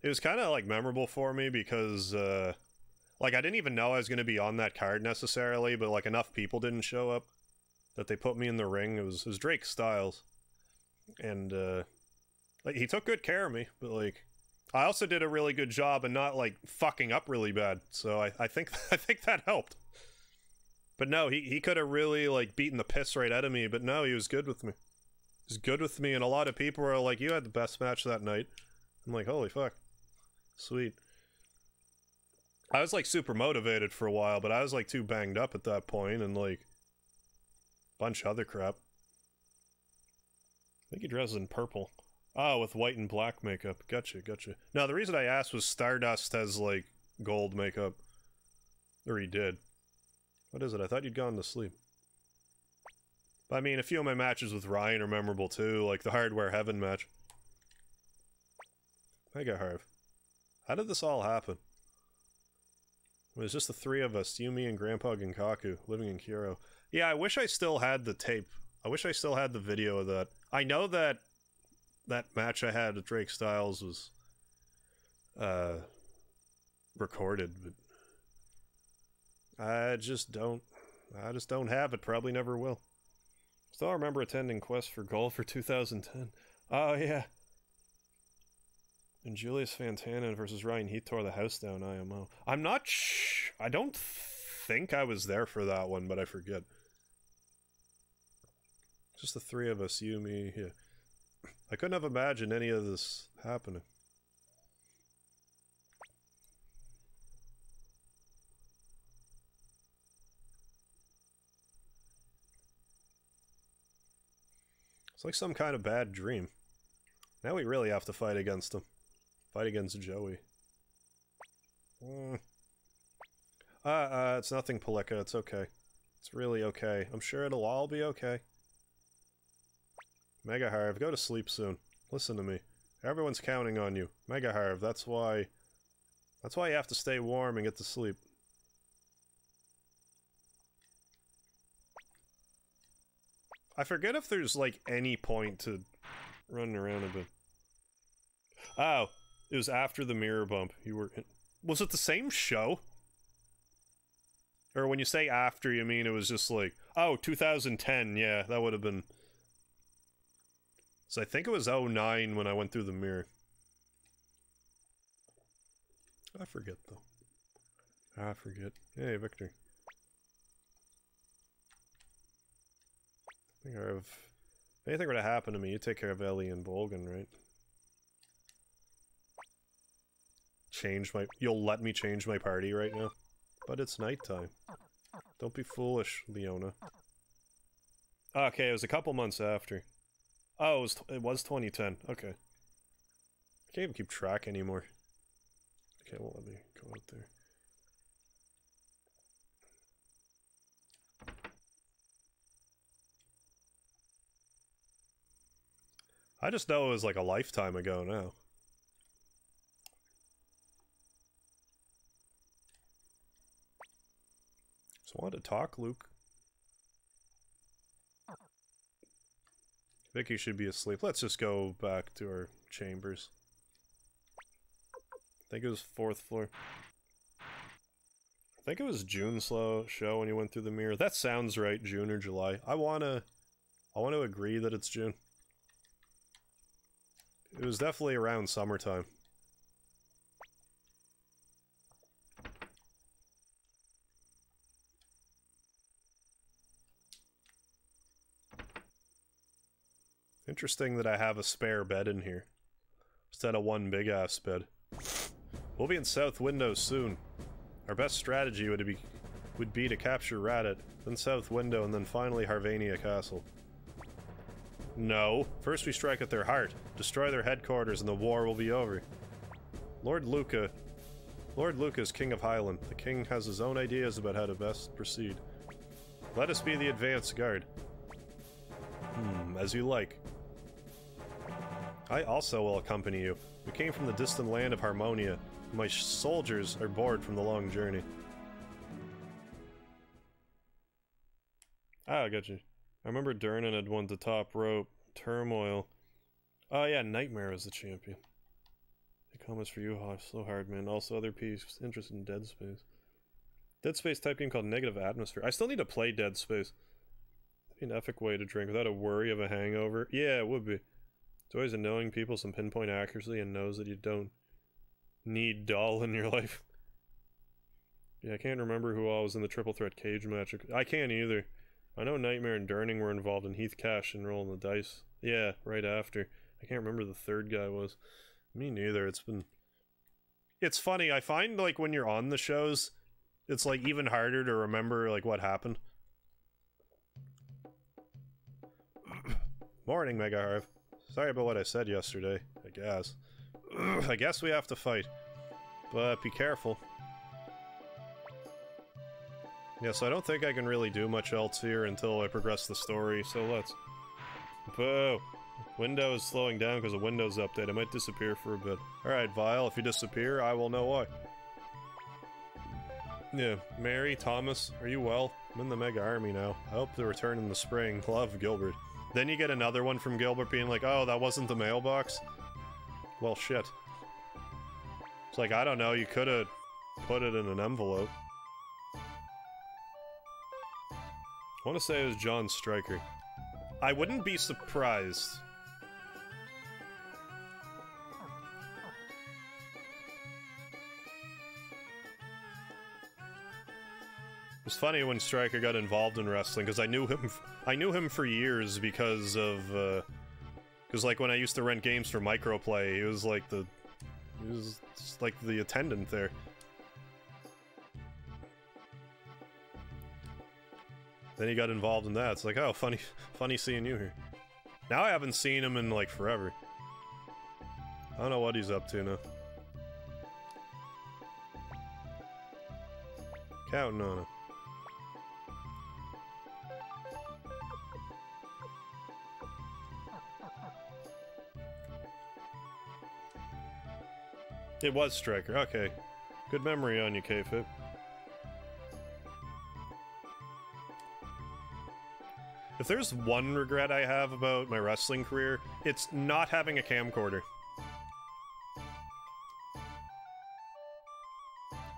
It was kind of, like, memorable for me because, like, I didn't even know I was going to be on that card necessarily, but, like, enough people didn't show up that they put me in the ring. It was Drake Styles. And, like, he took good care of me, but, like, I also did a really good job and not, like, fucking up really bad. So I think that helped. But no, he could have really, like, beaten the piss right out of me, but no, he was good with me. He was good with me, and a lot of people were like, you had the best match that night. I'm like, holy fuck. Sweet. I was, like, super motivated for a while, but I was, like, too banged up at that point, and, like, a bunch of other crap. I think he dresses in purple. Oh, with white and black makeup. Gotcha, gotcha. No, the reason I asked was Stardust has, like, gold makeup. Or he did. What is it? I thought you'd gone to sleep. I mean, a few of my matches with Ryan are memorable too, like the Hardware Heaven match. MegaHarv. How did this all happen? It was just the three of us, you, me, and Grandpa Genkaku, living in Kyoto. Yeah, I wish I still had the tape. I wish I still had the video of that. I know that that match I had with Drake Styles was recorded, but I just don't have it. Probably never will. Still remember attending Quest for Gold for 2010. Oh, yeah. And Julius Fantanen versus Ryan Heath tore the house down IMO. I'm not I don't think I was there for that one, but I forget. Just the three of us, you, me, yeah. I couldn't have imagined any of this happening. It's like some kind of bad dream. Now we really have to fight against him. Fight against Joey. It's nothing, Palika. It's okay. It's really okay. I'm sure it'll all be okay. MegaHarv, go to sleep soon. Listen to me. Everyone's counting on you. MegaHarv, that's why you have to stay warm and get to sleep. I forget if there's, like, any point to running around a bit. Oh, it was after the mirror bump. You were... Was it the same show? Or when you say after, you mean it was just like... Oh, 2010, yeah, that would have been... So I think it was 09 when I went through the mirror. I forget, though. I forget. Hey, Victor. If anything were to happen to me, you take care of Ellie and Volgan, right? You'll let me change my party right now? But it's nighttime. Don't be foolish, Leona. Okay, it was a couple months after. Oh, it was 2010. Okay. I can't even keep track anymore. Okay, well, let me go out there. I just know it was like a lifetime ago now. Just wanted to talk, Luke. I think you should be asleep. Let's just go back to our chambers. I think it was 4th floor. I think it was June's show when you went through the mirror. That sounds right, June or July. I want to agree that it's June. It was definitely around summertime. Interesting that I have a spare bed in here, instead of one big-ass bed. We'll be in South Window soon. Our best strategy would be to capture Radit, then South Window, and then finally Harvania Castle. No. First we strike at their heart, destroy their headquarters, and the war will be over. Lord Luca is King of Highland. The king has his own ideas about how to best proceed. Let us be the advance guard. As you like. I also will accompany you. We came from the distant land of Harmonia. My soldiers are bored from the long journey. Ah, I got you. I remember Durnan had won the top rope. Turmoil. Oh yeah, Nightmare was the champion. The comments for you, so hard, man. Also other piece interested in Dead Space. Dead Space type game called Negative Atmosphere. I still need to play Dead Space. That'd be an epic way to drink without a worry of a hangover. Yeah, it would be. It's always a knowing people some pinpoint accuracy and knows that you don't need doll in your life. Yeah, I can't remember who all was in the triple threat cage match. I can't either. I know Nightmare and Durning were involved in Heath Cash and rolling the dice. Yeah, right after. I can't remember who the third guy was. Me neither. It's funny, I find like when you're on the shows, it's like even harder to remember like what happened. Morning, MegaHarv. Sorry about what I said yesterday, I guess. I guess we have to fight. But be careful. Yeah, so I don't think I can really do much else here until I progress the story, so let's... Boo! Windows slowing down because of Windows update. I might disappear for a bit. Alright, Vile, if you disappear, I will know why. Yeah, Mary, Thomas, are you well? I'm in the Mega Army now. I hope to return in the spring. Love, Gilbert. Then you get another one from Gilbert being like, oh, that wasn't the mailbox? Well, shit. It's like, I don't know, you could've put it in an envelope. I want to say it was John Stryker. I wouldn't be surprised. It was funny when Stryker got involved in wrestling because I knew him for years because of because like when I used to rent games for Microplay, he was like the attendant there. Then he got involved in that. It's like, oh, funny seeing you here. Now I haven't seen him in, like, forever. I don't know what he's up to now. Counting on him. It was Stryker. Okay. Good memory on you, K-Fit. If there's one regret I have about my wrestling career, it's not having a camcorder.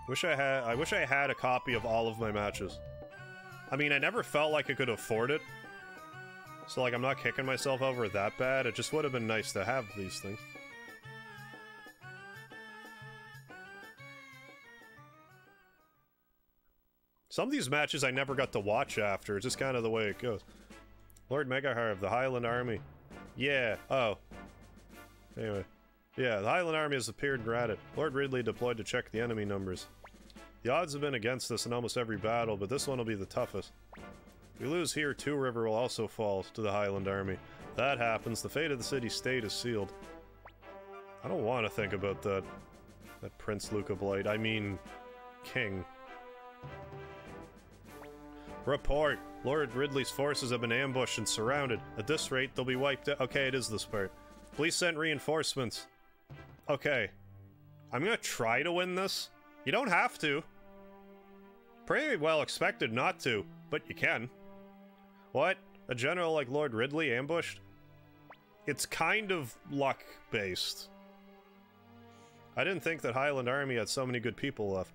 I wish I had a copy of all of my matches. I mean, I never felt like I could afford it. So, like, I'm not kicking myself over it that bad. It just would have been nice to have these things. Some of these matches I never got to watch after. It's just kind of the way it goes. Lord MegaHarv, the Highland Army. Yeah, oh. Anyway. Yeah, the Highland Army has appeared in Radit. Lord Ridley deployed to check the enemy numbers. The odds have been against us in almost every battle, but this one will be the toughest. If we lose here, Two River will also fall to the Highland Army. If that happens, the fate of the city-state is sealed. I don't want to think about that. That Prince Luca Blight. I mean... King. Report! Lord Ridley's forces have been ambushed and surrounded. At this rate, they'll be wiped out. Okay, it is this part. Please send reinforcements. Okay. I'm gonna try to win this. You don't have to. Pretty well expected not to, but you can. What? A general like Lord Ridley ambushed? It's kind of luck-based. I didn't think that Highland Army had so many good people left.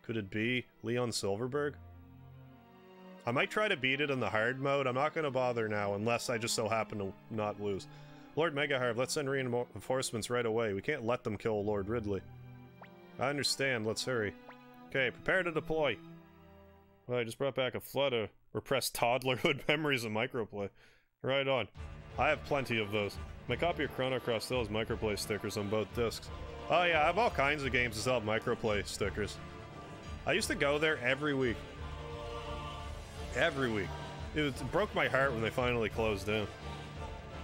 Could it be Leon Silverberg? I might try to beat it in the hard mode. I'm not going to bother now, unless I just so happen to not lose. Lord MegaHarv, let's send reinforcements right away. We can't let them kill Lord Ridley. I understand. Let's hurry. Okay, prepare to deploy. Well, I just brought back a flood of repressed toddlerhood memories of microplay. Right on. I have plenty of those. My copy of Chrono Cross still has microplay stickers on both discs. Oh yeah, I have all kinds of games that still have microplay stickers. I used to go there every week. Every week. It broke my heart when they finally closed down.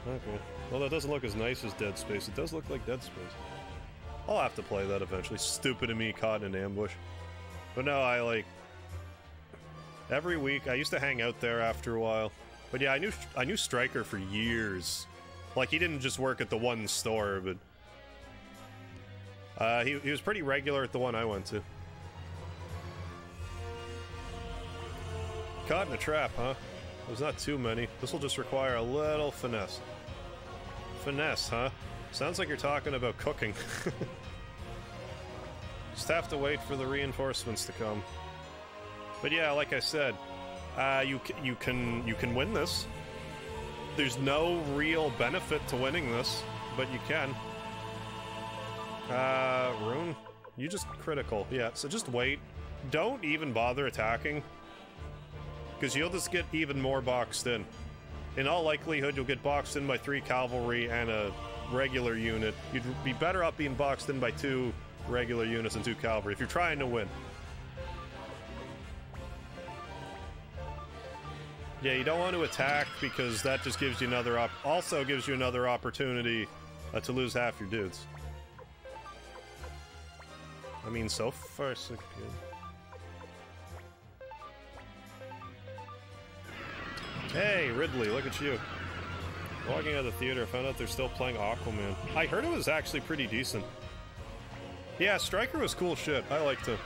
Okay. Well, that doesn't look as nice as Dead Space. It does look like Dead Space. I'll have to play that eventually. Stupid of me caught in an ambush. But no, I like... Every week, I used to hang out there after a while. But yeah, I knew Stryker for years. Like, he didn't just work at the one store, but... he was pretty regular at the one I went to. Caught in a trap, huh? There's not too many. This will just require a little finesse. Finesse, huh? Sounds like you're talking about cooking. Just have to wait for the reinforcements to come. But yeah, like I said, you can win this. There's no real benefit to winning this, but you can. Rune? You just critical. Yeah, so just wait. Don't even bother attacking. Because you'll just get even more boxed in. In all likelihood, you'll get boxed in by 3 cavalry and a regular unit. You'd be better off being boxed in by 2 regular units and 2 cavalry if you're trying to win. Yeah, you don't want to attack because that just gives you another also gives you another opportunity to lose half your dudes. I mean, so far so good. Hey, Ridley, look at you. Walking out of the theater, I found out they're still playing Aquaman. I heard it was actually pretty decent. Yeah, Stryker was cool shit. I liked him.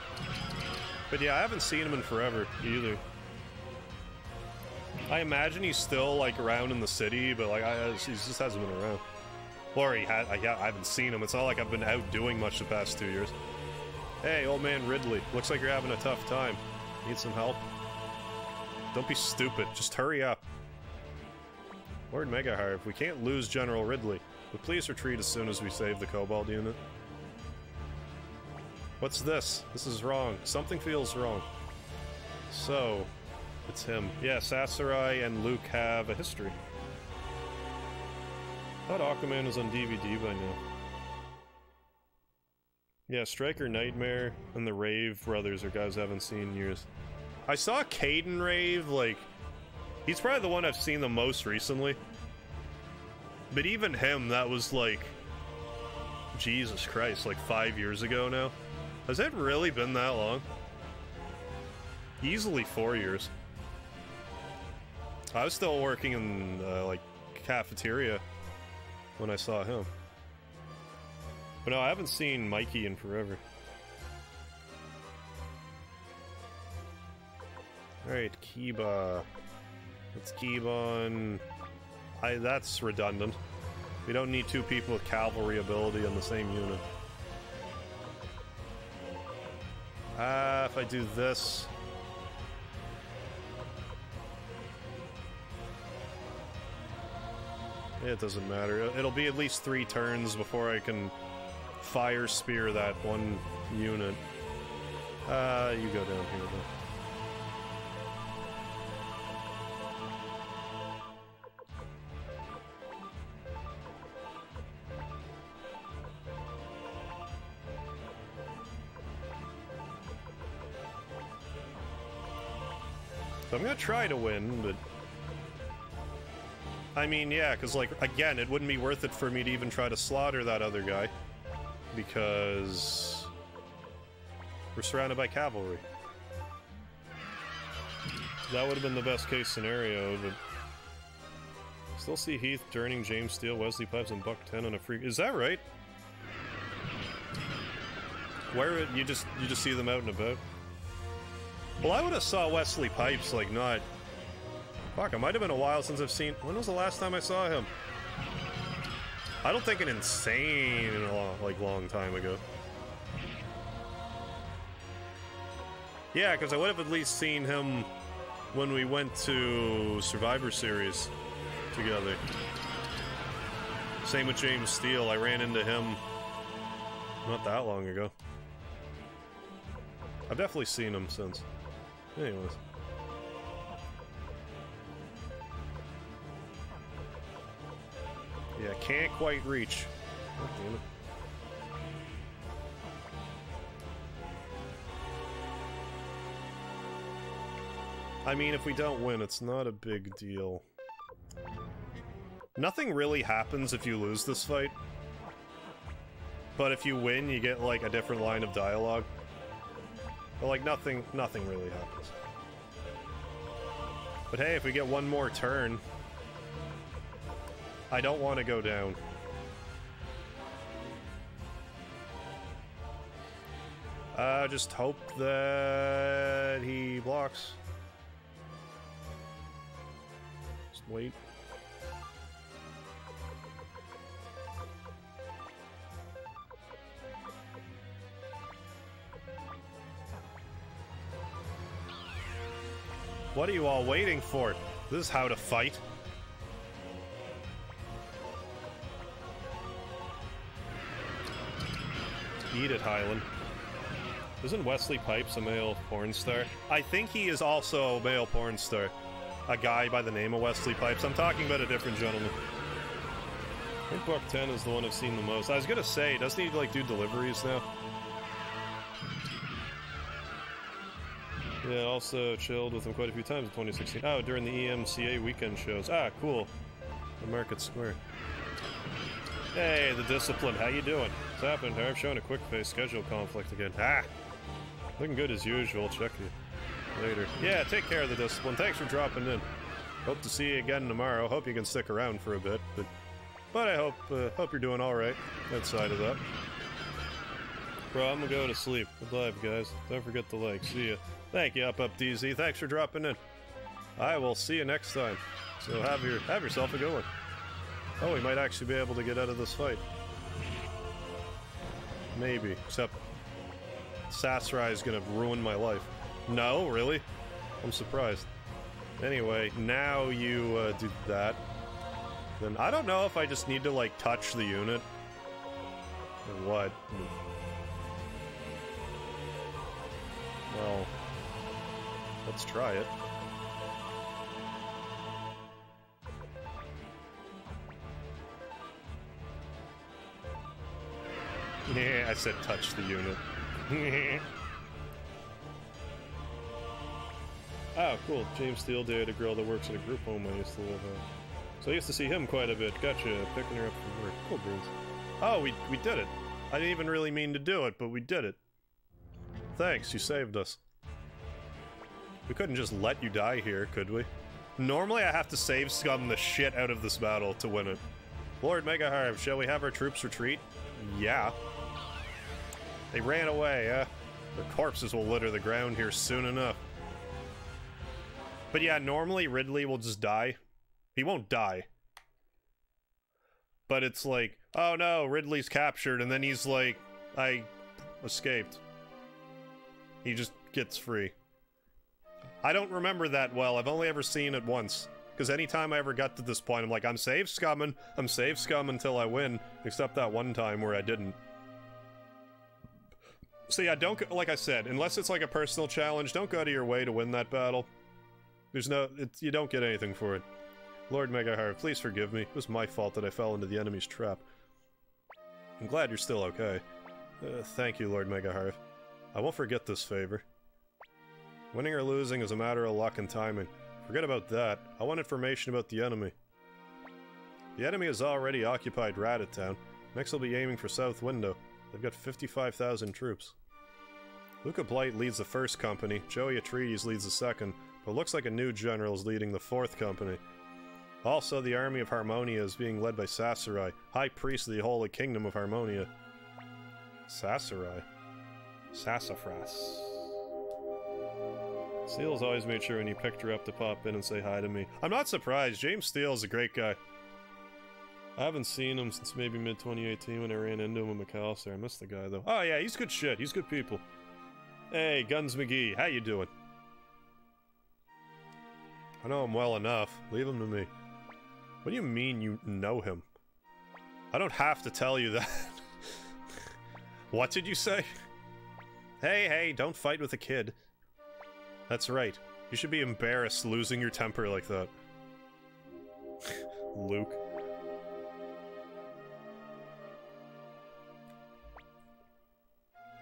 But yeah, I haven't seen him in forever, either. I imagine he's still, like, around in the city, but, like, he just hasn't been around. Or I haven't seen him. It's not like I've been out doing much the past 2 years. Hey, old man Ridley. Looks like you're having a tough time. Need some help? Don't be stupid. Just hurry up. Lord MegaHarv, we can't lose General Ridley, but please retreat as soon as we save the Kobold unit. What's this? This is wrong. Something feels wrong. So, it's him. Yeah, Sasarai and Luke have a history. I thought Aquaman was on DVD by now. Yeah, Stryker Nightmare and the Rave brothers are guys I haven't seen in years. I saw Caden Rave, like, he's probably the one I've seen the most recently. But even him, that was like, Jesus Christ, like 5 years ago now. Has it really been that long? Easily 4 years. I was still working in, like, cafeteria when I saw him. But no, I haven't seen Mikey in forever. Alright, Kiba. Let's keep on... that's redundant. We don't need 2 people with cavalry ability on the same unit. If I do this... It doesn't matter. It'll be at least 3 turns before I can fire spear that one unit. You go down here, though. So I'm gonna try to win, but... I mean, yeah, because, like, again, it wouldn't be worth it for me to even try to slaughter that other guy. Because... we're surrounded by cavalry. That would have been the best case scenario, but... Still see Heath turning James Steele, Wesley Pipes, and Buck 10 on a free. Is that right? Where you just see them out and about? Well, I would have saw Wesley Pipes like not. Fuck, it might have been a while since I've seen. When was the last time I saw him? I don't think an insane long time ago. Yeah, because I would have at least seen him when we went to Survivor Series together. Same with James Steele. I ran into him not that long ago. I've definitely seen him since. Anyways. Yeah, can't quite reach. Oh, damn it. I mean, if we don't win, it's not a big deal. Nothing really happens if you lose this fight. But if you win, you get, like, a different line of dialogue. But, like, nothing really happens. But hey, if we get one more turn... I don't want to go down. Just hope that he blocks. Just wait. What are you all waiting for? This is how to fight. Eat it, Highland. Isn't Wesley Pipes a male porn star? I think he is also a male porn star. A guy by the name of Wesley Pipes. I'm talking about a different gentleman. I think Buck 10 is the one I've seen the most. I was gonna say, doesn't he, like, do deliveries now? Yeah, also chilled with him quite a few times in 2016. Oh, during the EMCA weekend shows. Ah, cool. The Market Square. Hey, the Discipline, how you doing? What's happening, Harv? Showing a quick face schedule conflict again. Ah! Looking good as usual. Check you later. Yeah, take care of the Discipline. Thanks for dropping in. Hope to see you again tomorrow. Hope you can stick around for a bit, but I hope you're doing alright outside of that. Bro, I'm gonna go to sleep. Good live, guys. Don't forget to like. See ya. Thank you, Up DZ. Thanks for dropping in. I will see you next time. So have yourself a good one. Oh, we might actually be able to get out of this fight. Maybe, except Sasrai is gonna ruin my life. No, really? I'm surprised. Anyway, now you do that. Then I don't know if I just need to, like, touch the unit. Or what. Well, let's try it. Yeah, I said touch the unit. Oh, cool. James Steele dated a girl that works at a group home I used to live at. So I used to see him quite a bit. Gotcha. Picking her up from work. Cool beans. Oh, we did it. I didn't even really mean to do it, but we did it. Thanks, you saved us. We couldn't just let you die here, could we? Normally I have to save scum the shit out of this battle to win it. Lord MegaHarv, shall we have our troops retreat? Yeah. They ran away, Their corpses will litter the ground here soon enough. But yeah, normally Ridley will just die. He won't die. But it's like, oh no, Ridley's captured, and then he's like, I escaped. He just gets free. I don't remember that well. I've only ever seen it once. Because anytime I ever got to this point, I'm like, I'm safe scumming. I'm safe scum until I win. Except that one time where I didn't. So yeah, don't, like I said, unless it's like a personal challenge, don't go out of your way to win that battle. There's no, you don't get anything for it. Lord MegaHarv, please forgive me. It was my fault that I fell into the enemy's trap. I'm glad you're still okay. Thank you, Lord MegaHarv. I won't forget this favor. Winning or losing is a matter of luck and timing. Forget about that. I want information about the enemy. The enemy has already occupied Rabbit Town. Next they'll be aiming for South Window. They've got 55,000 troops. Luca Blight leads the first company, Joey Atreides leads the second, but it looks like a new general is leading the fourth company. Also, the army of Harmonia is being led by Sasarai, High Priest of the Holy Kingdom of Harmonia. Sasarai? Sassafras. Steele's always made sure when you picked her up to pop in and say hi to me. I'm not surprised. James Steele's a great guy. I haven't seen him since maybe mid-2018 when I ran into him in McAllister. I miss the guy, though. Oh, yeah, he's good shit. He's good people. Hey, Guns McGee. How you doing? I know him well enough. Leave him to me. What do you mean you know him? I don't have to tell you that. What did you say? Hey, don't fight with a kid. That's right. You should be embarrassed losing your temper like that. Luke.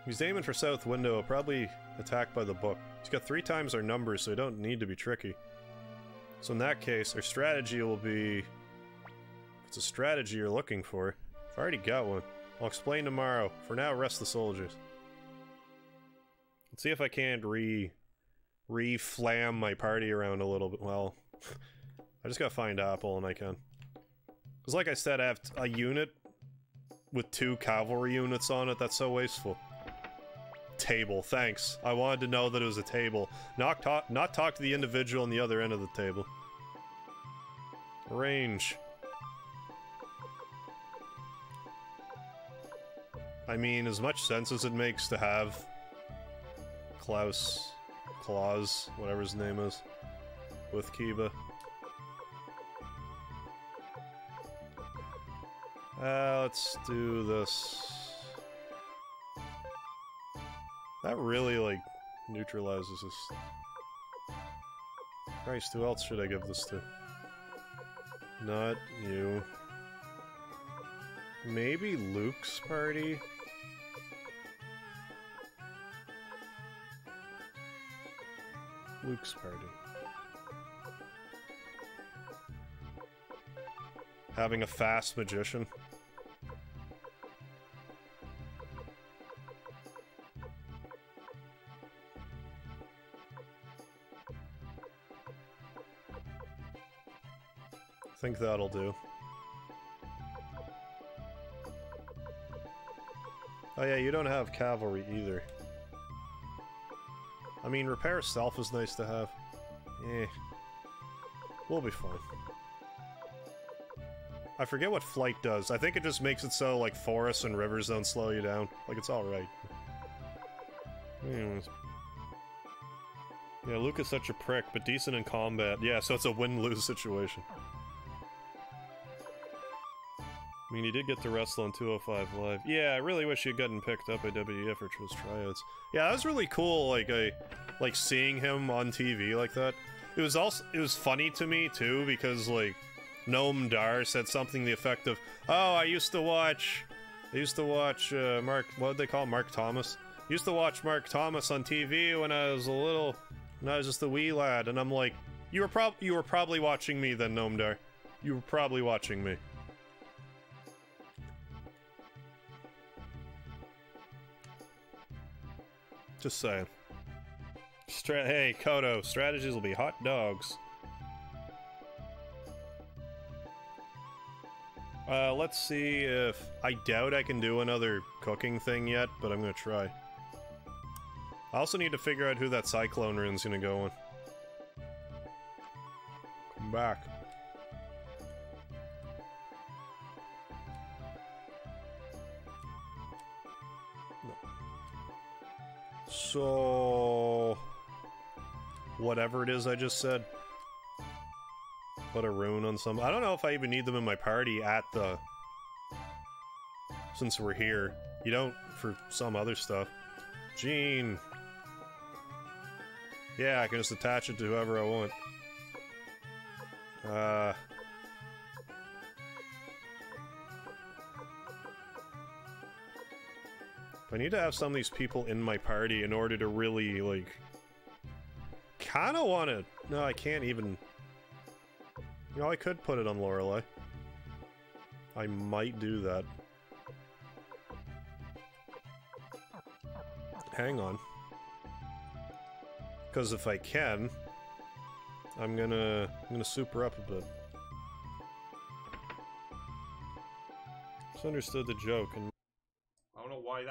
He's aiming for south window, probably attacked by the book. He's got 3 times our numbers, so we don't need to be tricky. So in that case, our strategy will be... If it's a strategy you're looking for, I've already got one. I'll explain tomorrow. For now, rest the soldiers. Let's see if I can't re-flam my party around a little bit. Well, I just gotta find Apple and I can. Because like I said, I have a unit with 2 cavalry units on it. That's so wasteful. Table, thanks. I wanted to know that it was a table. Not talk to the individual on the other end of the table. Range. I mean, as much sense as it makes to have Klaus, whatever his name is, with Kiba. Let's do this. That really, like, neutralizes this. Christ, who else should I give this to? Not you. Maybe Luke's party? Luke's party. Having a fast magician. I think that'll do. Oh yeah, you don't have cavalry either. I mean, repair self is nice to have. Eh. We'll be fine. I forget what flight does. I think it just makes it so, like, forests and rivers don't slow you down. Like, it's alright. Anyways. Yeah, Luke is such a prick, but decent in combat. Yeah, so it's a win-lose situation. I mean, he did get to wrestle on 205 Live. Yeah, I really wish he had gotten picked up by WEF for his tryouts. Yeah, that was really cool, like seeing him on TV like that. It was funny to me, too, because, like, Noam Dar said something to the effect of, oh, I used to watch, Mark, what did they call him? Mark Thomas? I used to watch Mark Thomas on TV when I was just a wee lad, and I'm like, you were probably watching me then, Noam Dar. You were probably watching me. Just saying. Hey, Kodo, strategies will be hot dogs. Let's see if... I doubt I can do another cooking thing yet, but I'm gonna try. I also need to figure out who that Cyclone Rune's gonna go on. Come back. So... whatever it is I just said. Put a rune on some... I don't know if I even need them in my party at the... Since we're here. You don't for some other stuff. Gene. Yeah, I can just attach it to whoever I want. I need to have some of these people in my party in order to really, like... Kinda wanna... No, I can't even... You know, I could put it on Lorelei. I might do that. Hang on. Because if I can, I'm gonna super up a bit. Misunderstood the joke and I don't know why that